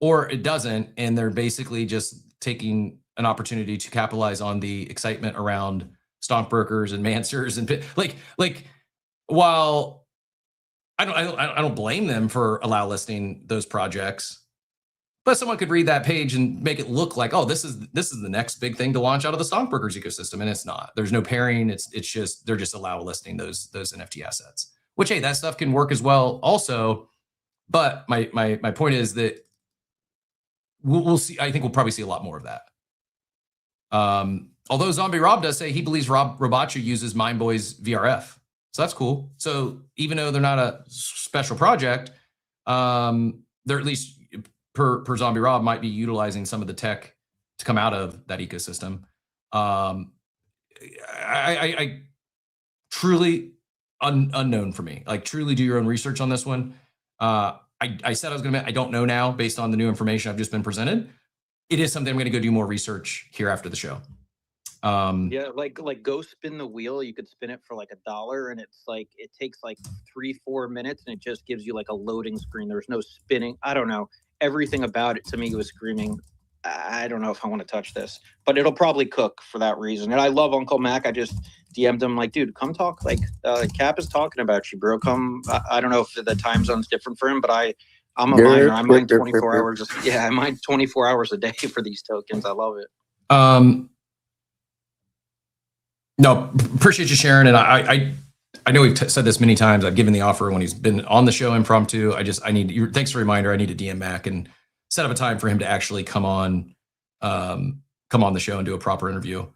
Or it doesn't, and they're basically just taking an opportunity to capitalize on the excitement around stockbrokers and Mancers and like while I don't blame them for allow listing those projects, but someone could read that page and make it look like, oh, this is the next big thing to launch out of the stockbrokers ecosystem, and it's not. There's no pairing. It's just they're just allow listing those NFT assets, which, hey, that stuff can work as well also. But my point is that we'll see. I think we'll probably see a lot more of that. Although Zombie Rob does say he believes Robochu uses Mindboy's VRF. So that's cool. So even though they're not a special project, they're at least per Zombie Rob might be utilizing some of the tech to come out of that ecosystem. I truly unknown for me. Like, truly do your own research on this one. I said I was going to. I don't know now based on the new information I've just been presented. It is something I'm going to go do more research here after the show.
Yeah, like go spin the wheel. You could spin it for like $1, and it's like it takes like 3-4 minutes, and it just gives you like a loading screen. There's no spinning. I don't know. Everything about it to me was screaming, I don't know if I want to touch this, but it'll probably cook for that reason. And I love Uncle Mac. I just DM'd him like, dude, come talk. Like, Cap is talking about you, bro. Come. I don't know if the time zone's different for him, but I'm a miner. I mine 24 hours. Yeah, I mine 24 hours a day for these tokens. I love it.
No, appreciate you sharing. And I know we've said this many times. I've given the offer when he's been on the show impromptu. I need you. Thanks for the reminder. I need to DM Mac and set up a time for him to actually come on the show and do a proper interview.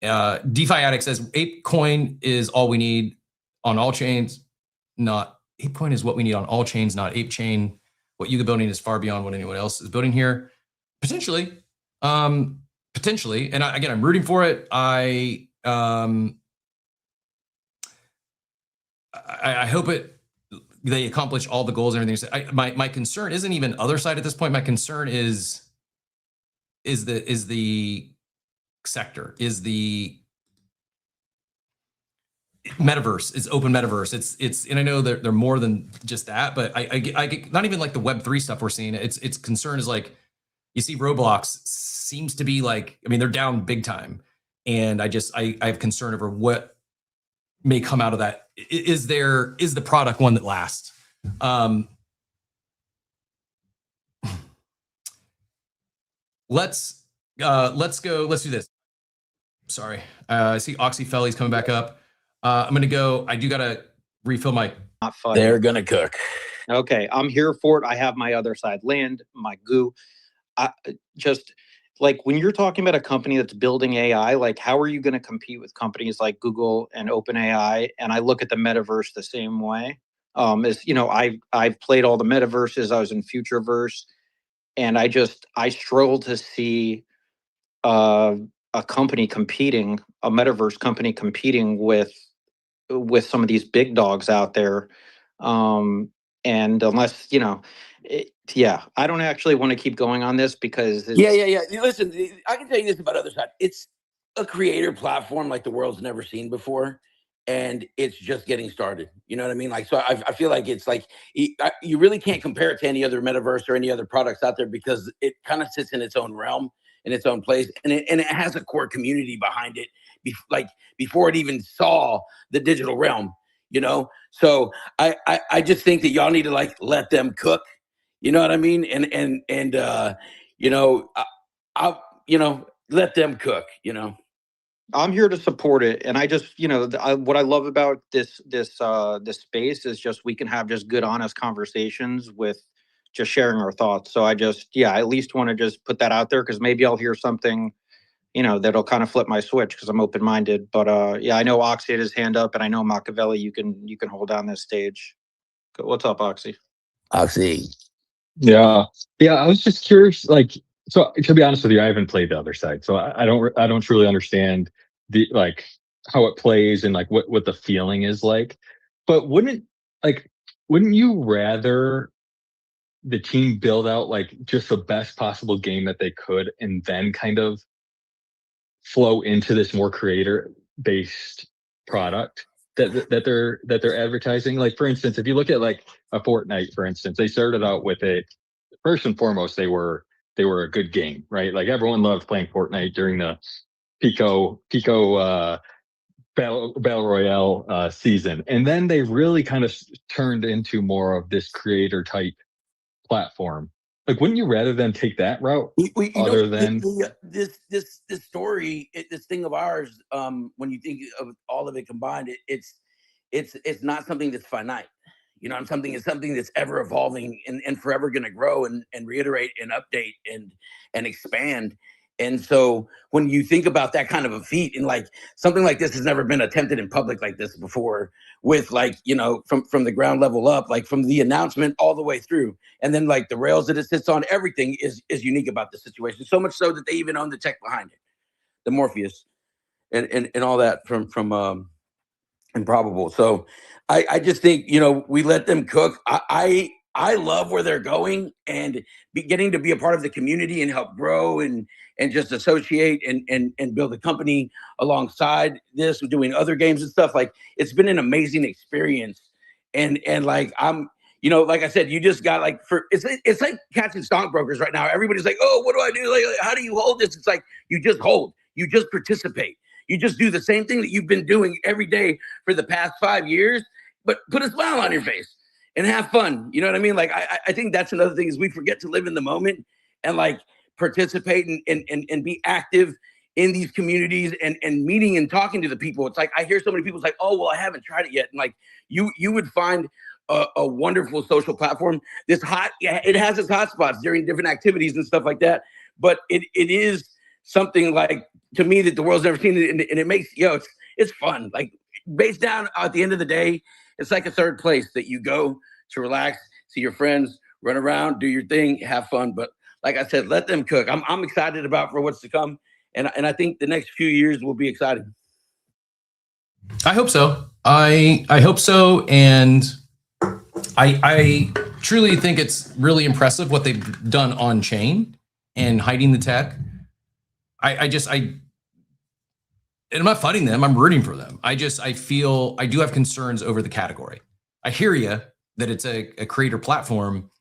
DeFi Addict says ApeCoin is all we need on all chains. Not ApeCoin is what we need on all chains, not ApeChain. What Yuga building is far beyond what anyone else is building here. Potentially. And again, I'm rooting for it. I hope they accomplish all the goals and everything. My concern isn't even other side at this point. My concern is the sector, is the metaverse, is open metaverse. It's and I know they're more than just that, but I get not even like the Web3 stuff we're seeing. It's concern is like, you see Roblox seems to be like, I mean, they're down big time. And I have concern over what may come out of that. Is the product one that lasts? Let's do this. Sorry. I see Oxy Felly's coming back up. I'm going to go. I do got to refill my.
Not funny.
They're going to cook.
Okay. I'm here for it. I have my other side land, my goo. Just like when you're talking about a company that's building AI, like how are you going to compete with companies like Google and OpenAI? And I look at the metaverse the same way. As you know, I've played all the metaverses. I was in Futureverse, and I struggle to see a company competing, a metaverse company competing with some of these big dogs out there. And unless, you know, I don't actually want to keep going on this because
yeah. Listen, I can tell you this about other side. It's a creator platform like the world's never seen before, and it's just getting started. You know what I mean? Like, so I feel like it's like you really can't compare it to any other metaverse or any other products out there because it kind of sits in its own realm, in its own place, and it has a core community behind it. Before it even saw the digital realm, you know. So I just think that y'all need to like let them cook. You know what I mean? And you know, let them cook, you know.
I'm here to support it. And I just, you know, what I love about this space is just we can have just good, honest conversations with just sharing our thoughts. So I at least want to just put that out there because maybe I'll hear something, you know, that'll kind of flip my switch because I'm open-minded. But I know Oxy had his hand up, and I know Machiavelli, you can hold down this stage. What's up, Oxy?
Oxy.
Yeah. I was just curious, like, so to be honest with you, I haven't played the other side, so I don't truly understand the like how it plays and like what the feeling is like. But wouldn't you rather the team build out like just the best possible game that they could and then kind of flow into this more creator based product that they're advertising? Like, for instance, if you look at like a Fortnite, for instance, they started out with it. First and foremost, they were a good game, right? Like everyone loved playing Fortnite during the Pico Battle Royale season, and then they really kind of turned into more of this creator type platform. Like, wouldn't you rather than take that route
this story, this thing of ours? When you think of all of it combined, it's it's not something that's finite. You know, it's something that's ever evolving and forever going to grow and reiterate and update and expand. And so when you think about that kind of a feat, and like something like this has never been attempted in public like this before, with like, you know, from the ground level up, like from the announcement all the way through, and then like the rails that it sits on, everything is unique about the situation. So much so that they even own the tech behind it, the Morpheus and all that from Improbable. So I just think, you know, we let them cook. I love where they're going, and getting to be a part of the community and help grow and just associate and build a company alongside this, doing other games and stuff. Like, it's been an amazing experience. And like, I'm, you know, like I said, you just got like, it's like catching stockbrokers right now. Everybody's like, oh, what do I do? Like, how do you hold this? It's like, you just hold, you just participate. You just do the same thing that you've been doing every day for the past 5 years, but put a smile on your face and have fun. You know what I mean? Like, I think that's another thing, is we forget to live in the moment and like participate and be active in these communities and meeting and talking to the people. It's like, I hear so many people like, oh, well, I haven't tried it yet. And like, you would find a wonderful social platform. It has its hot spots during different activities and stuff like that. But it is something like, to me, that the world's never seen, and it makes, it's fun. Like, based down at the end of the day, it's like a third place that you go to relax, see your friends, run around, do your thing, have fun. But like I said, let them cook. I'm excited about for what's to come, and I think the next few years will be exciting.
I hope so. I hope so, and I truly think it's really impressive what they've done on chain and hiding the tech. And I'm not fighting them. I'm rooting for them. I feel I do have concerns over the category. I hear you that it's a creator platform.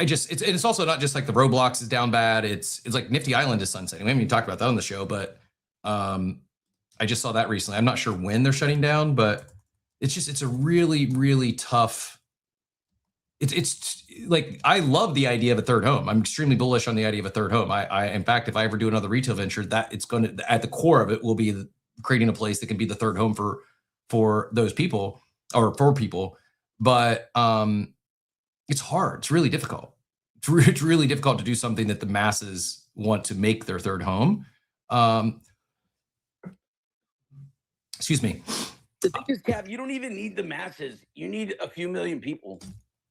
It's also not just like the Roblox is down bad. It's like Nifty Island is sunsetting. We haven't even talked about that on the show, but I just saw that recently. I'm not sure when they're shutting down, but it's a really, really tough. It's like, I love the idea of a third home. I'm extremely bullish on the idea of a third home. In fact, if I ever do another retail venture, that it's going to, at the core of it, will be creating a place that can be the third home for those people, or for people. But it's hard. It's really difficult. It's really difficult to do something that the masses want to make their third home. Excuse me.
The thing is, Cap, you don't even need the masses. You need a few million people.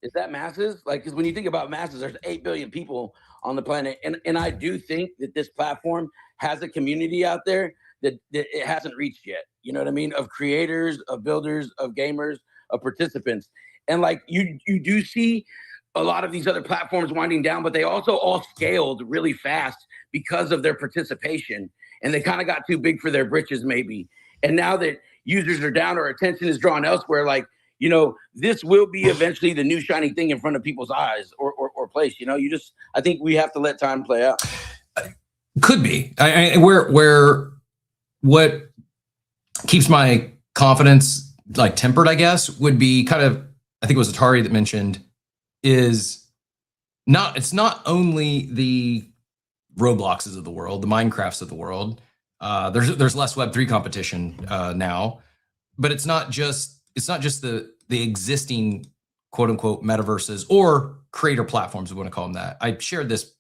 Is that masses? Like, because when you think about masses, there's 8 billion people on the planet. And I do think that this platform has a community out there that it hasn't reached yet. You know what I mean? Of creators, of builders, of gamers, of participants. And like, you do see a lot of these other platforms winding down, but they also all scaled really fast because of their participation. And they kind of got too big for their britches, maybe. And now that users are down or attention is drawn elsewhere, like, you know, this will be eventually the new shiny thing in front of people's eyes or place. You know, I think we have to let time play out.
Could be. Where what keeps my confidence like tempered, I guess, would be kind of, I think it was Atari that mentioned, it's not only the Robloxes of the world, the Minecrafts of the world. There's less Web3 competition now, but it's not just the existing quote unquote metaverses or creator platforms, we want to call them that. I shared this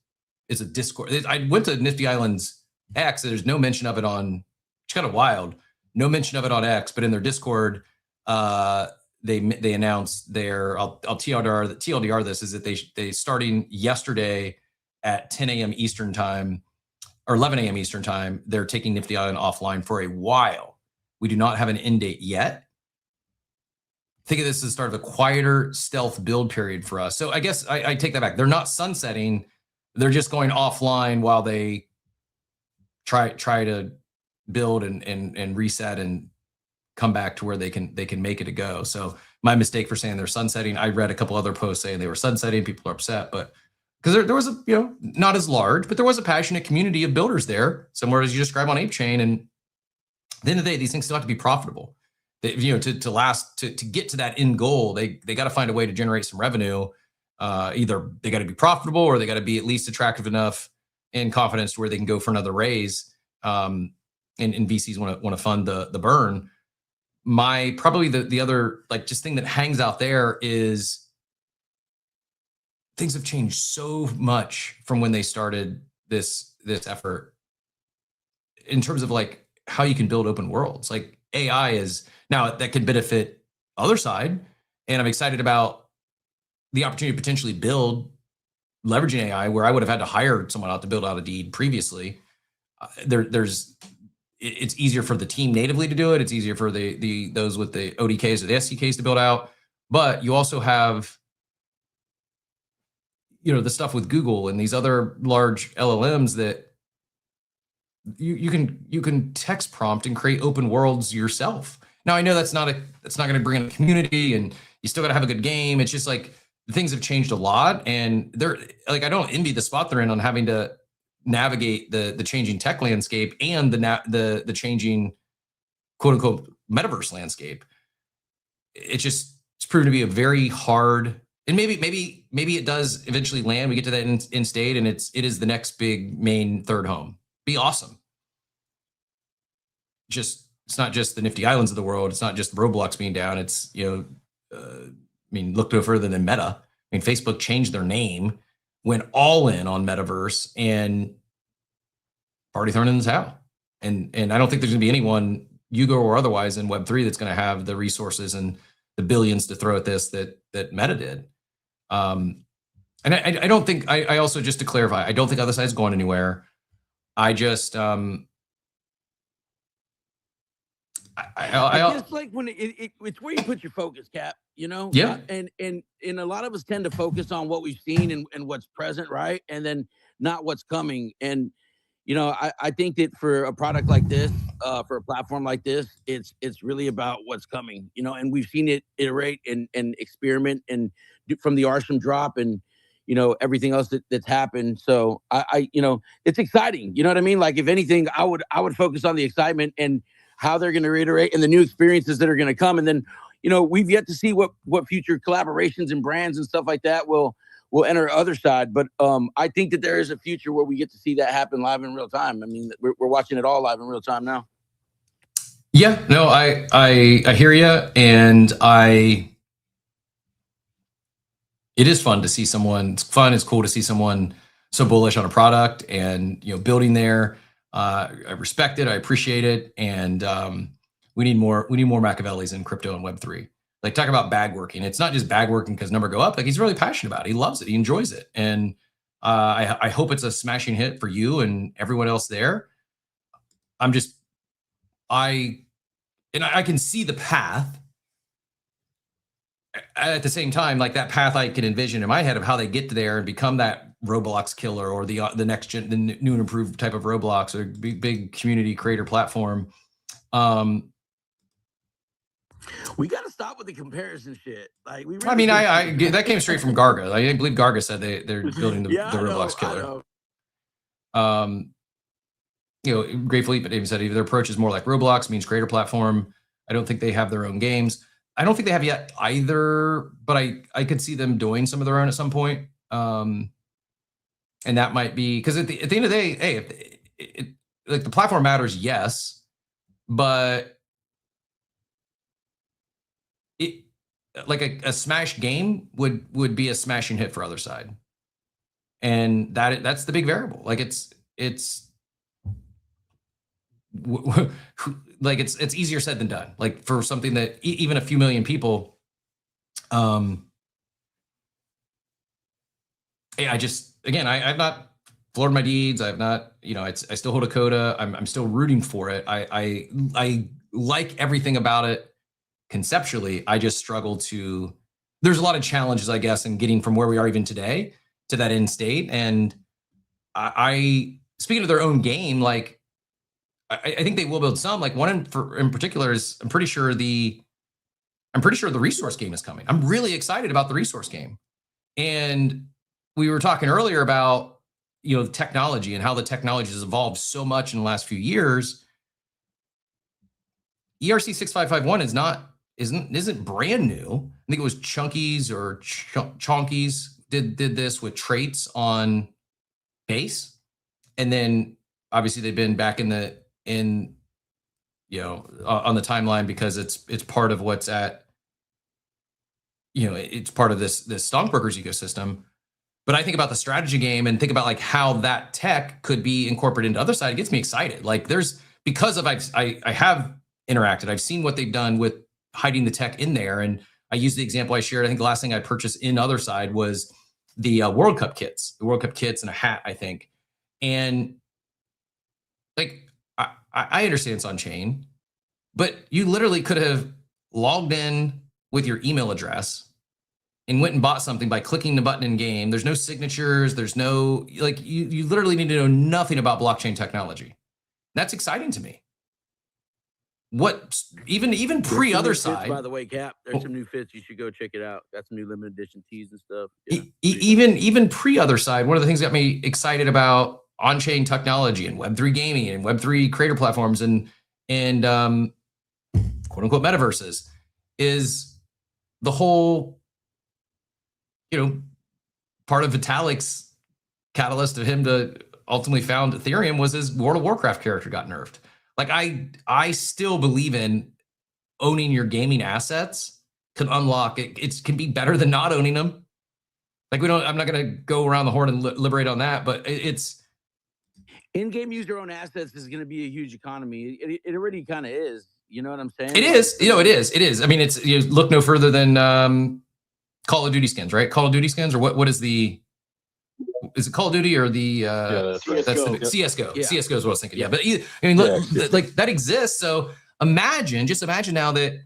as a Discord. I went to Nifty Island's X. There's no mention of it on, it's kind of wild. No mention of it on X, but in their Discord, they announced their, I'll TLDR this, is that they starting yesterday at 10 a.m. Eastern time, or 11 a.m. Eastern time, they're taking Nifty Island offline for a while. We do not have an end date yet. Think of this as the start of a quieter stealth build period for us. So I guess I take that back. They're not sunsetting. They're just going offline while they try to build and reset and come back to where they can make it a go. So my mistake for saying they're sunsetting. I read a couple other posts saying they were sunsetting. People are upset, but because there was a, not as large, but there was a passionate community of builders there, similar as you describe on ApeChain. And at the end of the day, these things still have to be profitable. They, to get to that end goal, they got to find a way to generate some revenue. Either they got to be profitable, or they got to be at least attractive enough and confidence to where they can go for another raise. And VCs want to fund the burn. my probably the other like just thing that hangs out there is things have changed so much from when they started this effort in terms of like how you can build open worlds. Like AI is now that could benefit other side, and I'm excited about the opportunity to potentially build leveraging AI where I would have had to hire someone out to build out a deed previously. It's easier for the team natively to do it. It's easier for those with the ODKs or the SDKs to build out. But you also have, the stuff with Google and these other large LLMs that you can text prompt and create open worlds yourself. Now I know that's not going to bring in a community, and you still got to have a good game. It's just like things have changed a lot, and they're like I don't envy the spot they're in on having to navigate the changing tech landscape and the changing quote unquote metaverse landscape. It's proven to be a very hard, and maybe it does eventually land. We get to that in state, and it is the next big main third home. Be awesome. It's not just the Nifty Islands of the world. It's not just Roblox being down. It's look no further than Meta. I mean, Facebook changed their name, went all in on metaverse, and already thrown in the towel. And I don't think there's gonna be anyone, Yugo or otherwise, in Web3 that's gonna have the resources and the billions to throw at this that Meta did. And I don't think, I also, just to clarify, I don't think other side's going anywhere. I just
I guess like when it's where you put your focus, Cap.
Yeah.
And a lot of us tend to focus on what we've seen and what's present, right? And then not what's coming. And I think that for a product like this, for a platform like this, it's really about what's coming. And we've seen it iterate and experiment and from the Arsham drop and everything else that's happened. So I it's exciting. You know what I mean? Like if anything, I would focus on the excitement and how they're going to reiterate and the new experiences that are going to come. And then, we've yet to see what future collaborations and brands and stuff like that will enter other side. But I think that there is a future where we get to see that happen live in real time. I mean, we're watching it all live in real time now.
Yeah, no, I hear you. And it is fun to see someone, it's cool to see someone so bullish on a product and, building there. I respect it. I appreciate it. And we need more Machiavellis in crypto and Web3. Like talk about bag working. It's not just bag working because number go up. Like he's really passionate about it. He loves it. He enjoys it. And I hope it's a smashing hit for you and everyone else there. I can see the path. At the same time, like that path I can envision in my head of how they get to there and become that Roblox killer or the next gen, the new and improved type of Roblox or big community creator platform.
We got to stop with the comparison shit. Like we. Really
I mean, that came straight from Garga. I believe Garga said they're building the Roblox killer. Grateful Leap even said their approach is more like Roblox, means creator platform. I don't think they have their own games. I don't think they have yet either, but I could see them doing some of their own at some point. And that might be because at the end of the day, hey, like the platform matters, yes, but it like a smash game would be a smashing hit for other side, and that's the big variable. Like it's like it's easier said than done. Like for something that even a few million people, I've not floored my deeds. I've not, I still hold a coda. I'm still rooting for it. I like everything about it conceptually. I just struggle to. There's a lot of challenges, I guess, in getting from where we are even today to that end state. And I speaking of their own game, like. I think they will build some. Like one in particular is I'm pretty sure the resource game is coming. I'm really excited about the resource game. And we were talking earlier about the technology and how the technology has evolved so much in the last few years. ERC 6551 isn't brand new. I think it was Chunkies or Chonkies did this with traits on base, and then obviously they've been back in on the timeline because it's part of what's at, it's part of this stockbrokers ecosystem. But I think about the strategy game and think about like how that tech could be incorporated into other side. It gets me excited. Like because I have interacted, I've seen what they've done with hiding the tech in there. And I use the example I shared. I think the last thing I purchased in other side was the World Cup kits and a hat, I think. And like, I understand it's on chain, but you literally could have logged in with your email address and went and bought something by clicking the button in game. There's no signatures. There's no, like, you literally need to know nothing about blockchain technology. That's exciting to me. What even pre other side,
by the way, Cap, there's some new fits. You should go check it out. Got some new limited edition tees and stuff. Yeah.
Even pre other side, one of the things that got me excited about on-chain technology and Web3 gaming and Web3 creator platforms and quote unquote metaverses is the whole, part of Vitalik's catalyst of him to ultimately found Ethereum was his World of Warcraft character got nerfed. Like I still believe in owning your gaming assets can unlock it. It can be better than not owning them. Like I'm not going to go around the horn and liberate on that, but it's
in-game use your own assets is going to be a huge economy. It already kind of is. You know what I'm saying?
It is. It is. I mean, it's look no further than Call of Duty skins, right? Call of Duty skins, or what is the? Is it Call of Duty or the?
That's right.
That's the CS:GO. Yeah. CS:GO is what I was thinking. Yeah, but look, like that exists. So just imagine now that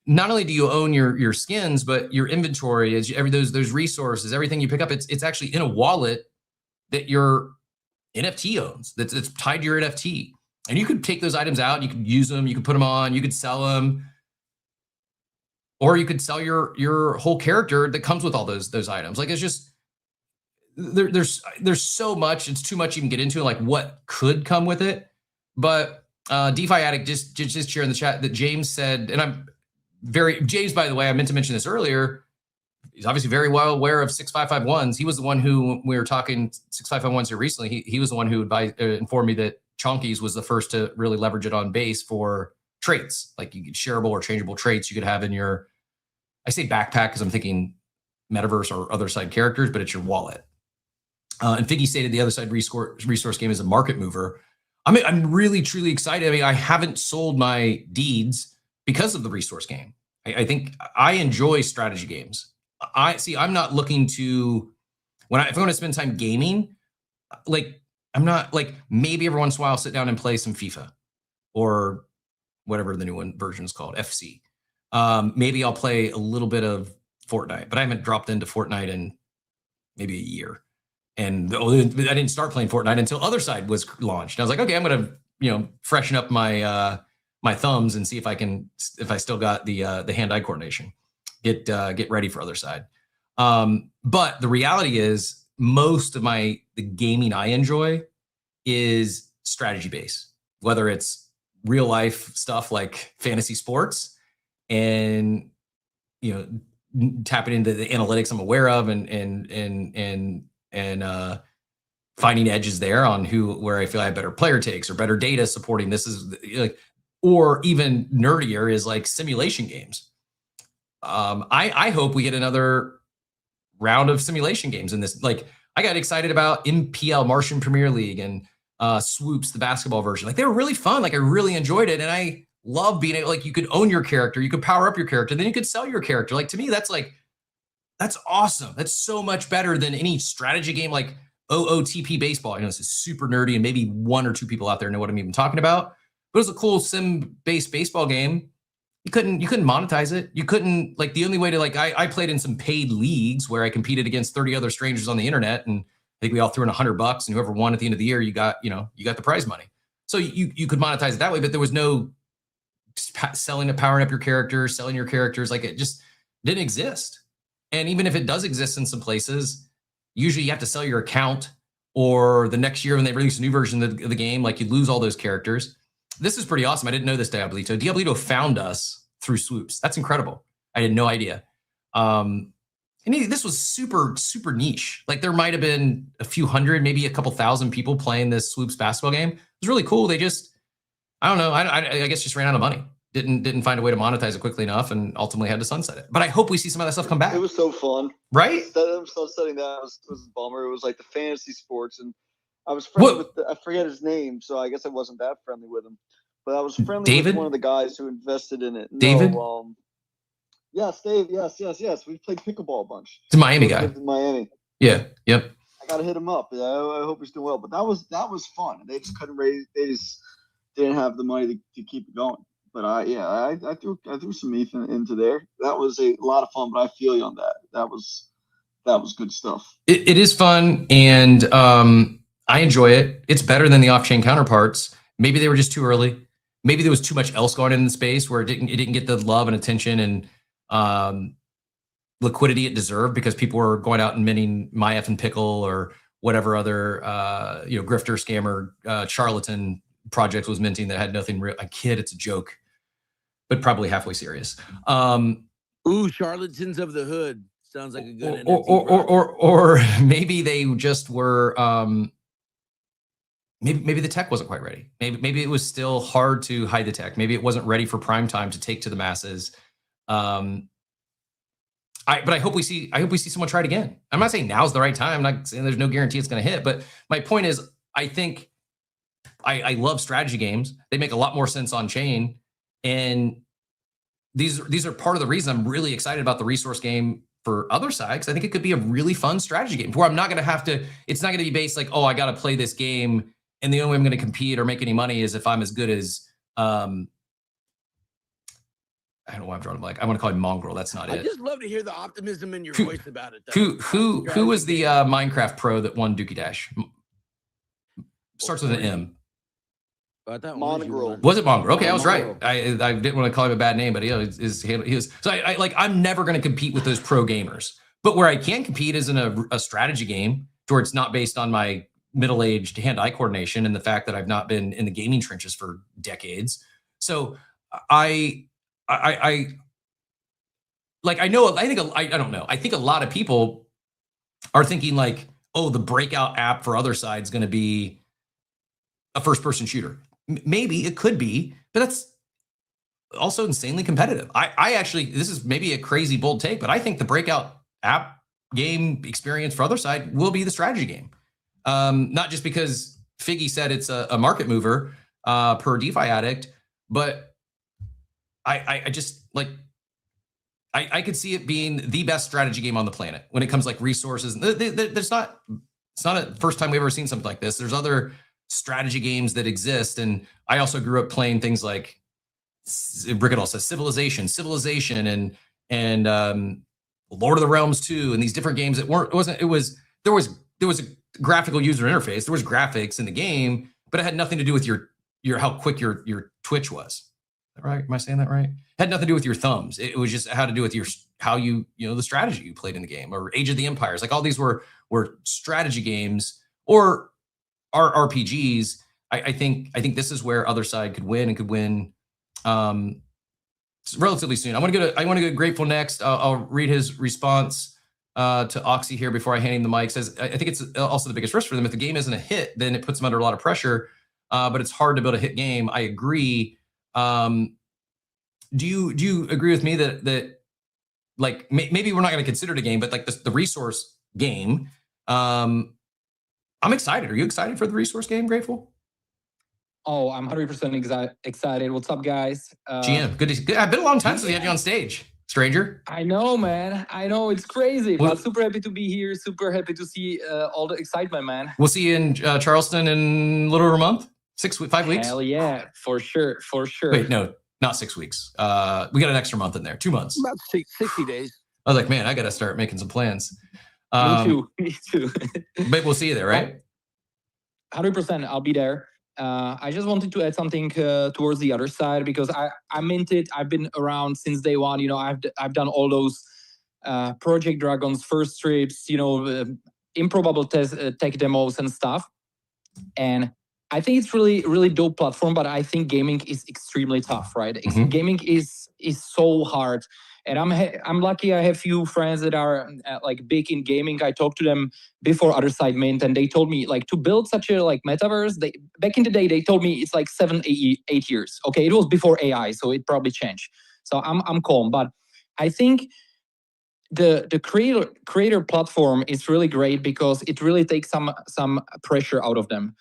not only do you own your skins, but your inventory is those resources, everything you pick up. It's actually in a wallet that your NFT owns. That's tied to your NFT, and you could take those items out. You could use them. You could put them on. You could sell them. Or you could sell your whole character that comes with all those items. Like it's just there's so much. It's too much to even get into like what could come with it. But DeFi Addict just share in the chat that James said, and James, by the way, I meant to mention this earlier. He's obviously very well aware of 6551s. He was the one who, when we were talking 6551s here recently, he was the one who informed me that Chonkies was the first to really leverage it on base for traits, like you could shareable or changeable traits you could have in your, I say backpack because I'm thinking metaverse or other side characters, but it's your wallet. And Figgy stated the other side resource game is a market mover. I'm really, truly excited. I mean, I haven't sold my deeds because of the resource game. I think I enjoy strategy games. I'm not looking to, if I want to spend time gaming, like I'm not like, maybe every once in a while I'll sit down and play some FIFA or whatever the new version is called, FC. Maybe I'll play a little bit of Fortnite, but I haven't dropped into Fortnite in maybe a year. And I didn't start playing Fortnite until Other Side was launched. And I was like, okay, I'm going to, freshen up my my thumbs and see if I still got the hand-eye coordination. Get ready for Other Side. But the reality is most of the gaming I enjoy is strategy based, whether it's real life stuff like fantasy sports and tapping into the analytics I'm aware of and finding edges there on where I feel I have better player takes or better data supporting this is like, or even nerdier is like simulation games. I hope we get another round of simulation games in this. Like I got excited about MPL, Martian Premier League, and Swoops, the basketball version. Like they were really fun. Like I really enjoyed it. And I love being able, like you could own your character, you could power up your character, then you could sell your character. Like to me, that's awesome. That's so much better than any strategy game like OOTP baseball. I know this is super nerdy and maybe one or two people out there know what I'm even talking about. But it was a cool sim-based baseball game. You couldn't monetize it. You couldn't, like the only way to I played in some paid leagues where I competed against 30 other strangers on the internet, and I think we all threw in $100, and whoever won at the end of the year, you got the prize money. So you could monetize it that way, but there was no selling it, powering up your characters, selling your characters. Like it just didn't exist. And even if it does exist in some places, usually you have to sell your account, or the next year when they release a new version of the game, like you lose all those characters. This is pretty awesome. I didn't know this, Diablito. Diablito found us through Swoops. That's incredible. I had no idea. And this was super, super niche. Like there might have been a few hundred, maybe a couple thousand people playing this Swoops basketball game. It was really cool. They just, I don't know. I guess just ran out of money. Didn't find a way to monetize it quickly enough, and ultimately had to sunset it. But I hope we see some of that stuff come back.
It was so fun,
right?
Sunsetting that was a bummer. It was like the fantasy sports, and I was friendly with I forget his name, so I guess I wasn't that friendly with him. But I was friendly
David?
with one of the guys who invested in it.
David?
No, yes, Dave. Yes. We played pickleball a bunch.
It's a Miami guy.
Lived in Miami.
Yeah. Yep.
I gotta hit him up. I hope he's doing well. But that was fun. They just couldn't raise. They just didn't have the money to keep it going. But I threw some ETH into there. That was a lot of fun. But I feel you on that. That was good stuff.
It is fun, and I enjoy it. It's better than the off-chain counterparts. Maybe they were just too early. Maybe there was too much else going on in the space where it didn't get the love and attention and liquidity it deserved because people were going out and minting MyF and Pickle or whatever other grifter, scammer, charlatan project was minting that had nothing real. I kid, it's a joke, but probably halfway serious.
Ooh, charlatans of the hood sounds like a good.
Or maybe they just were. Maybe the tech wasn't quite ready. Maybe it was still hard to hide the tech. Maybe it wasn't ready for prime time to take to the masses. But I hope we see someone try it again. I'm not saying now's the right time. I'm not saying there's no guarantee it's going to hit. But my point is, I think I love strategy games. They make a lot more sense on chain, and these are part of the reason I'm really excited about the resource game for other side, because I think it could be a really fun strategy game where I'm not going to have to. It's not going to be based like, oh, I got to play this game, and the only way I'm going to compete or make any money is if I'm as good as. I don't know why I'm drawing a blank. I want to call him Mongrel. That's not it.
I just love to hear the optimism in your voice about it. Though.
Who was the Minecraft pro that won Dookie Dash? Starts with an M.
Mongrel.
Was it Mongrel? Okay, I was right. I didn't want to call him a bad name, but he was. So I'm never going to compete with those pro gamers. But where I can compete is in a strategy game where it's not based on my middle-aged hand-eye coordination and the fact that I've not been in the gaming trenches for decades. So I don't know. I think a lot of people are thinking like, oh, the breakout app for other side is going to be a first-person shooter. Maybe it could be, but that's also insanely competitive. I actually, this is maybe a crazy bold take, but I think the breakout app game experience for other side will be the strategy game. Not just because Figgy said it's a market mover per DeFi Addict, but I just like, I could see it being the best strategy game on the planet when it comes like resources. It's not a first time we've ever seen something like this. There's other strategy games that exist. And I also grew up playing things like Brickadol says Civilization and Lord of the Realms 2 and these different games that there was a graphical user interface. There was graphics in the game, but it had nothing to do with your how quick your twitch was. Right? Am I saying that right? It had nothing to do with your thumbs. It was just how to do with the strategy you played in the game, or Age of the Empires. Like all these were strategy games or RPGs. I think this is where other side could win and could win relatively soon. I want to go to Grateful next. I'll read his response to Oxy here before I hand him the mic. Says I think it's also the biggest risk for them. If the game isn't a hit, then it puts them under a lot of pressure. But it's hard to build a hit game. I agree. Do you agree with me that like maybe we're not going to consider it a game, but like the resource game? I'm excited. Are you excited for the resource game, Grateful?
Oh, I'm 100% excited. What's up, guys?
GM, good. I've been a long time since we had you on stage, stranger.
I know, man. I know, it's crazy. But super happy to be here. Super happy to see all the excitement, man.
We'll see you in Charleston in a little over a month, 5 weeks.
Hell yeah, for sure.
Wait, no, not 6 weeks. We got an extra month in there, 2 months.
About 60 days.
I was like, man, I got to start making some plans.
Me too.
But we'll see you there, right?
100%. I'll be there. I just wanted to add something towards the other side because I minted. I've been around since day one. You know, I've done all those Project Dragons first trips. You know, improbable tech demos and stuff. And I think it's really dope platform. But I think gaming is extremely tough, right? Gaming is so hard. And I'm lucky. I have few friends that are like big in gaming. I talked to them before Other Side Mint, and they told me like to build such a like metaverse. Back in the day, they told me it's like 7-8 years. Okay, it was before AI, so it probably changed. So I'm calm, but I think the creator platform is really great because it really takes some pressure out of them.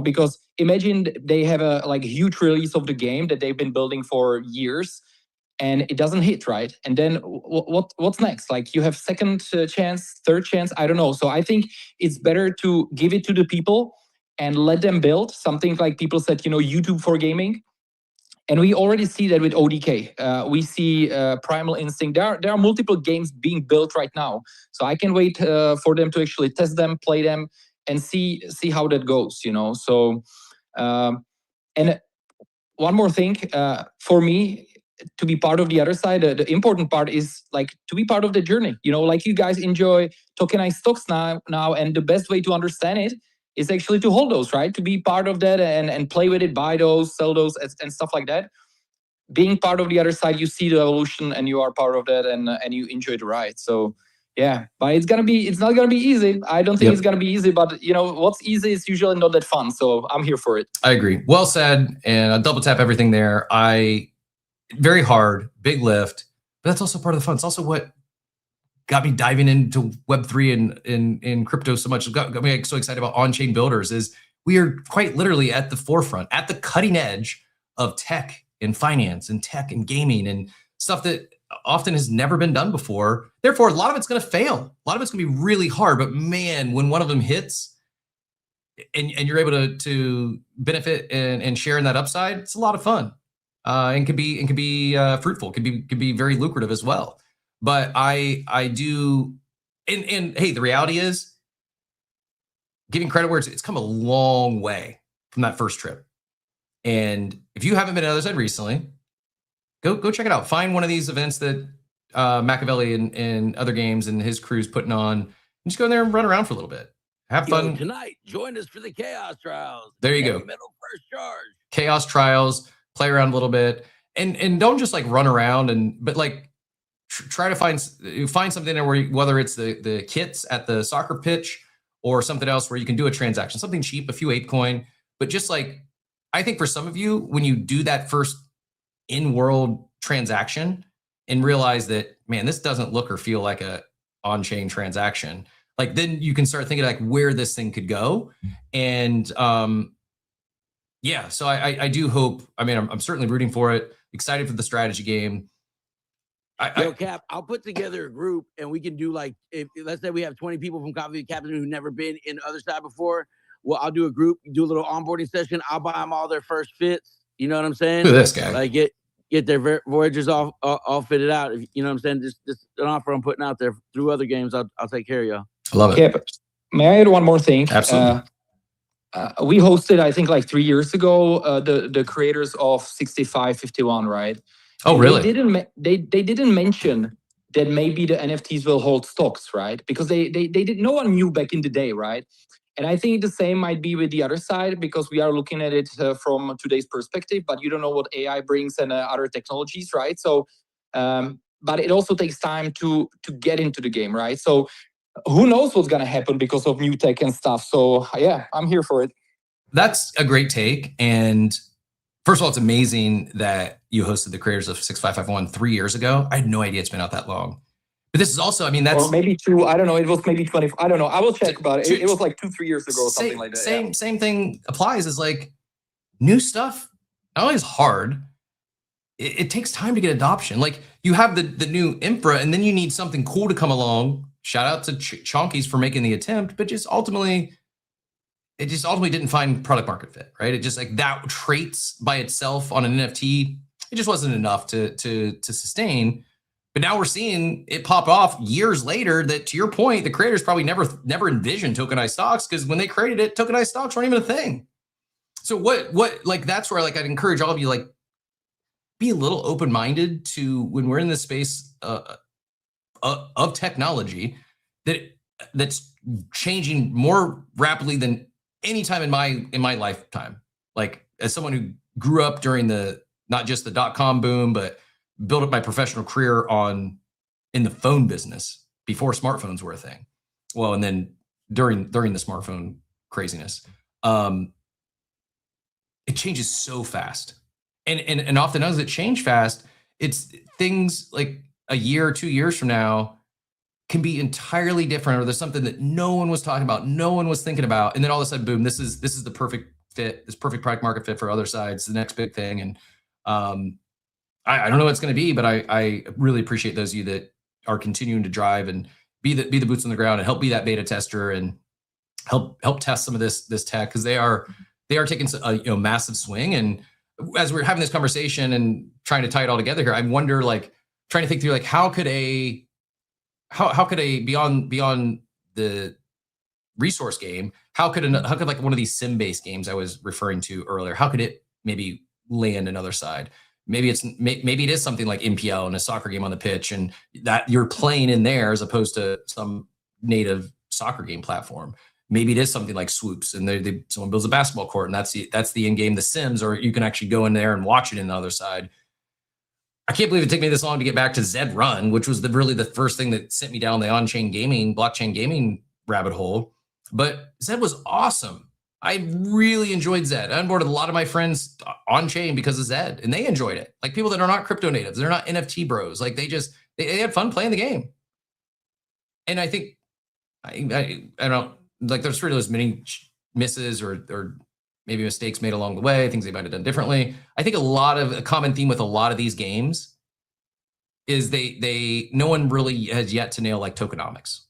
Because imagine they have a like huge release of the game that they've been building for years, and it doesn't hit, right? And then what's next? Like you have second chance, third chance, I don't know. So I think it's better to give it to the people and let them build something like people said, YouTube for gaming. And we already see that with ODK. We see Primal Instinct. There are multiple games being built right now. So I can wait for them to actually test them, play them, and see how that goes, So, and one more thing, for me, to be part of the Other Side, the important part is like to be part of the journey. Like you guys enjoy tokenized stocks now, and the best way to understand it is actually to hold those, right? To be part of that and play with it, buy those, sell those, and stuff like that. Being part of the Other Side, you see the evolution, and you are part of that, and you enjoy the ride. So yeah, but it's not gonna be easy. I don't think it's gonna be easy, but what's easy is usually not that fun. So I'm here for it.
I agree. Well said, and I double tap everything there. Very hard, big lift, but that's also part of the fun. It's also what got me diving into Web3 and in crypto so much. Got me so excited about on-chain builders is we are quite literally at the forefront, at the cutting edge of tech and finance and tech and gaming and stuff that often has never been done before. Therefore, a lot of it's going to fail. A lot of it's going to be really hard. But man, when one of them hits and you're able to benefit and share in that upside, it's a lot of fun. And can be fruitful, can be very lucrative as well. But I do, and hey, the reality is, giving credit where it's come a long way from that first trip. And if you haven't been to Other Side recently, go check it out. Find one of these events that Machiavelli and other games and his crew's putting on, and just go in there and run around for a little bit. Have fun.
Tonight, join us for the Chaos Trials.
There you go.
Metal first charge.
Chaos Trials. Play around a little bit, and don't just like run around but like try to find something there where whether it's the kits at the soccer pitch or something else where you can do a transaction, something cheap, a few ApeCoin, but just like I think for some of you, when you do that first in-world transaction and realize that, man, this doesn't look or feel like a on-chain transaction, like then you can start thinking like where this thing could go. And yeah, so I do hope, I'm certainly rooting for it, excited for the strategy game.
Cap, I'll put together a group and we can do like, let's say we have 20 people from Coffee with Captain who've never been in the Other Side before. Well, I'll do a group, do a little onboarding session. I'll buy them all their first fits. You know what I'm saying?
Look at this guy.
Like get their Voyagers all fitted out. You know what I'm saying? Just an offer I'm putting out there through other games. I'll take care of y'all.
I love it.
Cap, may I add one more thing?
Absolutely.
We hosted, I think, like 3 years ago, the creators of 6551, right?
Oh, really?
They didn't mention that maybe the NFTs will hold stocks, right? Because they did. No one knew back in the day, right? And I think the same might be with the Other Side because we are looking at it from today's perspective, but you don't know what AI brings and other technologies, right? So, but it also takes time to get into the game, right? So who knows what's going to happen because of new tech and stuff. So yeah, I'm here for it.
That's a great take. And first of all, it's amazing that you hosted the creators of 6551 3 years ago. I had no idea it's been out that long. But this is also, that's...
Or maybe two, I don't know. It was maybe 20, I don't know. I will check about it. It was like 2-3 years ago or something like that.
Same thing applies as like new stuff. Not only is hard, it takes time to get adoption. Like you have the new infra and then you need something cool to come along. Shout out to Chonkies for making the attempt, but it just ultimately didn't find product market fit, right? It just like that traits by itself on an NFT, it just wasn't enough to sustain. But now we're seeing it pop off years later that, to your point, the creators probably never envisioned tokenized stocks because when they created it, tokenized stocks weren't even a thing. So what like that's where like I'd encourage all of you, like be a little open-minded to when we're in this space of technology that's changing more rapidly than any time in my lifetime. Like as someone who grew up during not just the .com boom, but built up my professional career in the phone business before smartphones were a thing. Well, and then during the smartphone craziness, it changes so fast. And often as it change fast, it's things like a year or 2 years from now can be entirely different, or there's something that no one was talking about, no one was thinking about, and then all of a sudden, boom, this is the perfect fit, this perfect product market fit for other sides, the next big thing. And I don't know what it's going to be, but I really appreciate those of you that are continuing to drive and be the boots on the ground and help be that beta tester and help test some of this tech, because they are taking a massive swing. And as we're having this conversation and trying to tie it all together here, I wonder, like, trying to think through, like, how could a beyond the resource game, how could like one of these sim-based games I was referring to earlier, how could it maybe land another side? Maybe it is something like MPL and a soccer game on the pitch, and that you're playing in there as opposed to some native soccer game platform. Maybe it is something like Swoops, and someone builds a basketball court, and that's the end game, The Sims, or you can actually go in there and watch it in the other side. I can't believe it took me this long to get back to Zed Run, which was really the first thing that sent me down the on-chain gaming, blockchain gaming rabbit hole. But Zed was awesome. I really enjoyed Zed. I onboarded a lot of my friends on chain because of Zed, and they enjoyed it. Like, people that are not crypto natives, they're not NFT bros. Like, they had fun playing the game. And I think I don't, like, there's really those many misses or maybe mistakes made along the way, things they might have done differently. I think a common theme with a lot of these games is no one really has yet to nail, like, tokenomics.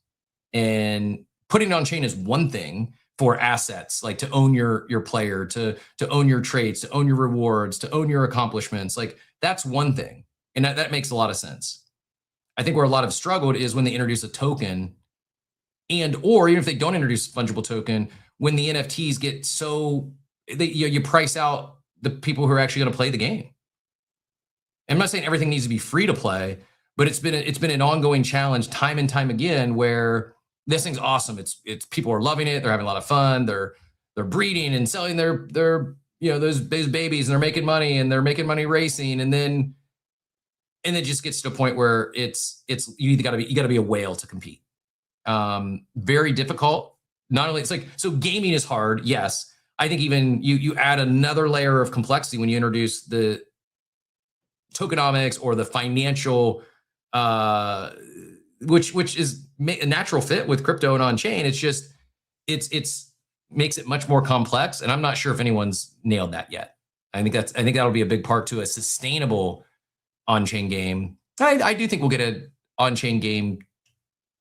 And putting it on chain is one thing for assets, like to own your player, to own your traits, to own your rewards, to own your accomplishments. Like, that's one thing. And that makes a lot of sense. I think where a lot have struggled is when they introduce a token, or even if they don't introduce a fungible token, when the NFTs get so, you price out the people who are actually going to play the game. I'm not saying everything needs to be free to play, but it's been an ongoing challenge time and time again, where this thing's awesome. It's people are loving it. They're having a lot of fun. They're breeding and selling their those babies, and they're making money, and they're making money racing. And then it just gets to a point where it's you got to be a whale to compete. Very difficult. Not only, it's like, so gaming is hard. Yes. I think even you add another layer of complexity when you introduce the tokenomics or the financial, which is a natural fit with crypto and on chain. It's just, it's makes it much more complex. And I'm not sure if anyone's nailed that yet. I think that'll be a big part to a sustainable on-chain game. I do think we'll get an on-chain game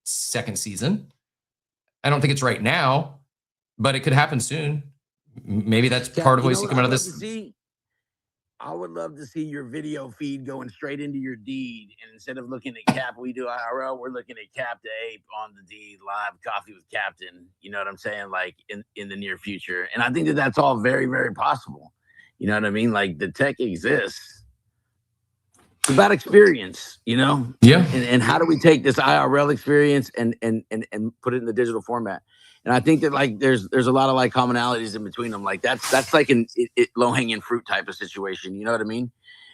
second season. I don't think it's right now, but it could happen soon. Maybe that's part of what we see coming out of this.
I would love to see your video feed going straight into your deed. And instead of looking at Cap, we do IRL, we're looking at Cap to Ape on the deed, live coffee with Captain. You know what I'm saying? Like, in the near future. And I think that that's all very, very possible. You know what I mean? Like, the tech exists. It's about experience, you know?
Yeah.
And how do we take this IRL experience and put it in the digital format? And I think that, like, there's a lot of, like, commonalities in between them. Like, that's like an low hanging fruit type of situation. You know what I mean?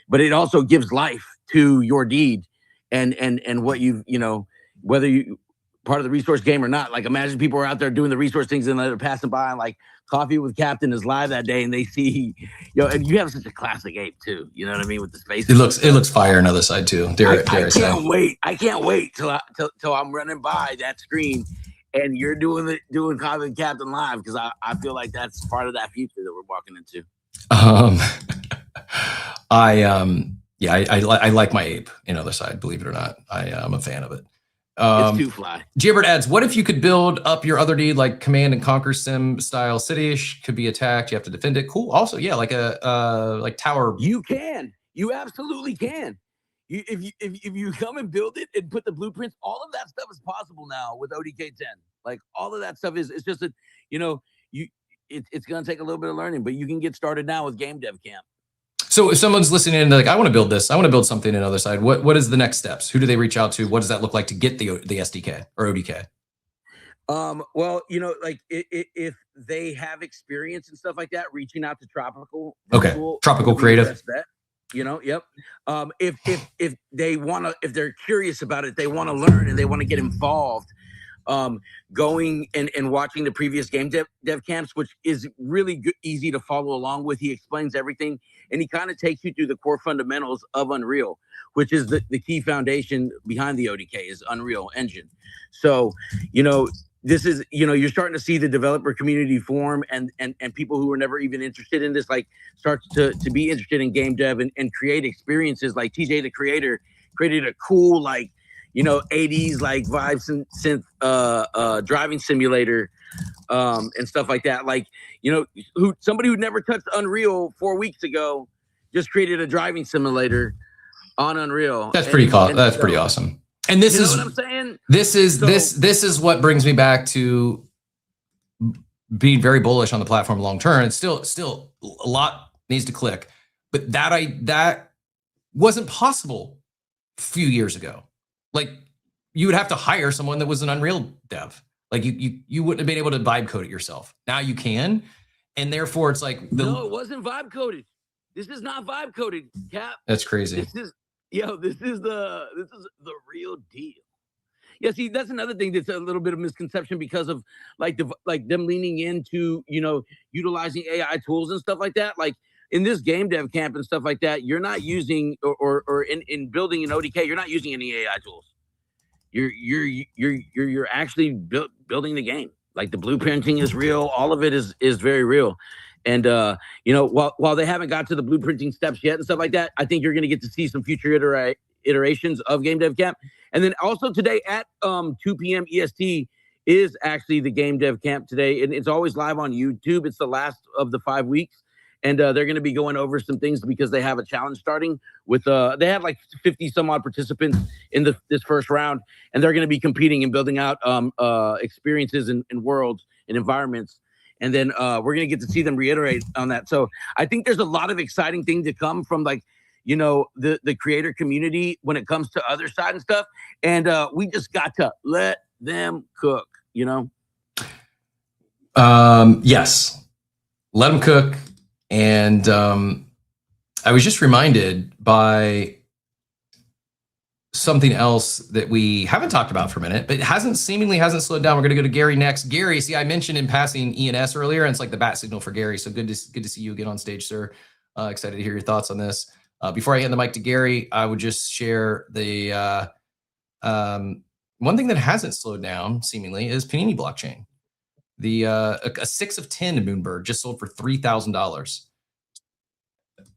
But it also gives life to your deed and what you whether you part of the resource game or not. Like, imagine people are out there doing the resource things and they're passing by, and, like, Coffee with Captain is live that day, and they see, and you have such a classic ape too. You know what I mean, with the space.
It looks fire on the other side too.
I can't wait till I'm running by that screen, and you're doing Coffee with Captain live, because I feel like that's part of that future that we're walking into.
I like my ape in other side. Believe it or not, I'm a fan of it.
It's too fly.
Jaybird adds, what if you could build up your other deed like Command and Conquer Sim style city-ish, could be attacked, you have to defend it? Cool. Also, yeah, like a like tower.
You absolutely can. If you come and build it and put the blueprints, all of that stuff is possible now with ODK 10. Like, all of that stuff it's just that, it's gonna take a little bit of learning, but you can get started now with Game Dev Camp.
So if someone's listening and they're like, I want to build this, I want to build something in other side, what is the next steps? Who do they reach out to? What does that look like to get the SDK or ODK?
Well, like, if they have experience and stuff like that, reaching out to Tropical.
Okay. Tropical Creative.
You know, yep. If they want to, if they're curious about it, they want to learn and they want to get involved. Going and watching the previous game dev camps, which is really good, easy to follow along with. He explains everything, and he kind of takes you through the core fundamentals of Unreal, which is the key foundation behind the ODK is Unreal Engine. So, you know, this is, you know, you're starting to see the developer community form and people who were never even interested in this, like, start to be interested in game dev and create experiences. Like TJ, the creator, created a cool, like, you know, 80s like vibes and synth driving simulator and stuff like that. Like, you know, somebody who never touched Unreal 4 weeks ago just created a driving simulator on Unreal.
That's pretty cool. That's pretty awesome. And this is
what I'm saying.
This is what brings me back to being very bullish on the platform long term. It's still a lot needs to click, but that wasn't possible a few years ago. Like, you would have to hire someone that was an Unreal dev. Like, you wouldn't have been able to vibe code it yourself. Now you can, and therefore it's like
no, it wasn't vibe coded. This is not vibe coded, Cap.
That's crazy.
This is the real deal. Yeah, see, that's another thing that's a little bit of misconception because of like them leaning into, you know, utilizing AI tools and stuff like that. Like in this game dev camp and stuff like that, you're not using or in building an ODK, you're not using any AI tools. You're actually building the game. Like the blueprinting is real. All of it is very real. And you know, while they haven't got to the blueprinting steps yet and stuff like that, I think you're going to get to see some future iterations of Game Dev Camp. And then also today at 2 p.m. EST is actually the Game Dev Camp today, and it's always live on YouTube. It's the last of the 5 weeks, and they're going to be going over some things because they have a challenge starting with they have like 50 some odd participants in this first round, and they're going to be competing and building out experiences and worlds and environments. And then we're going to get to see them reiterate on that. So I think there's a lot of exciting things to come from, like, you know, the creator community when it comes to other side and stuff. And we just got to let them cook, you know?
Yes, let them cook. And I was just reminded by something else that we haven't talked about for a minute, but it seemingly hasn't slowed down. We're going to go to Gary next. Gary, see, I mentioned in passing ENS earlier, and it's like the bat signal for Gary. So good to see you again on stage, sir. Excited to hear your thoughts on this. Before I hand the mic to Gary, I would just share the one thing that hasn't slowed down seemingly is Panini blockchain. The a 6 of 10 Moonbird just sold for $3,000.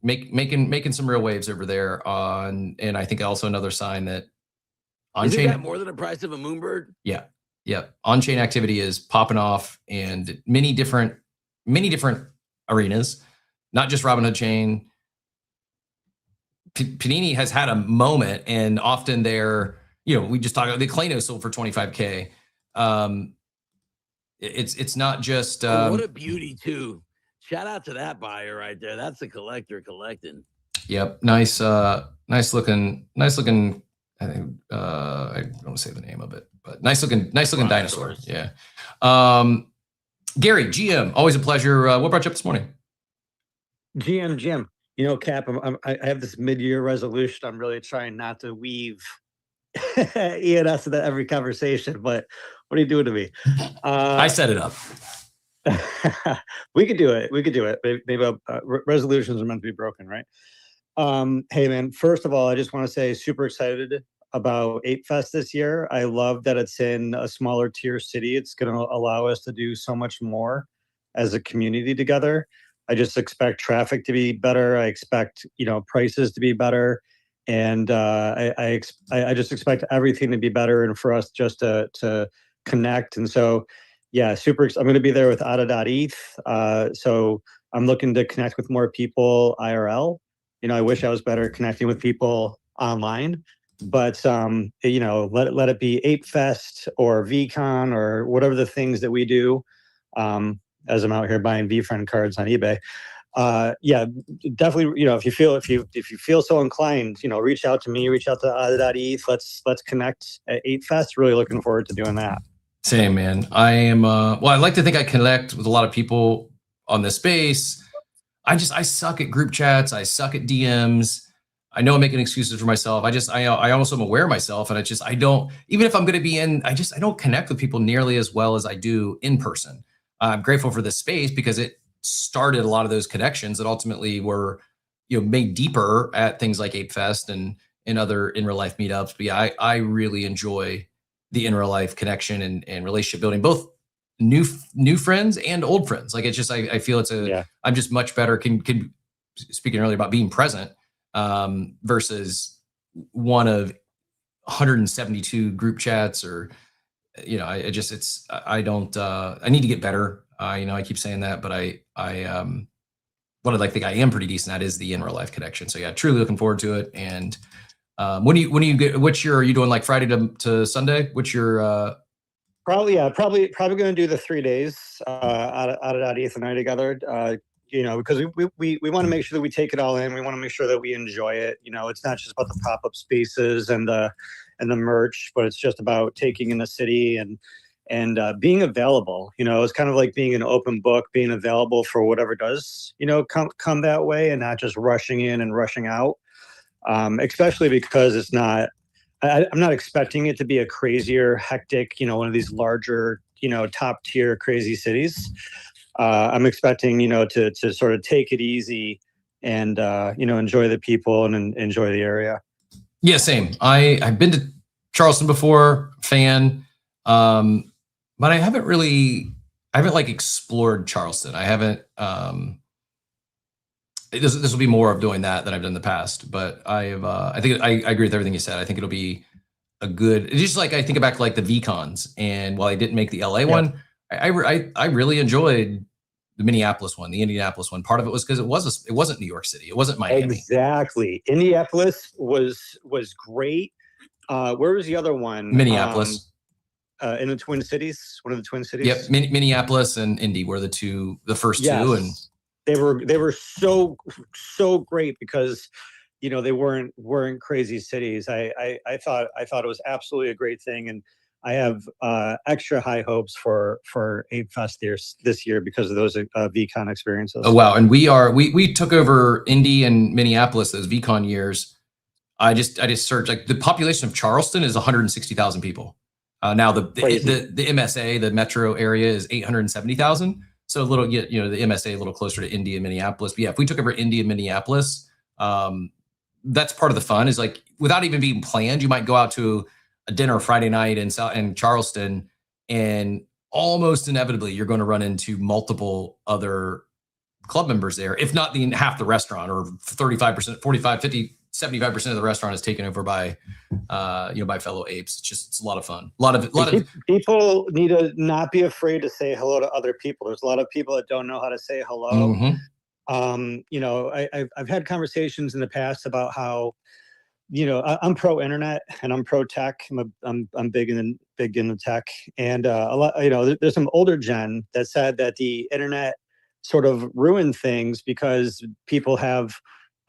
Making some real waves over there on, and I think also another sign that
on-chain. Isn't that more than the price of a Moonbird?
Yeah. On-chain activity is popping off, and many different arenas, not just Robinhood Chain. Panini has had a moment, and often they're, you know, we just talked about the Klano sold for $25K. It's not just
what a beauty too. Shout out to that buyer right there. That's a collector collecting.
Yep. Nice looking. I think I don't want to say the name of it, but nice looking dinosaur. Yeah. Gary, GM, always a pleasure. What brought you up this morning?
GM Jim. You know, Cap, I have this mid-year resolution. I'm really trying not to weave ENS into every conversation, but what are you doing to me?
I set it up.
We could do it. Maybe resolutions are meant to be broken, right? Hey, man, first of all, I just want to say super excited about Ape Fest this year. I love that it's in a smaller tier city. It's going to allow us to do so much more as a community together. I just expect traffic to be better. I expect, you know, prices to be better. And I just expect everything to be better and for us just to connect. And so, yeah, I'm going to be there with ADA.ETH. So I'm looking to connect with more people IRL. You know, I wish I was better connecting with people online, but you know, let it be Ape Fest or VCon or whatever the things that we do. As I'm out here buying VFriend cards on eBay. Yeah, definitely. You know, if you feel so inclined, you know, reach out to me, reach out to ADA.ETH. Let's connect at Ape Fest. Really looking forward to doing that.
Same, man. I am. Well, I like to think I connect with a lot of people on this space. I suck at group chats. I suck at DMs. I know I'm making excuses for myself. I also am aware of myself, and I don't, even if I'm going to be in, I don't connect with people nearly as well as I do in person. I'm grateful for this space because it started a lot of those connections that ultimately were, made deeper at things like Ape Fest and other in real life meetups. But yeah, I really enjoy the in real life connection and relationship building, both new friends and old friends. Like, it's just, I feel I'm just much better. Speaking earlier about being present, versus one of 172 group chats, or, I need to get better. I keep saying that, but what I think I am pretty decent at is the in real life connection. So yeah, truly looking forward to it. And when do you get, are you doing like Friday to Sunday? What's your,
probably going to do the 3 days, out of Ethan and I together, because we want to make sure that we take it all in. We want to make sure that we enjoy it. It's not just about the pop-up spaces and the merch, but it's just about taking in the city and being available. It's kind of like being an open book, being available for whatever does, come that way, and not just rushing in and rushing out. Especially because it's not, I'm not expecting it to be a crazier, hectic, one of these larger, top tier crazy cities. I'm expecting, to sort of take it easy and, enjoy the people and enjoy the area.
Yeah, same. I've been to Charleston before, fan, but I haven't like explored Charleston. I haven't, this will be more of doing that than I've done in the past, but I think I agree with everything you said. I think it'll be a good, just like I think back to like the VCons, and while I didn't make the LA one, I really enjoyed the Minneapolis one, the Indianapolis one. Part of it was because it wasn't New York City. It wasn't Miami.
Exactly. Indianapolis was great. Where was the other one?
Minneapolis.
In the Twin Cities, one of the Twin Cities.
Yep. Minneapolis and Indy were the first two. And
they were so great because, they weren't crazy cities. I thought it was absolutely a great thing. And I have extra high hopes for Ape Fest this year because of those VCon experiences.
Oh wow! And we took over Indy and Minneapolis those VCon years. I just searched, like, the population of Charleston is 160,000 people. Now the MSA, the metro area, is 870,000. So a little, the MSA a little closer to Indy and Minneapolis. But yeah, if we took over Indy and Minneapolis, that's part of the fun. Is like, without even being planned, you might go out to a dinner Friday night in Charleston, and almost inevitably you're going to run into multiple other club members there, if not half the restaurant, or 35%, 45, 50, 75% of the restaurant is taken over by by fellow apes. It's a lot of fun. A lot of
people need to not be afraid to say hello to other people. There's a lot of people that don't know how to say hello.
Mm-hmm.
I've had conversations in the past about how, I'm pro internet and I'm pro tech. I'm big in the tech, and a lot. There's some older gen that said that the internet sort of ruined things because people have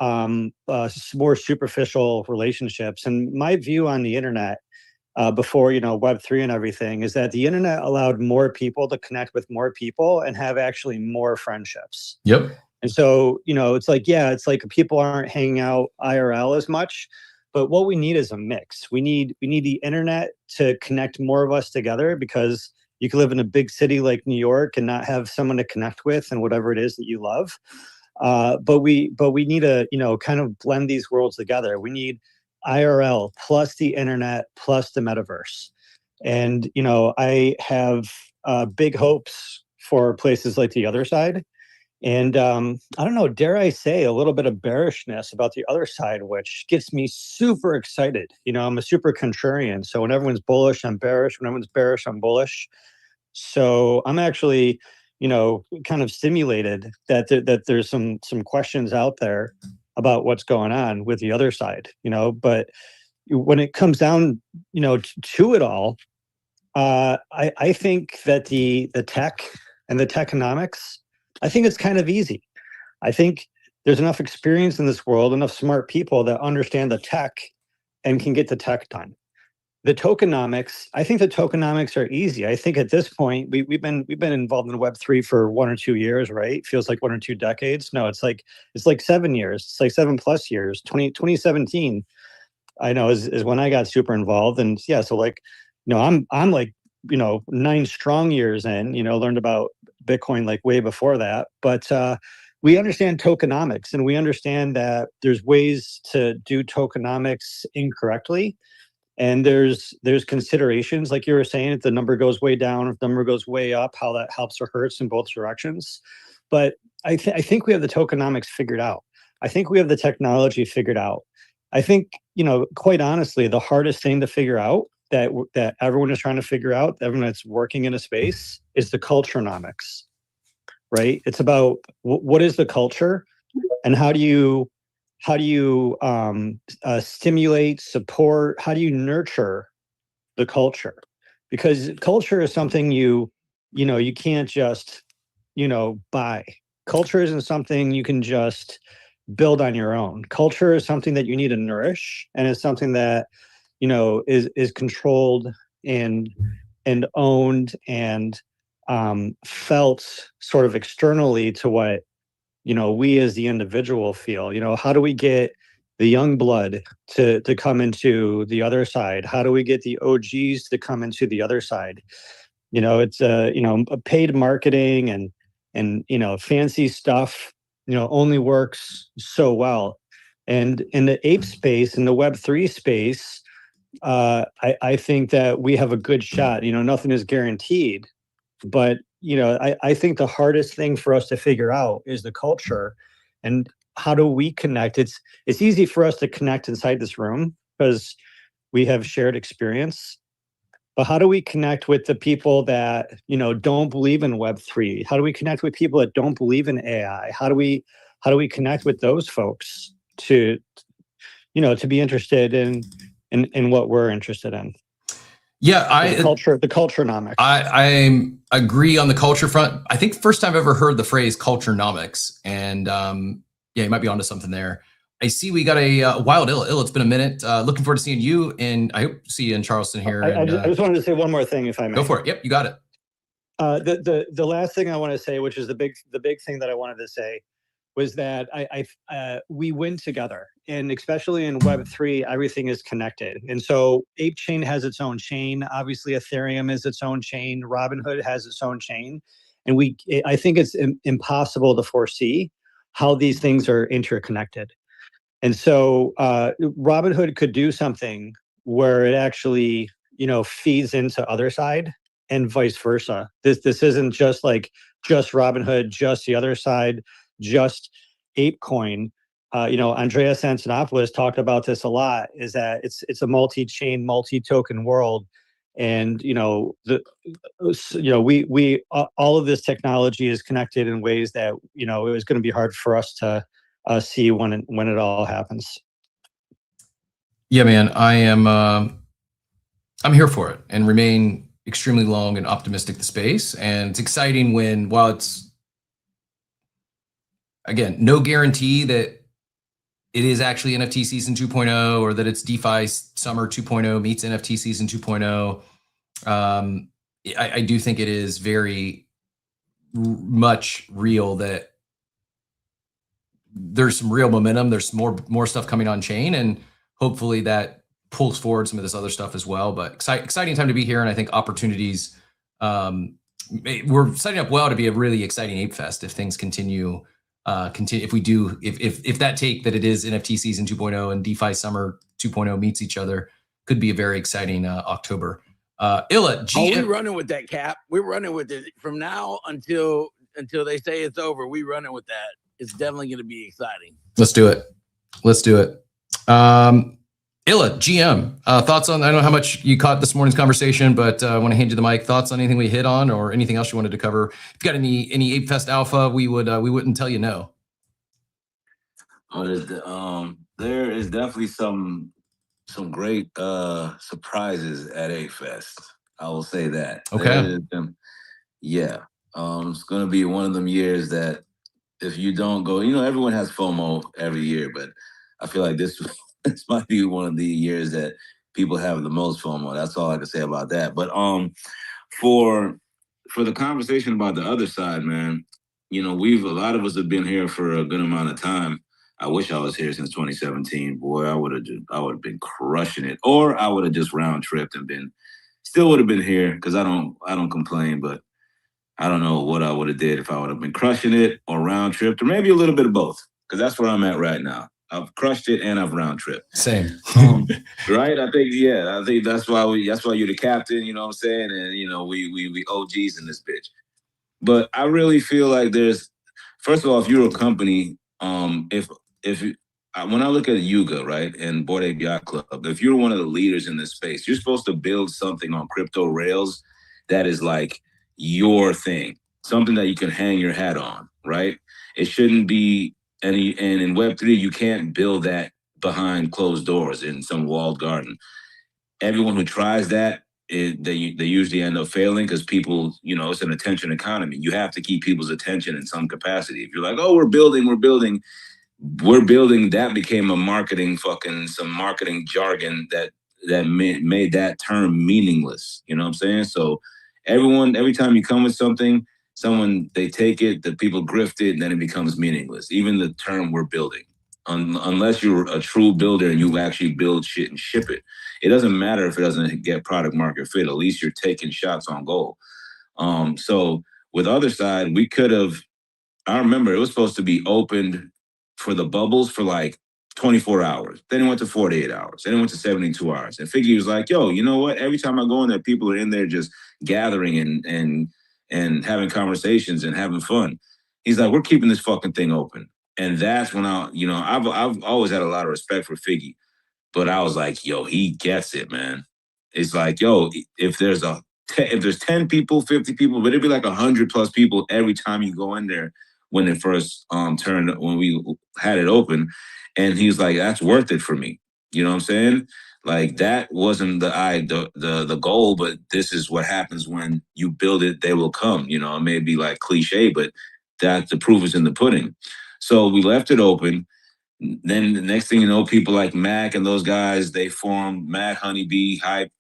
more superficial relationships. And my view on the internet, before Web3 and everything, is that the internet allowed more people to connect with more people and have actually more friendships.
Yep.
And so, it's like people aren't hanging out IRL as much, but what we need is a mix. We need the internet to connect more of us together, because you can live in a big city like New York and not have someone to connect with and whatever it is that you love. But we need to, kind of blend these worlds together. We need IRL plus the internet plus the metaverse. And, I have big hopes for places like the other side. And I don't know, dare I say a little bit of bearishness about the other side, which gets me super excited. I'm a super contrarian. So when everyone's bullish, I'm bearish. When everyone's bearish, I'm bullish. So I'm actually, kind of stimulated that there's some questions out there about what's going on with the other side, but when it comes down, to it all, I think that the tech and the techonomics, I think it's kind of easy. I think there's enough experience in this world, enough smart people that understand the tech and can get the tech done. the tokenomics, I think the tokenomics are easy. I think at this point, we've been involved in Web3 for 1 or 2 years, right? Feels like 1 or 2 decades. No, it's like 7 years. It's like 7+ years. 2017, I know is when I got super involved. And yeah, so like, I'm like, 9 strong years in, learned about Bitcoin like way before that. But we understand tokenomics, and we understand that there's ways to do tokenomics incorrectly. And there's considerations, like you were saying, if the number goes way down, if the number goes way up, how that helps or hurts in both directions. But I think we have the tokenomics figured out. I think we have the technology figured out. I think, quite honestly, the hardest thing to figure out that everyone is trying to figure out, everyone that's working in a space, is the culturenomics, right? It's about what is the culture, and how do you stimulate, support, how do you nurture the culture? Because culture is something you can't just buy. Culture isn't something you can just build on your own. Culture is something that you need to nourish, and it's something that is controlled and owned and felt sort of externally to what we as the individual feel. How do we get the young blood to come into the other side? How do we get the OGs to come into the other side? It's a paid marketing and fancy stuff only works so well. And in the ape space, in the Web3 space, I think that we have a good shot. Nothing is guaranteed, but I think the hardest thing for us to figure out is the culture, and how do we connect? It's easy for us to connect inside this room because we have shared experience, but how do we connect with the people that don't believe in Web3? How do we connect with people that don't believe in AI? How do we connect with those folks to be interested in what we're interested in?
Yeah,
the culturenomics.
I agree on the culture front. I think first time I've ever heard the phrase culturenomics, and yeah, you might be onto something there. I see we got a wild Illa. It's been a minute. Looking forward to seeing you, and I hope to see you in Charleston here.
I just wanted to say one more thing, if I may.
Go for it. Yep, you got it.
The last thing I want to say, which is the big thing that I wanted to say, was that we win together, and especially in Web3, everything is connected. And so ApeChain has its own chain. Obviously, Ethereum is its own chain. Robinhood has its own chain, and I think it's impossible to foresee how these things are interconnected. And so Robinhood could do something where it actually feeds into other side, and vice versa. This isn't just Robinhood, just the other side, just ApeCoin. Andreas Antonopoulos talked about this a lot, is that it's a multi-chain, multi-token world. And we all of this technology is connected in ways that it was going to be hard for us to see when it all happens.
Yeah, man, I'm here for it and remain extremely long and optimistic the space. And it's exciting while it's, again, no guarantee that it is actually NFT season 2.0 or that it's DeFi summer 2.0 meets NFT season 2.0. I do think it is very much real that there's some real momentum. There's more stuff coming on chain, and hopefully that pulls forward some of this other stuff as well. But exciting time to be here, and I think opportunities. We're setting up well to be a really exciting Ape Fest if things continue. If that take that it is NFT season 2.0 and DeFi summer 2.0 meets each other, could be a very exciting October. Illa,
we're running with that, Cap. We're running with it from now until they say it's over. We're running with that. It's definitely going to be exciting.
Let's do it. Illa, GM, thoughts on, I don't know how much you caught this morning's conversation, but I want to hand you the mic. Thoughts on anything we hit on or anything else you wanted to cover? If you got any Ape Fest alpha, we wouldn't tell you no.
There is definitely some great surprises at Ape Fest. I will say that.
Okay.
It's going to be one of them years that if you don't go, everyone has FOMO every year, but I feel like this might be one of the years that people have the most FOMO. That's all I can say about that. But for the conversation about the other side, man, you know, a lot of us have been here for a good amount of time. I wish I was here since 2017. Boy, I would have been crushing it, or I would have just round tripped and still would have been here because I don't complain, but I don't know what I would have did if I would have been crushing it or round tripped, or maybe a little bit of both, because that's where I'm at right now. I've crushed it and I've round tripped.
Same.
Right? I think that's why you're the captain, you know what I'm saying? And you know, we OGs in this bitch. But I really feel like first of all, if you're a company, when I look at Yuga, right, and Bored Ape Yacht Club, if you're one of the leaders in this space, you're supposed to build something on crypto rails that is like your thing, something that you can hang your hat on, right? It shouldn't be and in Web3, you can't build that behind closed doors in some walled garden. Everyone who tries that, they usually end up failing because people, you know, it's an attention economy. You have to keep people's attention in some capacity. If you're like, oh, we're building, that became some marketing jargon that made that term meaningless. You know what I'm saying? So every time you come with something, they take it, the people grift it, and then it becomes meaningless. Even the term we're building, unless you're a true builder and you actually build shit and ship it. It doesn't matter if it doesn't get product market fit. At least you're taking shots on goal. So with other side, I remember it was supposed to be opened for the bubbles for like 24 hours. Then it went to 48 hours. Then it went to 72 hours. And Figgy was like, yo, you know what? Every time I go in there, people are in there just gathering and having conversations and having fun. He's like, we're keeping this fucking thing open. And that's when I've always had a lot of respect for Figgy. But I was like, yo, he gets it, man. It's like, yo, if there's 10 people, 50 people, but it'd be like 100+ people every time you go in there when it first when we had it open. And he's like, that's worth it for me. You know what I'm saying? Like, that wasn't the goal, but this is what happens when you build it, they will come. You know, it may be like cliche, but that the proof is in the pudding. So we left it open. Then the next thing you know, people like Mac and those guys, they formed Mac, Honeybee, Hype.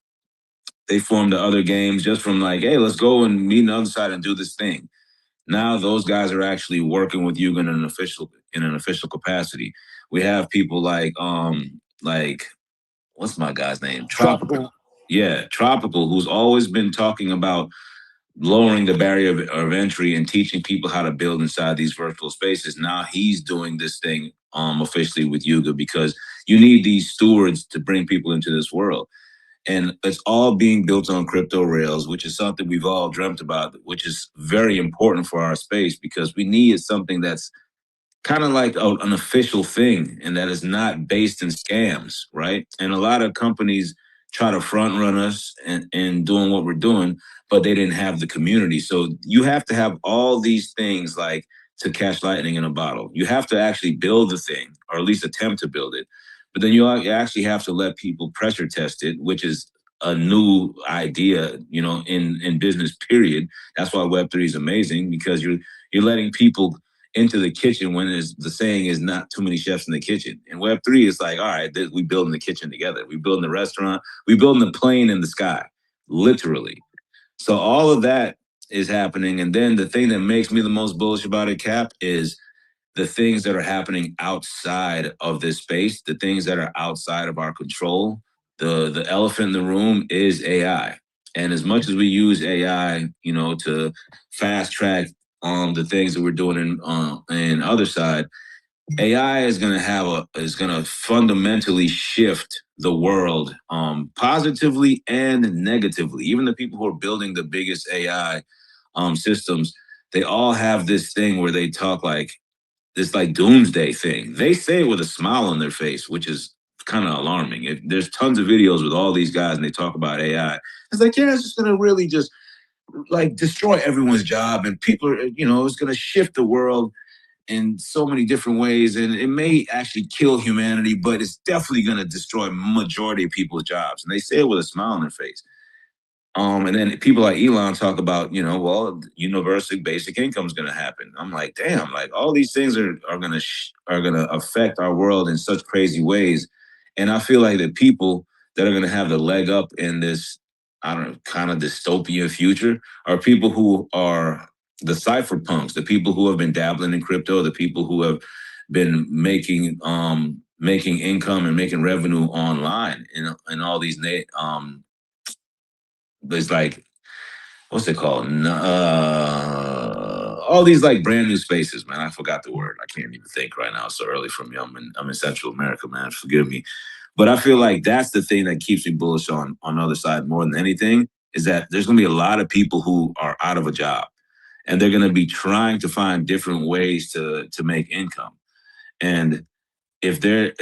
They formed the other games just from like, hey, let's go and meet on the other side and do this thing. Now those guys are actually working with Yuga in an official capacity. We have people like what's my guy's name? Tropical. Yeah, Tropical, who's always been talking about lowering the barrier of entry and teaching people how to build inside these virtual spaces. Now he's doing this thing officially with Yuga, because you need these stewards to bring people into this world. And it's all being built on crypto rails, which is something we've all dreamt about, which is very important for our space, because we need something that's kind of like an official thing and that is not based in scams, right? And a lot of companies try to front run us and doing what we're doing, but they didn't have the community. So you have to have all these things like to catch lightning in a bottle. You have to actually build the thing, or at least attempt to build it. But then you actually have to let people pressure test it, which is a new idea, you know, in business, period. That's why Web3 is amazing, because you're letting people into the kitchen when the saying is not too many chefs in the kitchen. And Web3 is like, all right, we building the kitchen together. We building the restaurant. We building the plane in the sky, literally. So all of that is happening. And then the thing that makes me the most bullish about it, Cap, is the things that are happening outside of this space, the things that are outside of our control. The elephant in the room is AI. And as much as we use AI, you know, to fast track the things that we're doing in other side, AI is going to fundamentally shift the world positively and negatively. Even the people who are building the biggest AI systems, they all have this thing where they talk like this like doomsday thing. They say it with a smile on their face, which is kind of alarming. There's tons of videos with all these guys and they talk about AI. It's like, yeah, it's just going to really just like destroy everyone's job, and people are, you know, it's going to shift the world in so many different ways, and it may actually kill humanity, but it's definitely going to destroy majority of people's jobs. And they say it with a smile on their face. And then people like Elon talk about, you know, well, universal basic income is going to happen. I'm like, damn, like all these things are going to affect our world in such crazy ways. And I feel like that people that are going to have the leg up in this, I don't know, kind of dystopian future are people who are the cypherpunks, the people who have been dabbling in crypto, the people who have been making income and making revenue online in all these there's like, what's it called? All these like brand new spaces, man. I forgot the word. I can't even think right now. It's so early for me. I'm in Central America, man. Forgive me. But I feel like that's the thing that keeps me bullish on the other side more than anything, is that there's going to be a lot of people who are out of a job, and they're going to be trying to find different ways to make income. And if they're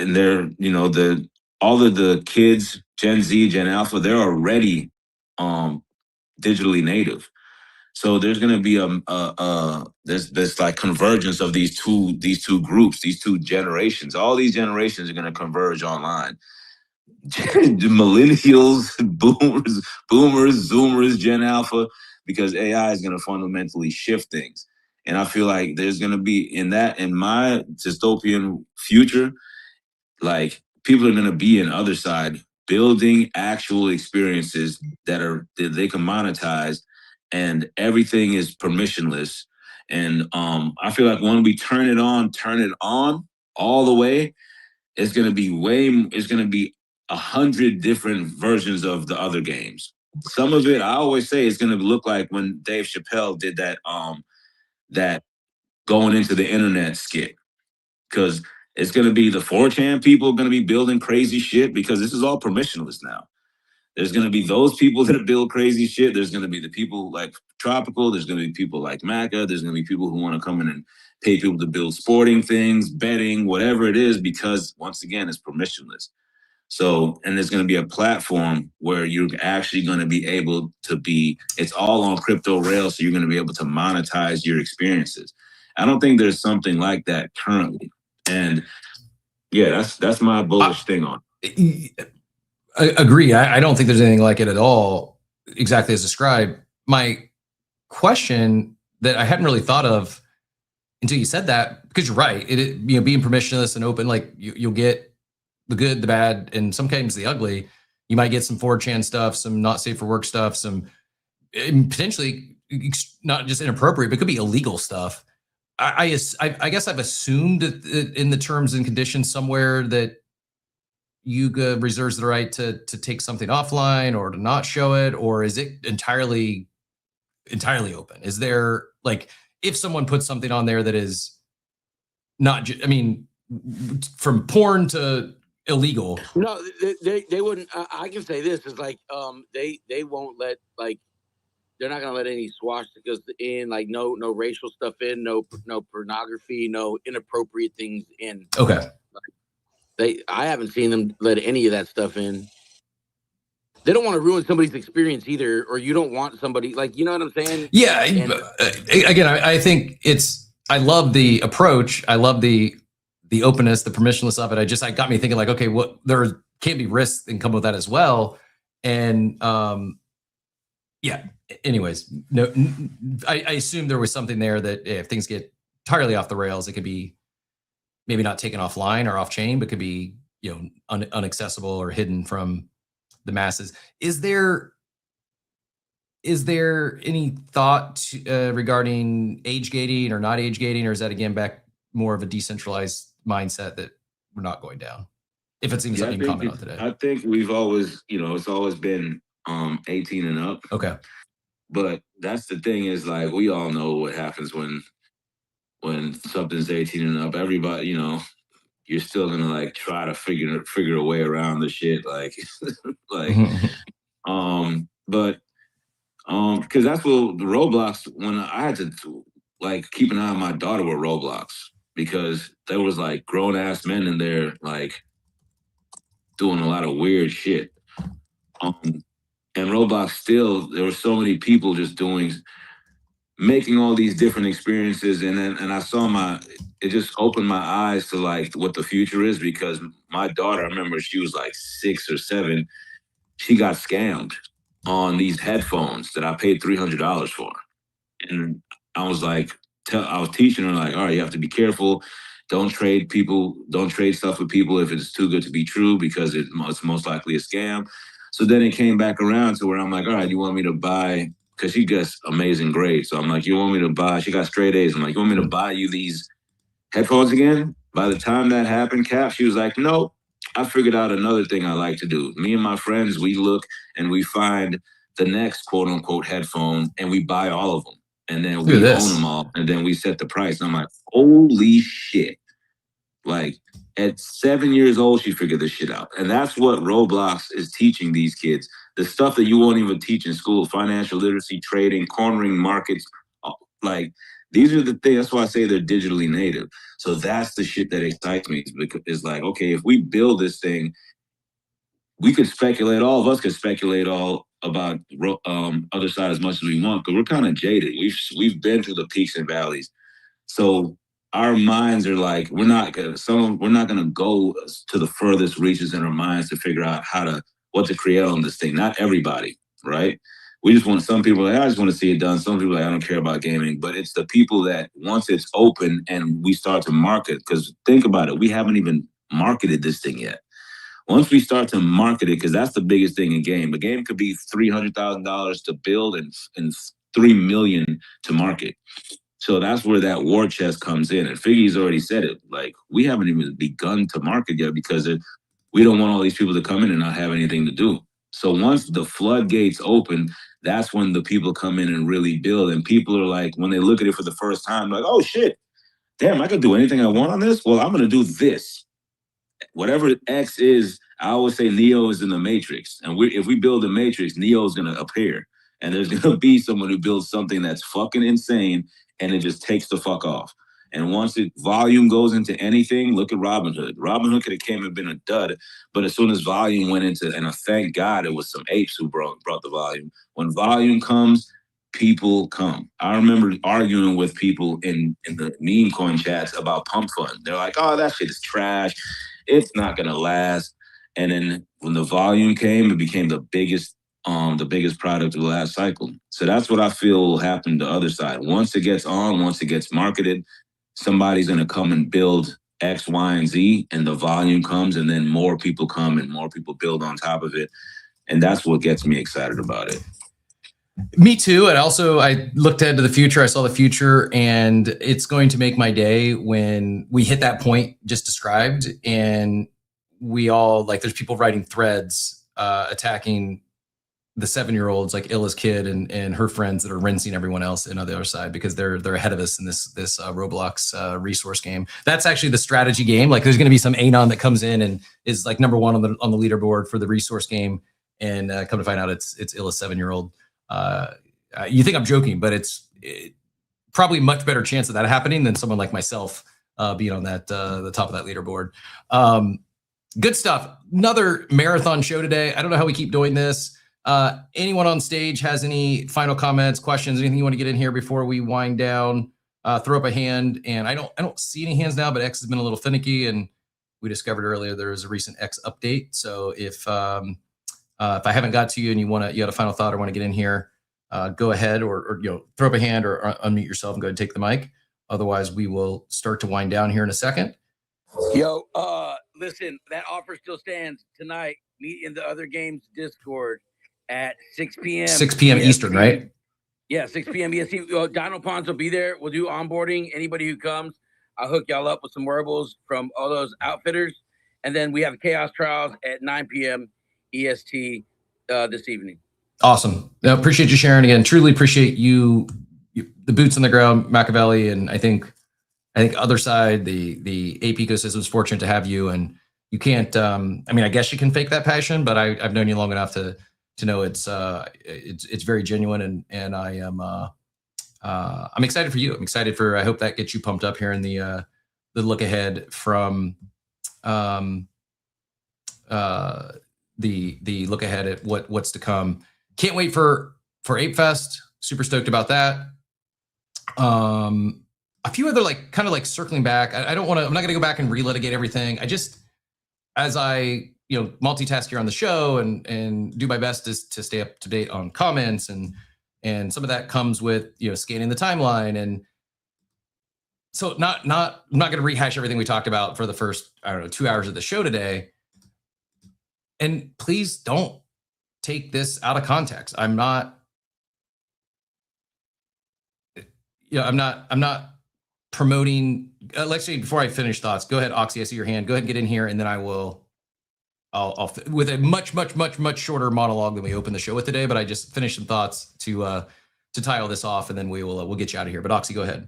all of the kids, Gen Z, Gen Alpha, they're already digitally native. So there's going to be this like convergence of these two groups, these two generations. All these generations are going to converge online. Millennials, boomers, Zoomers, Gen Alpha, because AI is going to fundamentally shift things. And I feel like there's going to be in my dystopian future, like people are going to be in other side building actual experiences that they can monetize, and everything is permissionless. And I feel like when we turn it on all the way, it's going to be 100 different versions of the other games. Some of it, I always say, is going to look like when Dave Chappelle did that going into the internet skit, because it's going to be the 4chan people going to be building crazy shit, because this is all permissionless now. There's going to be those people that build crazy shit. There's going to be the people like Tropical. There's going to be people like Maca. There's going to be people who want to come in and pay people to build sporting things, betting, whatever it is, because once again, it's permissionless. So, and there's going to be a platform where you're actually going to be able to it's all on crypto rails. So you're going to be able to monetize your experiences. I don't think there's something like that currently. And yeah, that's my bullish thing on it.
I agree. I don't think there's anything like it at all, exactly as described. My question that I hadn't really thought of until you said that, because you're right, being permissionless and open, like you'll get the good, the bad, and sometimes the ugly. You might get some 4chan stuff, some not safe for work stuff, some potentially not just inappropriate, but it could be illegal stuff. I guess I've assumed in the terms and conditions somewhere that Yuga reserves the right to take something offline or to not show it, or is it entirely open? Is there, like, if someone puts something on there that is not, from porn to illegal?
No, they wouldn't. I can say this is like they won't let, like, they're not gonna let any swastikas in, like no racial stuff in, no pornography, no inappropriate things in.
Okay.
I haven't seen them let any of that stuff in. They don't want to ruin somebody's experience either, or you don't want somebody, like, you know what I'm saying?
Yeah. Again, I think I love the approach. I love the openness, the permissionless of it. It got me thinking, like, okay, there can't be risks that come with that as well. And yeah. Anyways, no, I assume there was something there that if things get entirely off the rails, it could be maybe not taken offline or off chain, but could be, unaccessible or hidden from the masses. Is there any thought regarding age gating or not age gating, or is that again back more of a decentralized mindset that we're not going down? If it's even something you comment on today.
I think we've always, it's always been 18 and up.
Okay.
But that's the thing, is like, we all know what happens when something's 18 and up. Everybody, you're still gonna like try to figure a way around the shit, like but because that's what the Roblox, when I had to like keep an eye on my daughter with Roblox, because there was like grown ass men in there like doing a lot of weird shit. And Roblox still, there were so many people just making all these different experiences. And I saw it just opened my eyes to like what the future is, because my daughter, I remember she was like 6 or 7. She got scammed on these headphones that I paid $300 for. And I was like, I was teaching her, like, all right, you have to be careful. Don't trade stuff with people if it's too good to be true, because it's most likely a scam. So then it came back around to where I'm like, all right, you want me to buy, because she gets amazing grades. So I'm like, you want me to buy, she got straight A's. I'm like, you want me to buy you these headphones again? By the time that happened, Cap, she was like, no, I figured out another thing I like to do. Me and my friends, we look and we find the next quote unquote headphone and we buy all of them. And then we own them all. And then we set the price. And I'm like, holy shit. Like, at 7 years old, she figured this shit out. And that's what Roblox is teaching these kids. The stuff that you won't even teach in school: financial literacy, trading, cornering markets. Like, these are the things. That's why I say they're digitally native. So that's the shit that excites me. It's like, okay, if we build this thing, we could speculate. All of us could speculate all about other side as much as we want, because we're kind of jaded. We've been through the peaks and valleys. So our minds are like, we're not gonna go to the furthest reaches in our minds to figure out what to create on this thing. Not everybody, right? We just want, some people are like, I just want to see it done. Some people are like, I don't care about gaming. But it's the people that once it's open and we start to market, because think about it, we haven't even marketed this thing yet. Once we start to market it, because that's the biggest thing in game. A game could be $300,000 to build and $3 million to market. So that's where that war chest comes in. And Figgy's already said it. Like, we haven't even begun to market yet, because we don't want all these people to come in and not have anything to do. So once the floodgates open, that's when the people come in and really build. And people are like, when they look at it for the first time, like, oh shit, damn, I could do anything I want on this? Well, I'm going to do this. Whatever X is, I always say Neo is in the Matrix. And if we build the Matrix, Neo is going to appear. And there's going to be someone who builds something that's fucking insane, and it just takes the fuck off. And once volume goes into anything, look at Robinhood. Robinhood could have came and been a dud, but as soon as volume went into, and thank God it was some apes who brought the volume. When volume comes, people come. I remember arguing with people in the meme coin chats about Pump Fund. They're like, oh, that shit is trash. It's not going to last. And then when the volume came, it became the biggest product of the last cycle. So that's what I feel will happen to the other side. Once it gets marketed, somebody's going to come and build X, Y, and Z, and the volume comes, and then more people come and more people build on top of it. And that's what gets me excited about it.
Me too. And also, I looked ahead to the future. I saw the future, and it's going to make my day when we hit that point just described. And we all, like, there's people writing threads attacking the 7-year-olds, like Illa's kid and her friends, that are rinsing everyone else on the other side because they're ahead of us in this Roblox resource game. That's actually the strategy game. Like, there's going to be some Anon that comes in and is like number one on the leaderboard for the resource game, and come to find out it's Illa's 7-year-old. You think I'm joking, but it's probably much better chance of that happening than someone like myself being on that the top of that leaderboard. Good stuff. Another marathon show today. I don't know how we keep doing this. Anyone on stage has any final comments, questions, anything you want to get in here before we wind down? Throw up a hand. And I don't see any hands now, but X has been a little finicky, and we discovered earlier there was a recent X update. So if I haven't got to you and you had a final thought or want to get in here, go ahead or throw up a hand or unmute yourself and go ahead and take the mic. Otherwise, we will start to wind down here in a second.
Yo, listen, that offer still stands tonight. Meet in the Other Games Discord at 6 p.m.
6 p.m. Eastern, right?
Yeah, 6 p.m. EST. Dino Ponce will be there. We'll do onboarding. Anybody who comes, I'll hook y'all up with some wearables from all those outfitters. And then we have Chaos Trials at 9 p.m. EST this evening.
Awesome. Now, appreciate you sharing again. Truly appreciate you, the boots on the ground, Machiavelli, and I think other side, the ape ecosystem is fortunate to have you. And you can't. I guess you can fake that passion, but I've known you long enough to know it's very genuine, and I am I'm excited for you. I'm excited for. I hope that gets you pumped up here in the look ahead from the look ahead at what's to come. Can't wait for Ape Fest. Super stoked about that. A few other kind of circling back. I'm not going to go back and relitigate everything. I just, as I multitask here on the show and do my best to stay up to date on comments and some of that comes with scanning the timeline, and So I'm not going to rehash everything we talked about for the first, 2 hours of the show today. And please don't take this out of context. I'm not promoting. Actually, before I finish thoughts, go ahead, Oxy. I see your hand. Go ahead and get in here, and then I'll with a much shorter monologue than we opened the show with today. But I just finished some thoughts to tie all this off, and then we'll get you out of here. But Oxy, go ahead.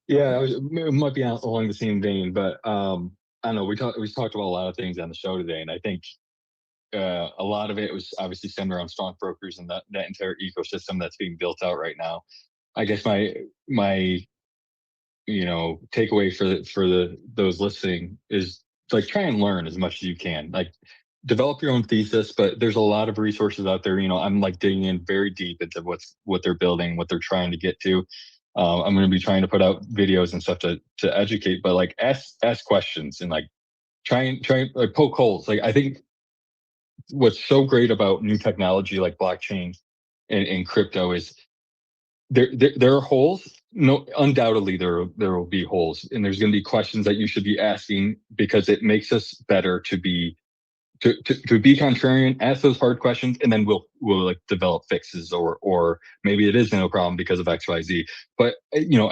Yeah, it might be along the same vein, but I don't know. We talked about a lot of things on the show today, and I think a lot of it was obviously centered around stockbrokers and that entire ecosystem that's being built out right now. I guess my takeaway for those listening is like try and learn as much as you can. Like develop your own thesis, but there's a lot of resources out there. I'm like digging in very deep into what they're building, what they're trying to get to. I'm going to be trying to put out videos and stuff to educate, but like ask questions and like try and like poke holes. Like I think what's so great about new technology like blockchain and crypto is there are holes. No, undoubtedly there will be holes, and there's going to be questions that you should be asking because it makes us better to be contrarian, ask those hard questions, and then we'll like develop fixes or maybe it is no problem because of XYZ. But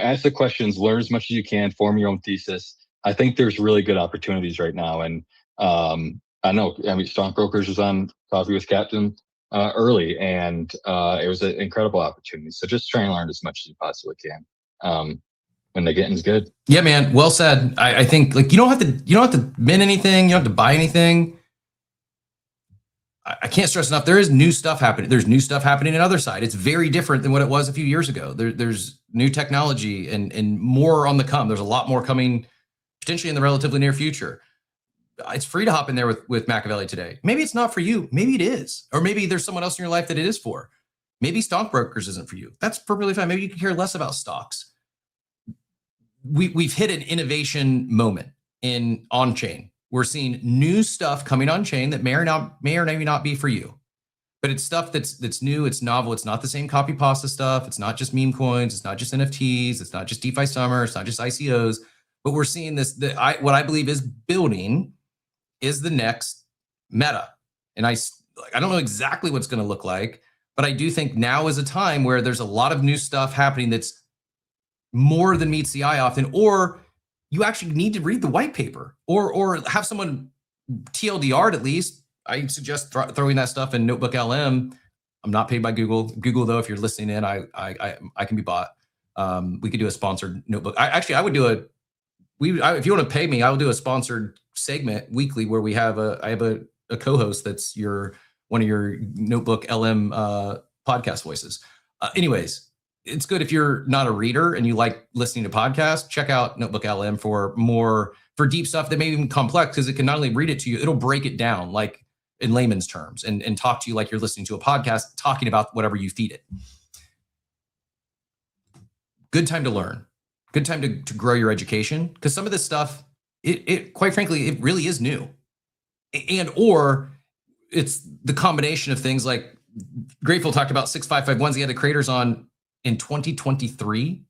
ask the questions, learn as much as you can, form your own thesis. I think there's really good opportunities right now, and I know. I mean, Stockbrokers was on Coffee with Captain early, and it was an incredible opportunity. So just try and learn as much as you possibly can. When the getting's good.
Yeah, man. Well said. I think like you don't have to mint anything. You don't have to buy anything. I can't stress enough. There is new stuff happening. There's new stuff happening in other side. It's very different than what it was a few years ago. There's new technology and more on the come. There's a lot more coming potentially in the relatively near future. It's free to hop in there with Machiavelli today. Maybe it's not for you. Maybe it is. Or maybe there's someone else in your life that it is for. Maybe Stockbrokers isn't for you. That's perfectly fine. Maybe you can care less about stocks. We've hit an innovation moment in on-chain. We're seeing new stuff coming on-chain that may or may not be for you. But it's stuff that's new, it's novel, it's not the same copy pasta stuff, it's not just meme coins, it's not just NFTs, it's not just DeFi Summer, it's not just ICOs. But we're seeing this, what I believe is building is the next meta. And I don't know exactly what's going to look like, but I do think now is a time where there's a lot of new stuff happening that's more than meets the eye often, or you actually need to read the white paper or have someone TLDR'd at least. I suggest throwing that stuff in Notebook LM. I'm not paid by Google. Google, though, if you're listening in, I can be bought. We could do a sponsored notebook. I would do if you want to pay me, I will do a sponsored segment weekly where I have a co-host that's one of your Notebook LM podcast voices. Anyways, it's good if you're not a reader and you like listening to podcasts. Check out Notebook LM for deep stuff that may be even complex, because it can not only read it to you, it'll break it down like in layman's terms and talk to you like you're listening to a podcast talking about whatever you feed it. Good time to learn. Good time to grow your education, because some of this stuff, it quite frankly, it really is new. Or it's the combination of things like Grateful talked about 6551s. He had the creators on in 2023.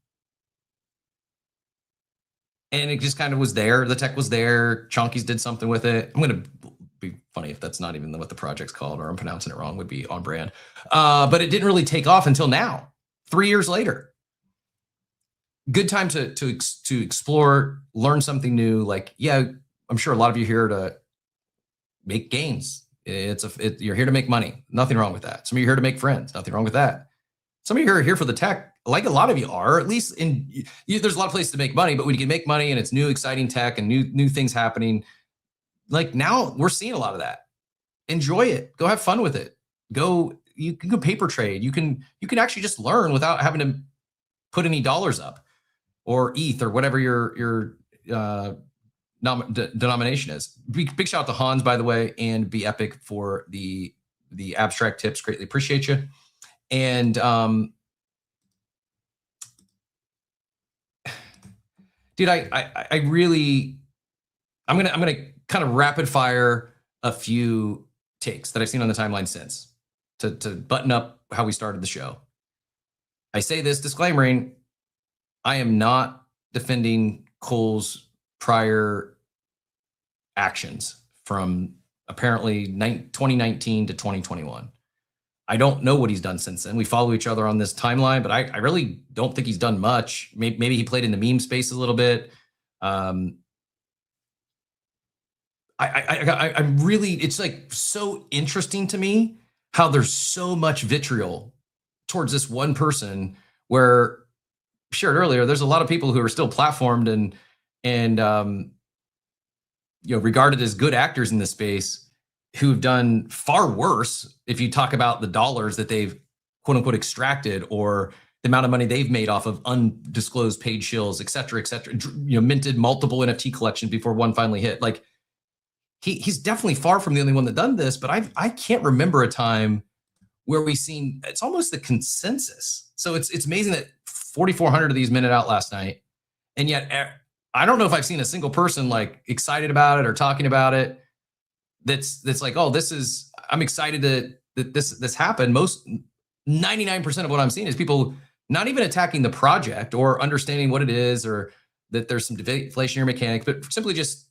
And it just kind of was there. The tech was there. Chonkies did something with it. I'm going to be funny if that's not even what the project's called, or I'm pronouncing it wrong, would be on brand. But it didn't really take off until now, 3 years later. Good time to explore, learn something new. Like, yeah, I'm sure a lot of you here to make gains. You're here to make money. Nothing wrong with that. Some of you are here to make friends. Nothing wrong with that. Some of you are here for the tech, like a lot of you are, at least there's a lot of places to make money, but when you can make money and it's new, exciting tech and new things happening, like now we're seeing a lot of that. Enjoy it. Go have fun with it. You can go paper trade. You can actually just learn without having to put any dollars up or ETH or whatever your denomination is. Big shout out to Hans, by the way, and Be Epic for the abstract tips. Greatly appreciate you. And dude, I'm gonna kind of rapid fire a few takes that I've seen on the timeline since to button up how we started the show. I say this disclaimering, I am not defending Cole's prior actions from apparently 2019 to 2021. I don't know what he's done since then. We follow each other on this timeline, but I really don't think he's done much. Maybe he played in the meme space a little bit. I'm really, it's like so interesting to me how there's so much vitriol towards this one person, where shared earlier, there's a lot of people who are still platformed and regarded as good actors in this space, who've done far worse if you talk about the dollars that they've quote unquote extracted, or the amount of money they've made off of undisclosed paid shills, et cetera, minted multiple NFT collections before one finally hit. Like he's definitely far from the only one that done this, but I can't remember a time where we've seen, it's almost the consensus. So it's amazing that 4,400 of these minted out last night. And yet I don't know if I've seen a single person like excited about it or talking about it. That's like, oh, I'm excited that this happened. Most 99% of what I'm seeing is people not even attacking the project or understanding what it is, or that there's some deflationary mechanics, but simply just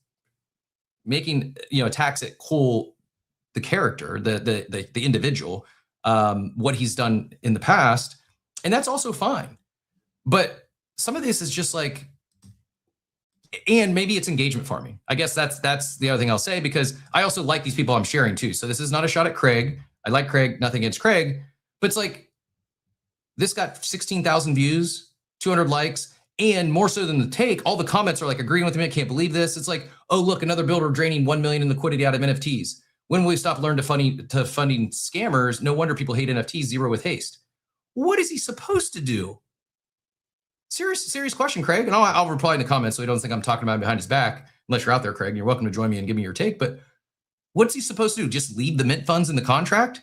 making, attacks at Cole, the character, the individual, what he's done in the past. And that's also fine. But some of this is just like, and maybe it's engagement farming. I guess that's the other thing I'll say, because I also like these people I'm sharing too. So this is not a shot at Craig. I like Craig, nothing against Craig, but it's like, this got 16,000 views, 200 likes, and more so than the take, all the comments are like agreeing with me. I can't believe this. It's like, oh, look, another builder draining 1 million in liquidity out of NFTs. When will we stop learning to funding scammers? No wonder people hate NFTs, zero with haste. What is he supposed to do? Serious question, Craig. And I'll reply in the comments so he doesn't think I'm talking about him behind his back. Unless you're out there, Craig, you're welcome to join me and give me your take. But what's he supposed to do? Just leave the mint funds in the contract?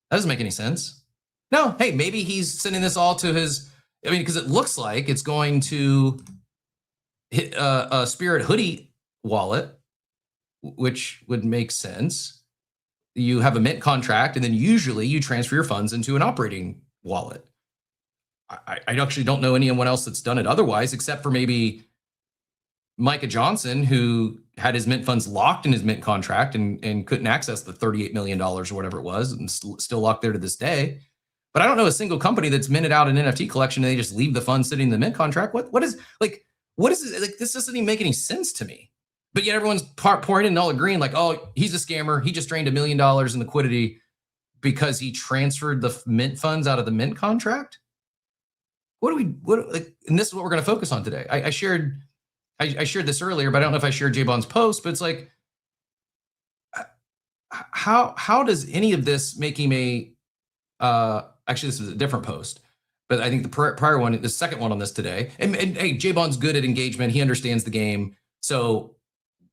That doesn't make any sense. No, hey, maybe he's sending this all to his, because it looks like it's going to hit a Spirit Hoodie wallet, which would make sense. You have a mint contract, and then usually you transfer your funds into an operating wallet. I actually don't know anyone else that's done it otherwise, except for maybe Micah Johnson, who had his mint funds locked in his mint contract and couldn't access the $38 million or whatever it was, and still locked there to this day. But I don't know a single company that's minted out an NFT collection and they just leave the funds sitting in the mint contract. What is this? Like, this doesn't even make any sense to me. But yet everyone's pouring in and all agreeing like, oh, he's a scammer. He just drained $1 million in liquidity because he transferred the mint funds out of the mint contract. And this is what we're going to focus on today. I shared this earlier, but I don't know if I shared J-Bon's post, but it's like, how does any of this make him actually, this is a different post, but I think the prior one, the second one on this today, and hey, J-Bon's good at engagement. He understands the game. So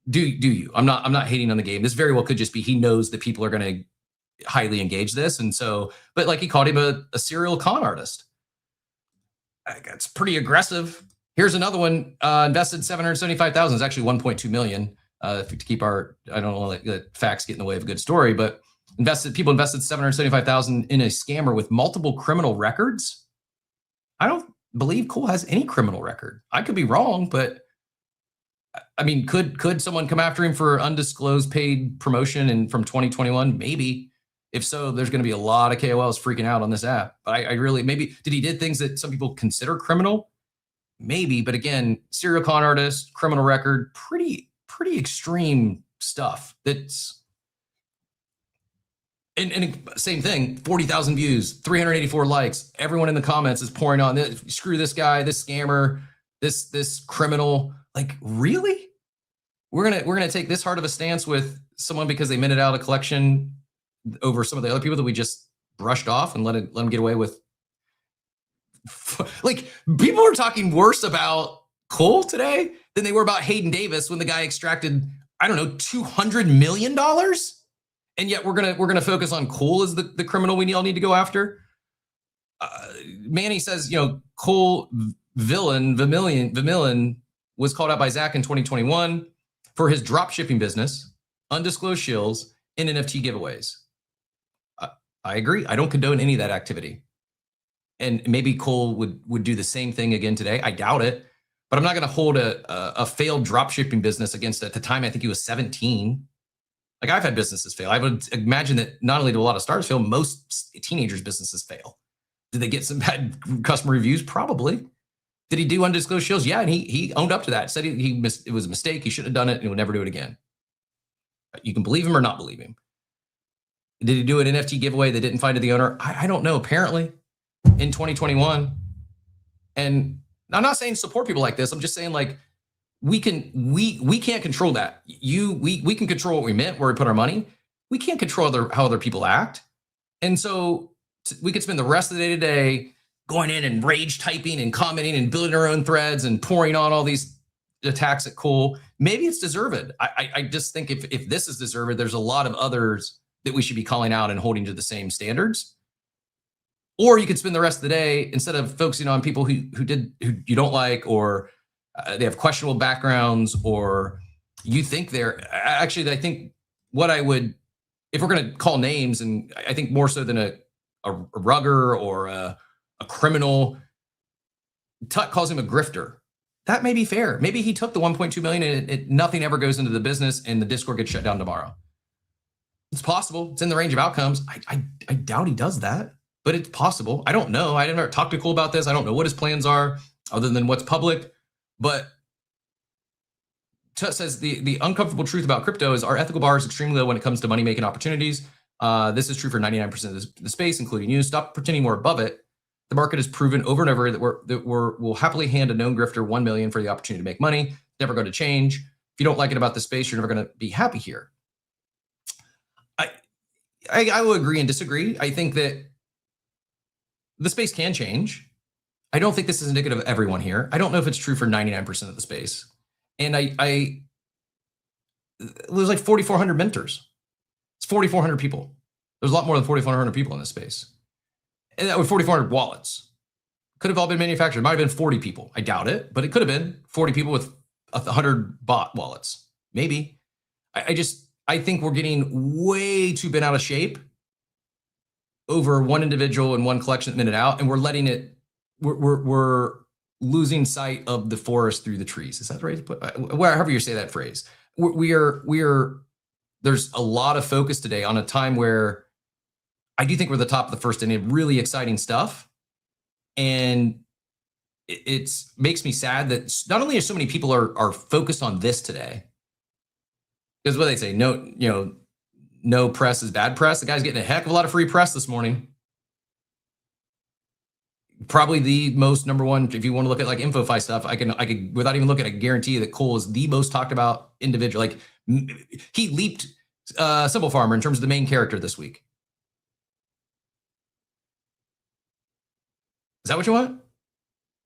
do you, I'm not hating on the game. This very well could just be, he knows that people are going to highly engage this. And so, but like he called him a serial con artist. It's pretty aggressive. Here's another one, invested 775,000. It's actually 1.2 million. To keep I don't know, like the facts get in the way of a good story, but people invested 775,000 in a scammer with multiple criminal records. I don't believe Cole has any criminal record. I could be wrong, but I mean, could someone come after him for undisclosed paid promotion and from 2021? Maybe. If so, there's going to be a lot of KOLs freaking out on this app. But I really, maybe, did he did things that some people consider criminal? Maybe, but again, serial con artist, criminal record, pretty extreme stuff. That's, and same thing, 40,000 views, 384 likes. Everyone in the comments is pouring on this. Screw this guy, this scammer, this criminal. Like, really? We're gonna take this hard of a stance with someone because they minted out a collection over some of the other people that we just brushed off and let them get away with. Like, people are talking worse about Cole today than they were about Hayden Davis when the guy extracted, I don't know, $200 million. And yet we're gonna focus on Cole as the criminal we all need to go after. Manny says, Cole Vermillion was called out by Zach in 2021 for his drop shipping business, undisclosed shills, and NFT giveaways. I agree. I don't condone any of that activity. And maybe Cole would do the same thing again today. I doubt it, but I'm not going to hold a failed drop shipping business against, at the time, I think he was 17. Like, I've had businesses fail. I would imagine that not only do a lot of startups fail, most teenagers' businesses fail. Did they get some bad customer reviews? Probably. Did he do undisclosed shows? Yeah, and he owned up to that. Said he missed, it was a mistake. He shouldn't have done it, and he would never do it again. You can believe him or not believe him. Did he do an NFT giveaway that didn't find the owner? I don't know. Apparently, in 2021. And I'm not saying support people like this. I'm just saying, like, we can't control that. We can control what we meant, where we put our money. We can't control how other people act. And so we could spend the rest of the day today going in and rage typing and commenting and building our own threads and pouring on all these attacks at Cole. Maybe it's deserved. I just think if this is deserved, there's a lot of others that we should be calling out and holding to the same standards. Or you could spend the rest of the day, instead of focusing on people who you don't like, or they have questionable backgrounds, or you think they're actually, I think what I would, if we're going to call names, and I think more so than a rugger or a criminal, Tut calls him a grifter. That may be fair. Maybe he took the 1.2 million and nothing ever goes into the business and the Discord gets shut down tomorrow. It's possible. It's in the range of outcomes. I doubt he does that, but it's possible. I don't know. I never talked to Cole about this. I don't know what his plans are other than what's public. But Tut says the uncomfortable truth about crypto is our ethical bar is extremely low when it comes to money-making opportunities. This is true for 99% of the space, including you. Stop pretending we're above it. The market has proven over and over that we'll happily hand a known grifter 1 million for the opportunity to make money. Never going to change. If you don't like it about the space, you're never going to be happy here. I will agree and disagree. I think that the space can change. I don't think this is indicative of everyone here. I don't know if it's true for 99% of the space. And there's like 4,400 mentors. It's 4,400 people. There's a lot more than 4,400 people in this space. And that was 4,400 wallets. Could have all been manufactured. It might have been 40 people. I doubt it, but it could have been 40 people with 100 bot wallets. Maybe. I think we're getting way too bent out of shape over one individual and one collection that minted out, and we're letting it. We're losing sight of the forest through the trees. Is that the right to put? However you say that phrase. We are. There's a lot of focus today on a time where I do think we're the top of the first inning, really exciting stuff. And it makes me sad that not only are so many people are focused on this today, because what they say, no press is bad press. The guy's getting a heck of a lot of free press this morning. Probably the most number one, if you want to look at like InfoFi stuff, I could without even looking, I guarantee that Cole is the most talked about individual. Like, he leaped Simple Farmer in terms of the main character this week. Is that what you want?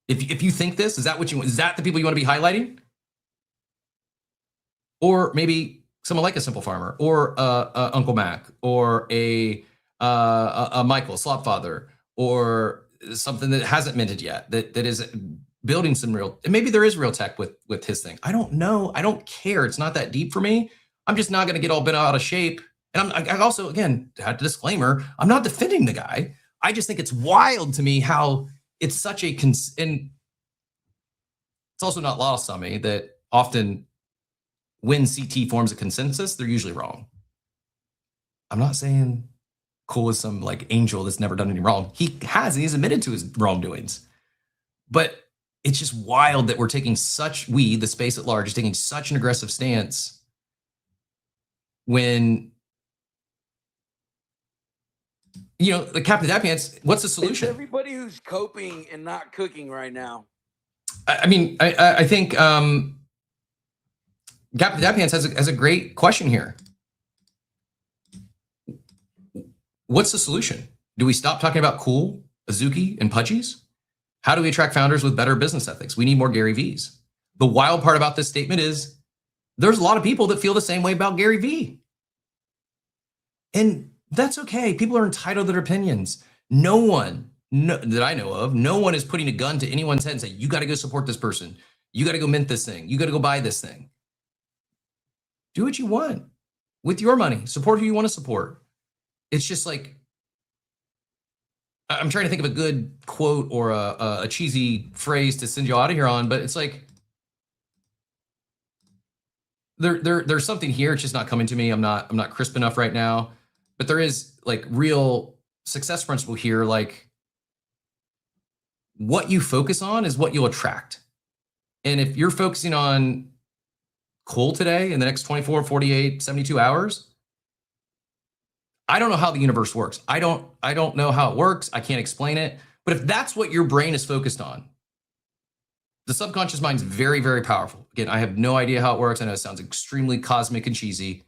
If you think this, is that what you want? Is that the people you want to be highlighting? Or maybe someone like a Simple Farmer, or Uncle Mac, or a Michael Slopfather, or something that hasn't minted yet, that is building some real, and maybe there is real tech with his thing. I don't know. I don't care. It's not that deep for me. I'm just not going to get all bent out of shape. And I also, again, had a disclaimer, I'm not defending the guy. I just think it's wild to me how it's such a, and it's also not lost on me that often when CT forms a consensus, they're usually wrong. I'm not saying Cole is some like angel that's never done any wrong. He has, and he's admitted to his wrongdoings. But it's just wild that we're taking the space at large, is taking such an aggressive stance when, the Captain Dapants, what's the solution?
It's everybody who's coping and not cooking right now.
I think Captain Dapants has a great question here. What's the solution? Do we stop talking about Cool, Azuki, and Pudgies? How do we attract founders with better business ethics? We need more Gary V's. The wild part about this statement is there's a lot of people that feel the same way about Gary V. And that's okay. People are entitled to their opinions. No one that I know of, no one is putting a gun to anyone's head and saying, you got to go support this person. You got to go mint this thing. You got to go buy this thing. Do what you want with your money. Support who you want to support. It's just like, I'm trying to think of a good quote or a cheesy phrase to send you out of here on, but it's like there's something here. It's just not coming to me. I'm not crisp enough right now, but there is like real success principle here. Like what you focus on is what you'll attract. And if you're focusing on coal today in the next 24, 48, 72 hours, I don't know how the universe works. I don't know how it works. I can't explain it. But if that's what your brain is focused on, the subconscious mind is very, very powerful. Again, I have no idea how it works. I know it sounds extremely cosmic and cheesy,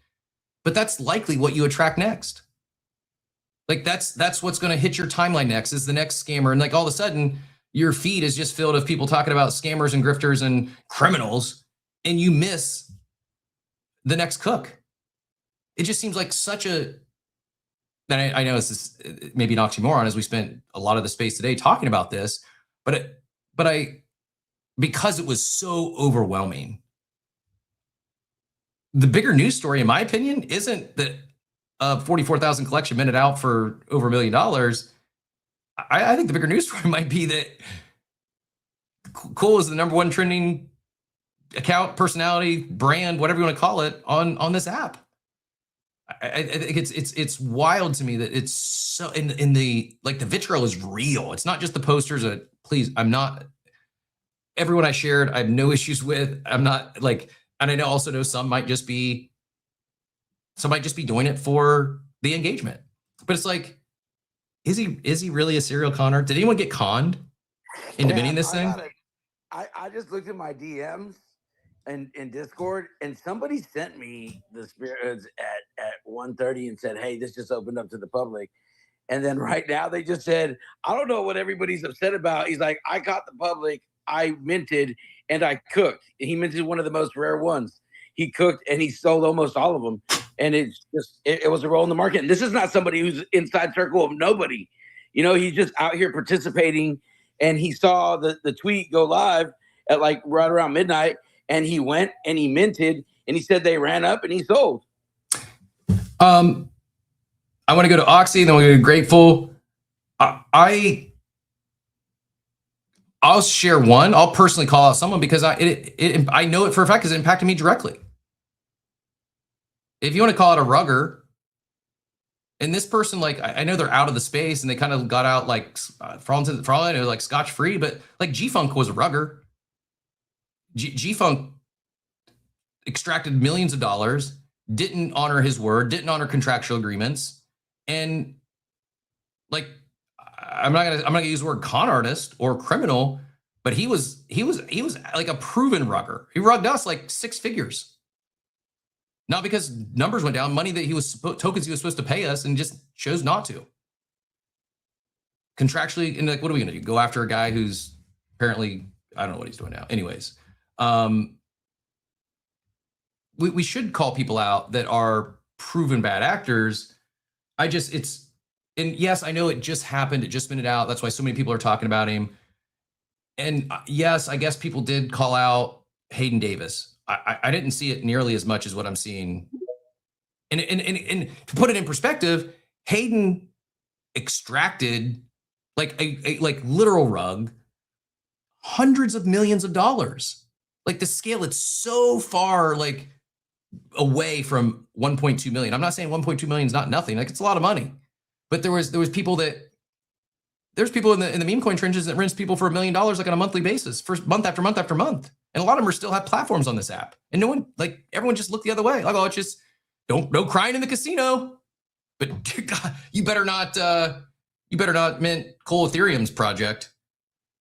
but that's likely what you attract next. Like that's what's going to hit your timeline next is the next scammer. And like all of a sudden your feed is just filled with people talking about scammers and grifters and criminals, and you miss the next cook. It just seems like such a, and I know this is maybe an oxymoron as we spent a lot of the space today talking about this, but because it was so overwhelming. The bigger news story, in my opinion, isn't that 44,000 collection minted out for over $1 million. I think the bigger news story might be that Cool is the #1 trending account, personality, brand, whatever you want to call it, on this app. I think it's wild to me that it's so in the like the vitriol is real. It's not just the posters. Please, I'm not. Everyone I shared, I have no issues with. I'm not like, and I know also know some might just be doing it for the engagement. But it's like, is he really a serial conner? Did anyone get conned into minting this thing?
I just looked at my DMs and in Discord, and somebody sent me the spirits at 1:30 and said, "Hey, this just opened up to the public." And then right now they just said, "I don't know what everybody's upset about." He's like, "I caught the public. I minted and I cooked." And he minted one of the most rare ones. He cooked and he sold almost all of them. And it's just, it was a roll in the market. And this is not somebody who's inside circle of nobody. You know, he's just out here participating. And he saw the tweet go live at like right around midnight. And he went and he minted and he said they ran up and he sold.
I want to go to Oxy, then we'll go to Grateful. I'll share one. I'll personally call out someone because I know it for a fact because it impacted me directly. If you want to call it a rugger, and this person, like, I know they're out of the space and they kind of got out like for all I know, like scotch free, but like G-Funk was a rugger. G-Funk extracted millions of dollars, didn't honor his word, didn't honor contractual agreements, and like. I'm not gonna use the word con artist or criminal, but he was like a proven rugger. He rugged us like 6 figures, not because numbers went down, money that tokens he was supposed to pay us, and just chose not to. Contractually, and like, what are we gonna do? Go after a guy who's apparently, I don't know what he's doing now. Anyways, we should call people out that are proven bad actors. And yes, I know it just happened. It just minted out. That's why so many people are talking about him. And yes, I guess people did call out Hayden Davis. I didn't see it nearly as much as what I'm seeing. And to put it in perspective, Hayden extracted like a literal rug, hundreds of millions of dollars. Like the scale, it's so far like away from 1.2 million. I'm not saying 1.2 million is not nothing. Like it's a lot of money. But there was people in the meme coin trenches that rents people for $1 million like on a monthly basis for month after month after month. And a lot of them still have platforms on this app. And no one, like everyone just looked the other way. Like, oh, it's just no crying in the casino. But God, you better not mint Cole Ethereum's project.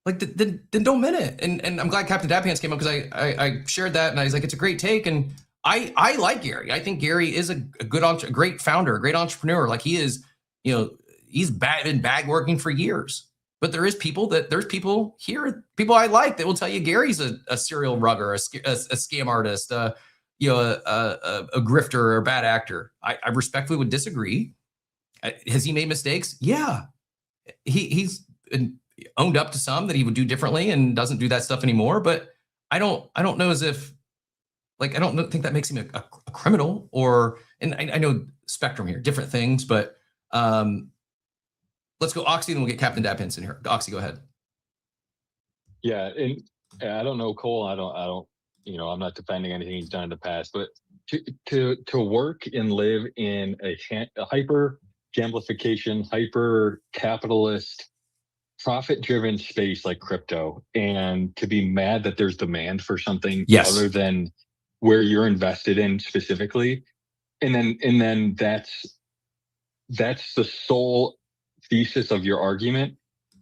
Like then don't mint it. And I'm glad Captain Dad Pants came up because I shared that and I was like, it's a great take. And I like Gary. I think Gary is a great founder, a great entrepreneur. Like he is. You know, he's been bag working for years, but there's people here, people I like that will tell you Gary's a serial rugger, a scam artist, a grifter or a bad actor. I respectfully would disagree. Has he made mistakes? Yeah, he's owned up to some that he would do differently and doesn't do that stuff anymore. But I don't know as if like I don't think that makes him a criminal or. And I know spectrum here, different things, but. let's go Oxy, and we'll get Captain Dad Pants in here. Oxy, go ahead.
Yeah, and I don't know Cole. I don't. I'm not defending anything he's done in the past, but to work and live in a hyper gamblification, hyper capitalist, profit driven space like crypto, and to be mad that there's demand for something other than where you're invested in specifically, and then that's the sole thesis of your argument.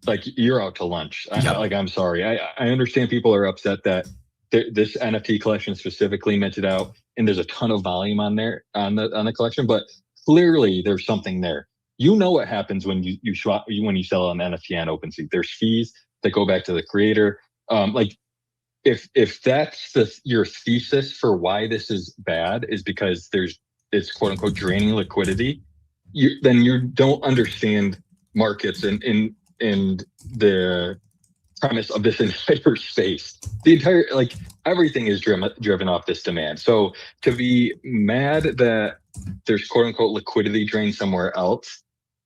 Like, you're out to lunch. I'm sorry. I understand people are upset that this NFT collection specifically minted out, and there's a ton of volume on there on the collection, but clearly there's something there. You know what happens when you sell an NFT on OpenSea. There's fees that go back to the creator. If that's your thesis for why this is bad is because it's quote unquote draining liquidity, then you don't understand markets and the premise of this entire space. The entire, everything is driven off this demand. So to be mad that there's quote unquote liquidity drain somewhere else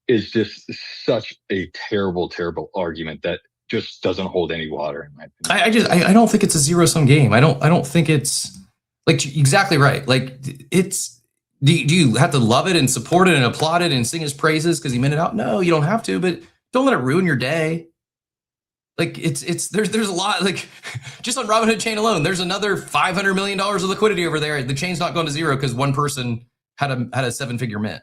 is just such a terrible, terrible argument that just doesn't hold any water in my opinion.
I don't think it's a zero-sum game. I don't think it's exactly right. Do you have to love it and support it and applaud it and sing his praises because he meant it out? No, you don't have to, but don't let it ruin your day. There's a lot, just on Robinhood chain alone, there's another $500 million of liquidity over there. The chain's not going to zero because one person had a 7-figure mint.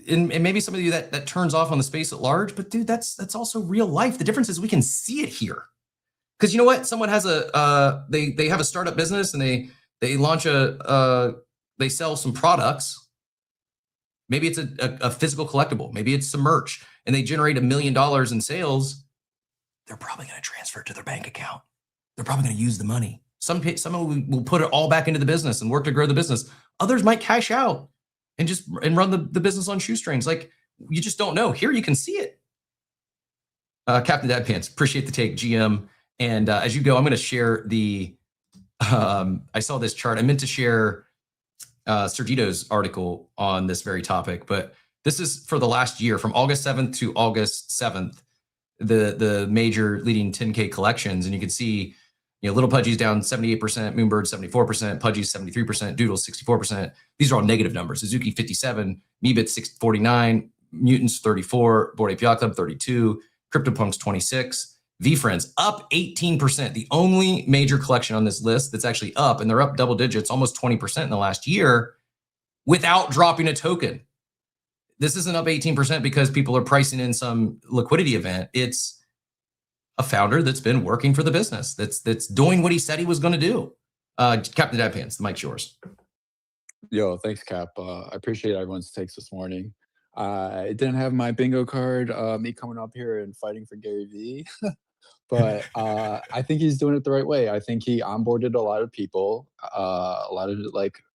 And maybe some of you that turns off on the space at large, but dude, that's also real life. The difference is we can see it here. Because you know what? Someone has they have a startup business and they launch they sell some products. Maybe it's a physical collectible. Maybe it's some merch, and they generate $1 million in sales. They're probably going to transfer it to their bank account. They're probably going to use the money. Some will put it all back into the business and work to grow the business. Others might cash out and run the business on shoestrings. You just don't know. Here you can see it. Captain Dad Pants, appreciate the take, GM. And as you go, I'm going to share the. I saw this chart. I meant to share Sergito's article on this very topic, but this is for the last year, from August 7th to August 7th, the major leading 10K collections. And you can see, Little Pudgy's down 78%, Moonbird 74%, Pudgy's 73%, Doodle's 64%. These are all negative numbers. Suzuki 57, Meebit 649, Mutants 34, Bored Ape Yacht Club 32, CryptoPunks 26, VeeFriends up 18%. The only major collection on this list that's actually up, and they're up double digits, almost 20% in the last year, without dropping a token. This isn't up 18% because people are pricing in some liquidity event. It's a founder that's been working for the business, that's doing what he said he was going to do. Captain Dad Pants, the mic's yours.
Yo, thanks, Cap. I appreciate everyone's takes this morning. I didn't have my bingo card, me coming up here and fighting for Gary Vee. But I think he's doing it the right way. I think he onboarded a lot of people, a lot of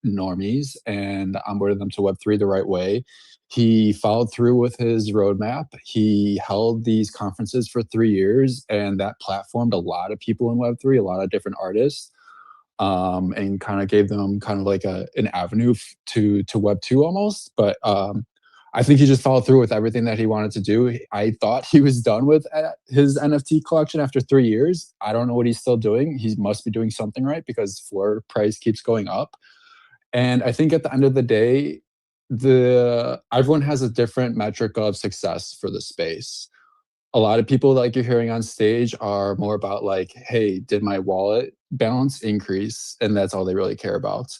normies, and onboarded them to Web3 the right way. He followed through with his roadmap. He held these conferences for 3 years, and that platformed a lot of people in Web3, a lot of different artists, and kind of gave them an avenue to Web2 almost. But I think he just followed through with everything that he wanted to do. I thought he was done with his NFT collection after 3 years. I don't know what he's still doing. He must be doing something right because floor price keeps going up. And I think at the end of the day, everyone has a different metric of success for the space. A lot of people you're hearing on stage are more about hey, did my wallet balance increase? And that's all they really care about.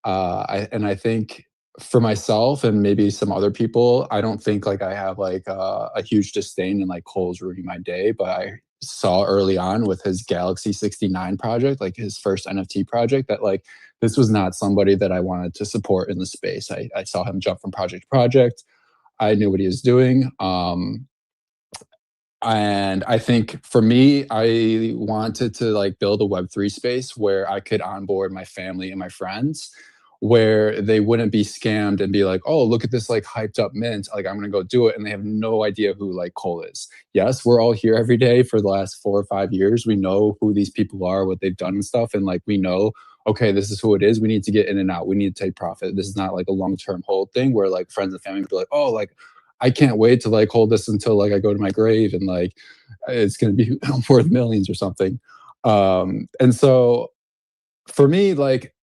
I think for myself and maybe some other people, I don't think I have a huge disdain and Cole's ruining my day, but I saw early on with his Galaxy 69 project, his first NFT project, that this was not somebody that I wanted to support in the space. I saw him jump from project to project. I knew what he was doing. And I think for me, I wanted to build a Web3 space where I could onboard my family and my friends, where they wouldn't be scammed and be like, oh, look at this like hyped up mint, like I'm gonna go do it, and they have no idea who like Cole is. Yes, we're all here every day for the last 4 or 5 years. We know who these people are, what they've done and stuff, and like we know, okay, this is who it is. We need to get in and out. We need to take profit. This is not like a long-term hold thing where like friends and family be like, oh, like I can't wait to like hold this until like I go to my grave and like it's gonna be worth millions or something. And so for me, like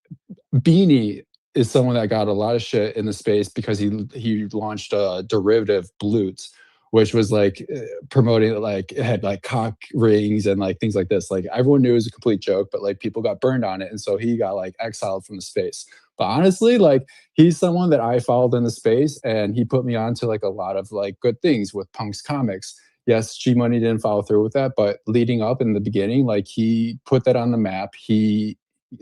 Beanie is someone that got a lot of shit in the space because he launched a derivative, Blutes, which was like promoting like it had like cock rings and like things like this. Like everyone knew it was a complete joke, but like people got burned on it, and so he got like exiled from the space. But honestly, like he's someone that I followed in the space, and he put me on to like a lot of like good things with Punk's comics. Yes, G Money didn't follow through with that, but leading up in the beginning, like he put that on the map.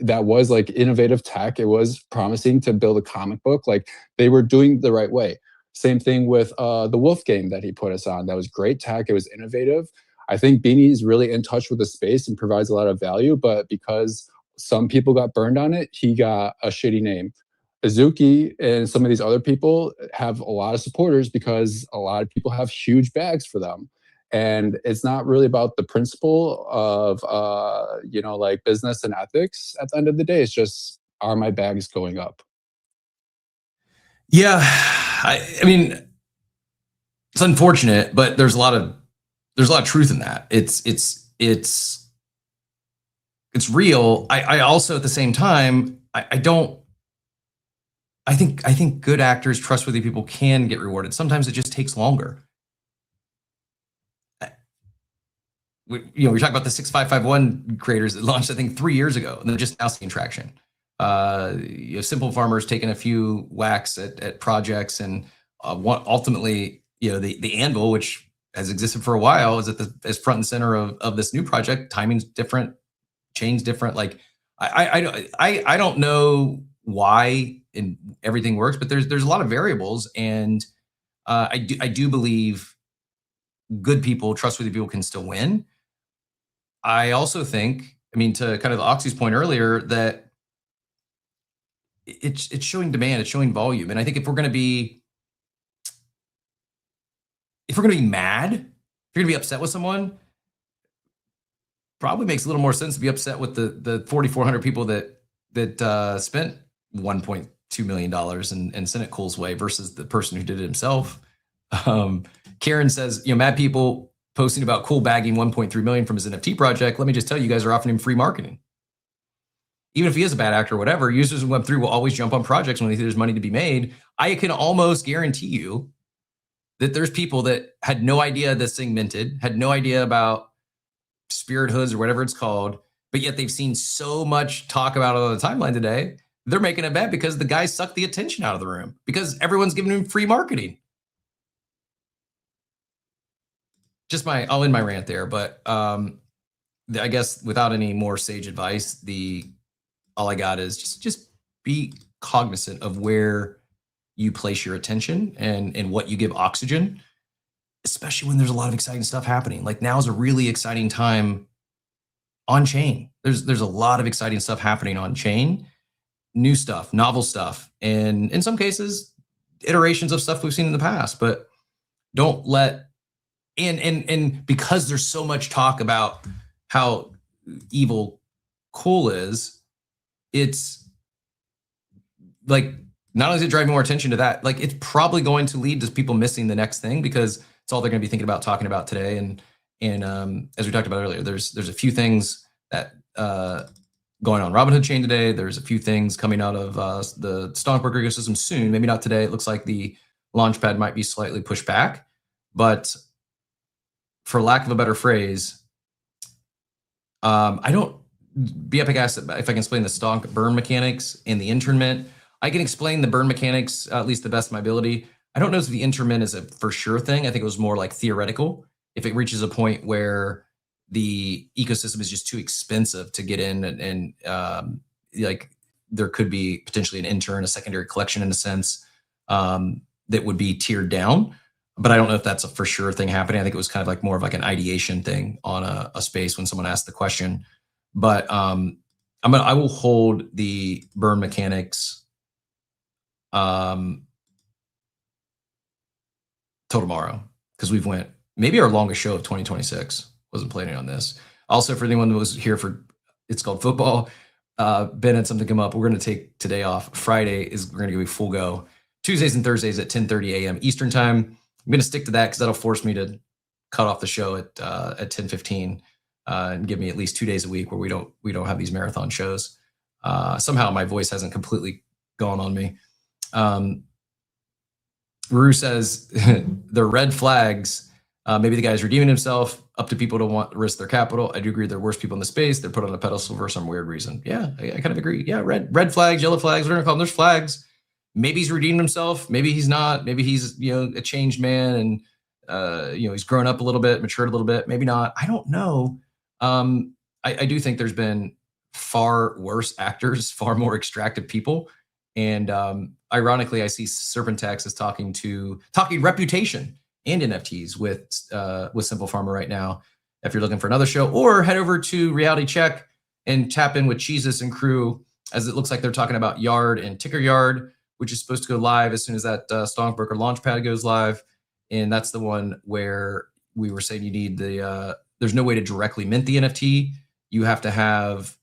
That was like innovative tech. It was promising to build a comic book. Like they were doing the right way. Same thing with the Wolf game that he put us on. That was great tech. It was innovative. I think Beanie is really in touch with the space and provides a lot of value, but because some people got burned on it, he got a shitty name. Azuki and some of these other people have a lot of supporters because a lot of people have huge bags for them. And it's not really about the principle of, you know, like business and ethics. At the end of the day, it's just, are my bags going up?
Yeah, I mean, it's unfortunate, but there's a lot of truth in that. It's real. I also at the same time, I think good actors, trustworthy people can get rewarded. Sometimes it just takes longer. We talk about the 6551 creators that launched, I think, 3 years ago, and they're just now seeing traction. Simple Farmers taking a few whacks at projects, and ultimately, the Anvil, which has existed for a while, is as front and center of this new project. Timing's different, chain's different. Like I don't know why everything works, but there's a lot of variables, and I do believe good people, trustworthy people, can still win. I also think, to kind of Oxy's point earlier, that it's showing demand, it's showing volume. And I think if we're going to be mad, if you're going to be upset with someone, probably makes a little more sense to be upset with the 4,400 people that spent $1.2 million and sent it Cole's way versus the person who did it himself. Karen says, mad people posting about Cole bagging 1.3 million from his NFT project. Let me just tell you, guys are offering him free marketing. Even if he is a bad actor or whatever, users in Web3 will always jump on projects when they think there's money to be made. I can almost guarantee you that there's people that had no idea this thing minted, had no idea about Spirit Hoods or whatever it's called, but yet they've seen so much talk about it on the timeline today. They're making a bet because the guy sucked the attention out of the room because everyone's giving him free marketing. I'll end my rant there, but I guess without any more sage advice, all I got is just be cognizant of where you place your attention and what you give oxygen, especially when there's a lot of exciting stuff happening. Like now is a really exciting time on chain. There's a lot of exciting stuff happening on chain, new stuff, novel stuff, and in some cases, iterations of stuff we've seen in the past. But don't let and because there's so much talk about how evil Cole is, it's like not only is it driving more attention to that, like it's probably going to lead to people missing the next thing because it's all they're going to be thinking about, talking about today. And as we talked about earlier, there's a few things that going on Robinhood chain today. There's a few things coming out of the stockbroker ecosystem soon. Maybe not today. It looks like the launchpad might be slightly pushed back, but for lack of a better phrase, I don't. Bepic asked if I can explain the stock burn mechanics and the internment. I can explain the burn mechanics at least the best of my ability. I don't know if the internment is a for sure thing. I think it was more like theoretical. If it reaches a point where the ecosystem is just too expensive to get in, and like there could be potentially an intern, a secondary collection in a sense that would be tiered down. But I don't know if that's a for sure thing happening. I think it was kind of like more of like an ideation thing on a space when someone asked the question. But I will hold the burn mechanics till tomorrow, because we've went maybe our longest show of 2026. Wasn't planning on this. Also, for anyone that was here for, it's called football. Ben had something come up. We're going to take today off. Friday is we're going to give you full go. Tuesdays and Thursdays at 10:30 a.m. Eastern time. I'm going to stick to that because that'll force me to cut off the show at 10:15 and give me at least 2 days a week where we don't have these marathon shows. Somehow my voice hasn't completely gone on me. Rue says the red flags. Maybe the guy's redeeming himself. Up to people to want risk their capital. I do agree they're worse people in the space. They're put on a pedestal for some weird reason. Yeah, I kind of agree. Yeah, red flags, yellow flags. We're gonna call them. There's flags. Maybe he's redeemed himself. Maybe he's not. Maybe he's a changed man and he's grown up a little bit, matured a little bit. Maybe not. I don't know. I do think there's been far worse actors, far more extractive people, and ironically, I see Serpentex is talking reputation and NFTs with Simple Pharma right now. If you're looking for another show, or head over to Reality Check and tap in with Jesus and crew, as it looks like they're talking about Yard and Ticker Yard, which is supposed to go live as soon as that Stockbroker Launchpad goes live. And that's the one where we were saying you need there's no way to directly mint the NFT. You have to have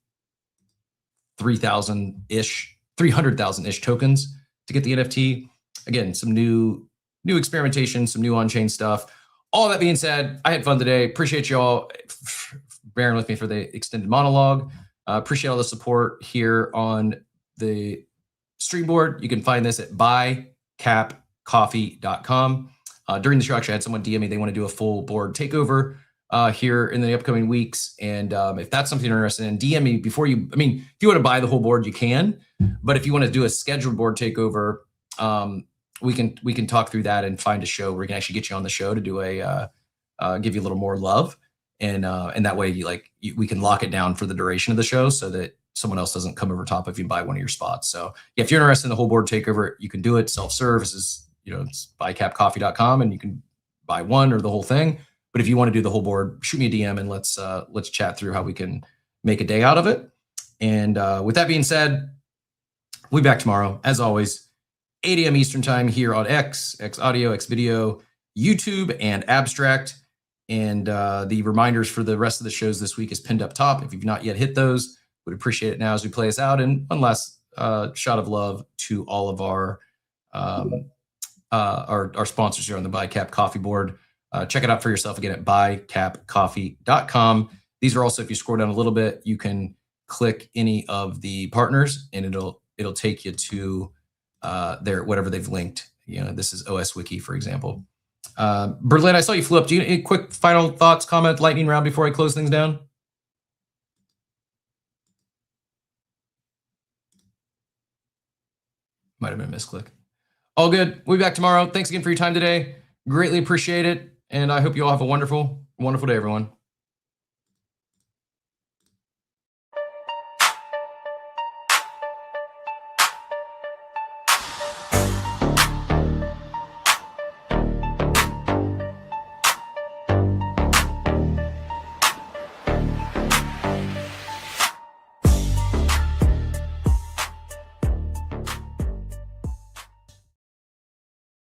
300,000-ish tokens to get the NFT. Again, some new experimentation, some new on-chain stuff. All that being said, I had fun today. Appreciate you all bearing with me for the extended monologue. Appreciate all the support here on the stream board. You can find this at buycapcoffee.com. During the show, actually, I had someone DM me. They want to do a full board takeover here in the upcoming weeks. And if that's something you're interested in, DM me before you, if you want to buy the whole board, you can. But if you want to do a scheduled board takeover, we can talk through that and find a show where we can actually get you on the show to do give you a little more love. And that way we can lock it down for the duration of the show so that someone else doesn't come over top if you buy one of your spots. So yeah, if you're interested in the whole board takeover, you can do it. Self-serve is, it's buycapcoffee.com and you can buy one or the whole thing. But if you want to do the whole board, shoot me a DM and let's chat through how we can make a day out of it. And with that being said, we'll be back tomorrow, as always, 8 a.m. Eastern time here on X Audio, X Video, YouTube, and Abstract. And the reminders for the rest of the shows this week is pinned up top. If you've not yet hit those, would appreciate it now as we play us out. And one last shot of love to all of our sponsors here on the BuyCap Coffee board. Check it out for yourself again at buycapcoffee.com. These are also, if you scroll down a little bit, you can click any of the partners and it'll take you to their whatever they've linked. This is OS Wiki, for example. Berlin, I saw you flew up. Do you any quick final thoughts, comment, lightning round before I close things down? Might have been a misclick. All good. We'll be back tomorrow. Thanks again for your time today. Greatly appreciate it. And I hope you all have a wonderful, wonderful day, everyone.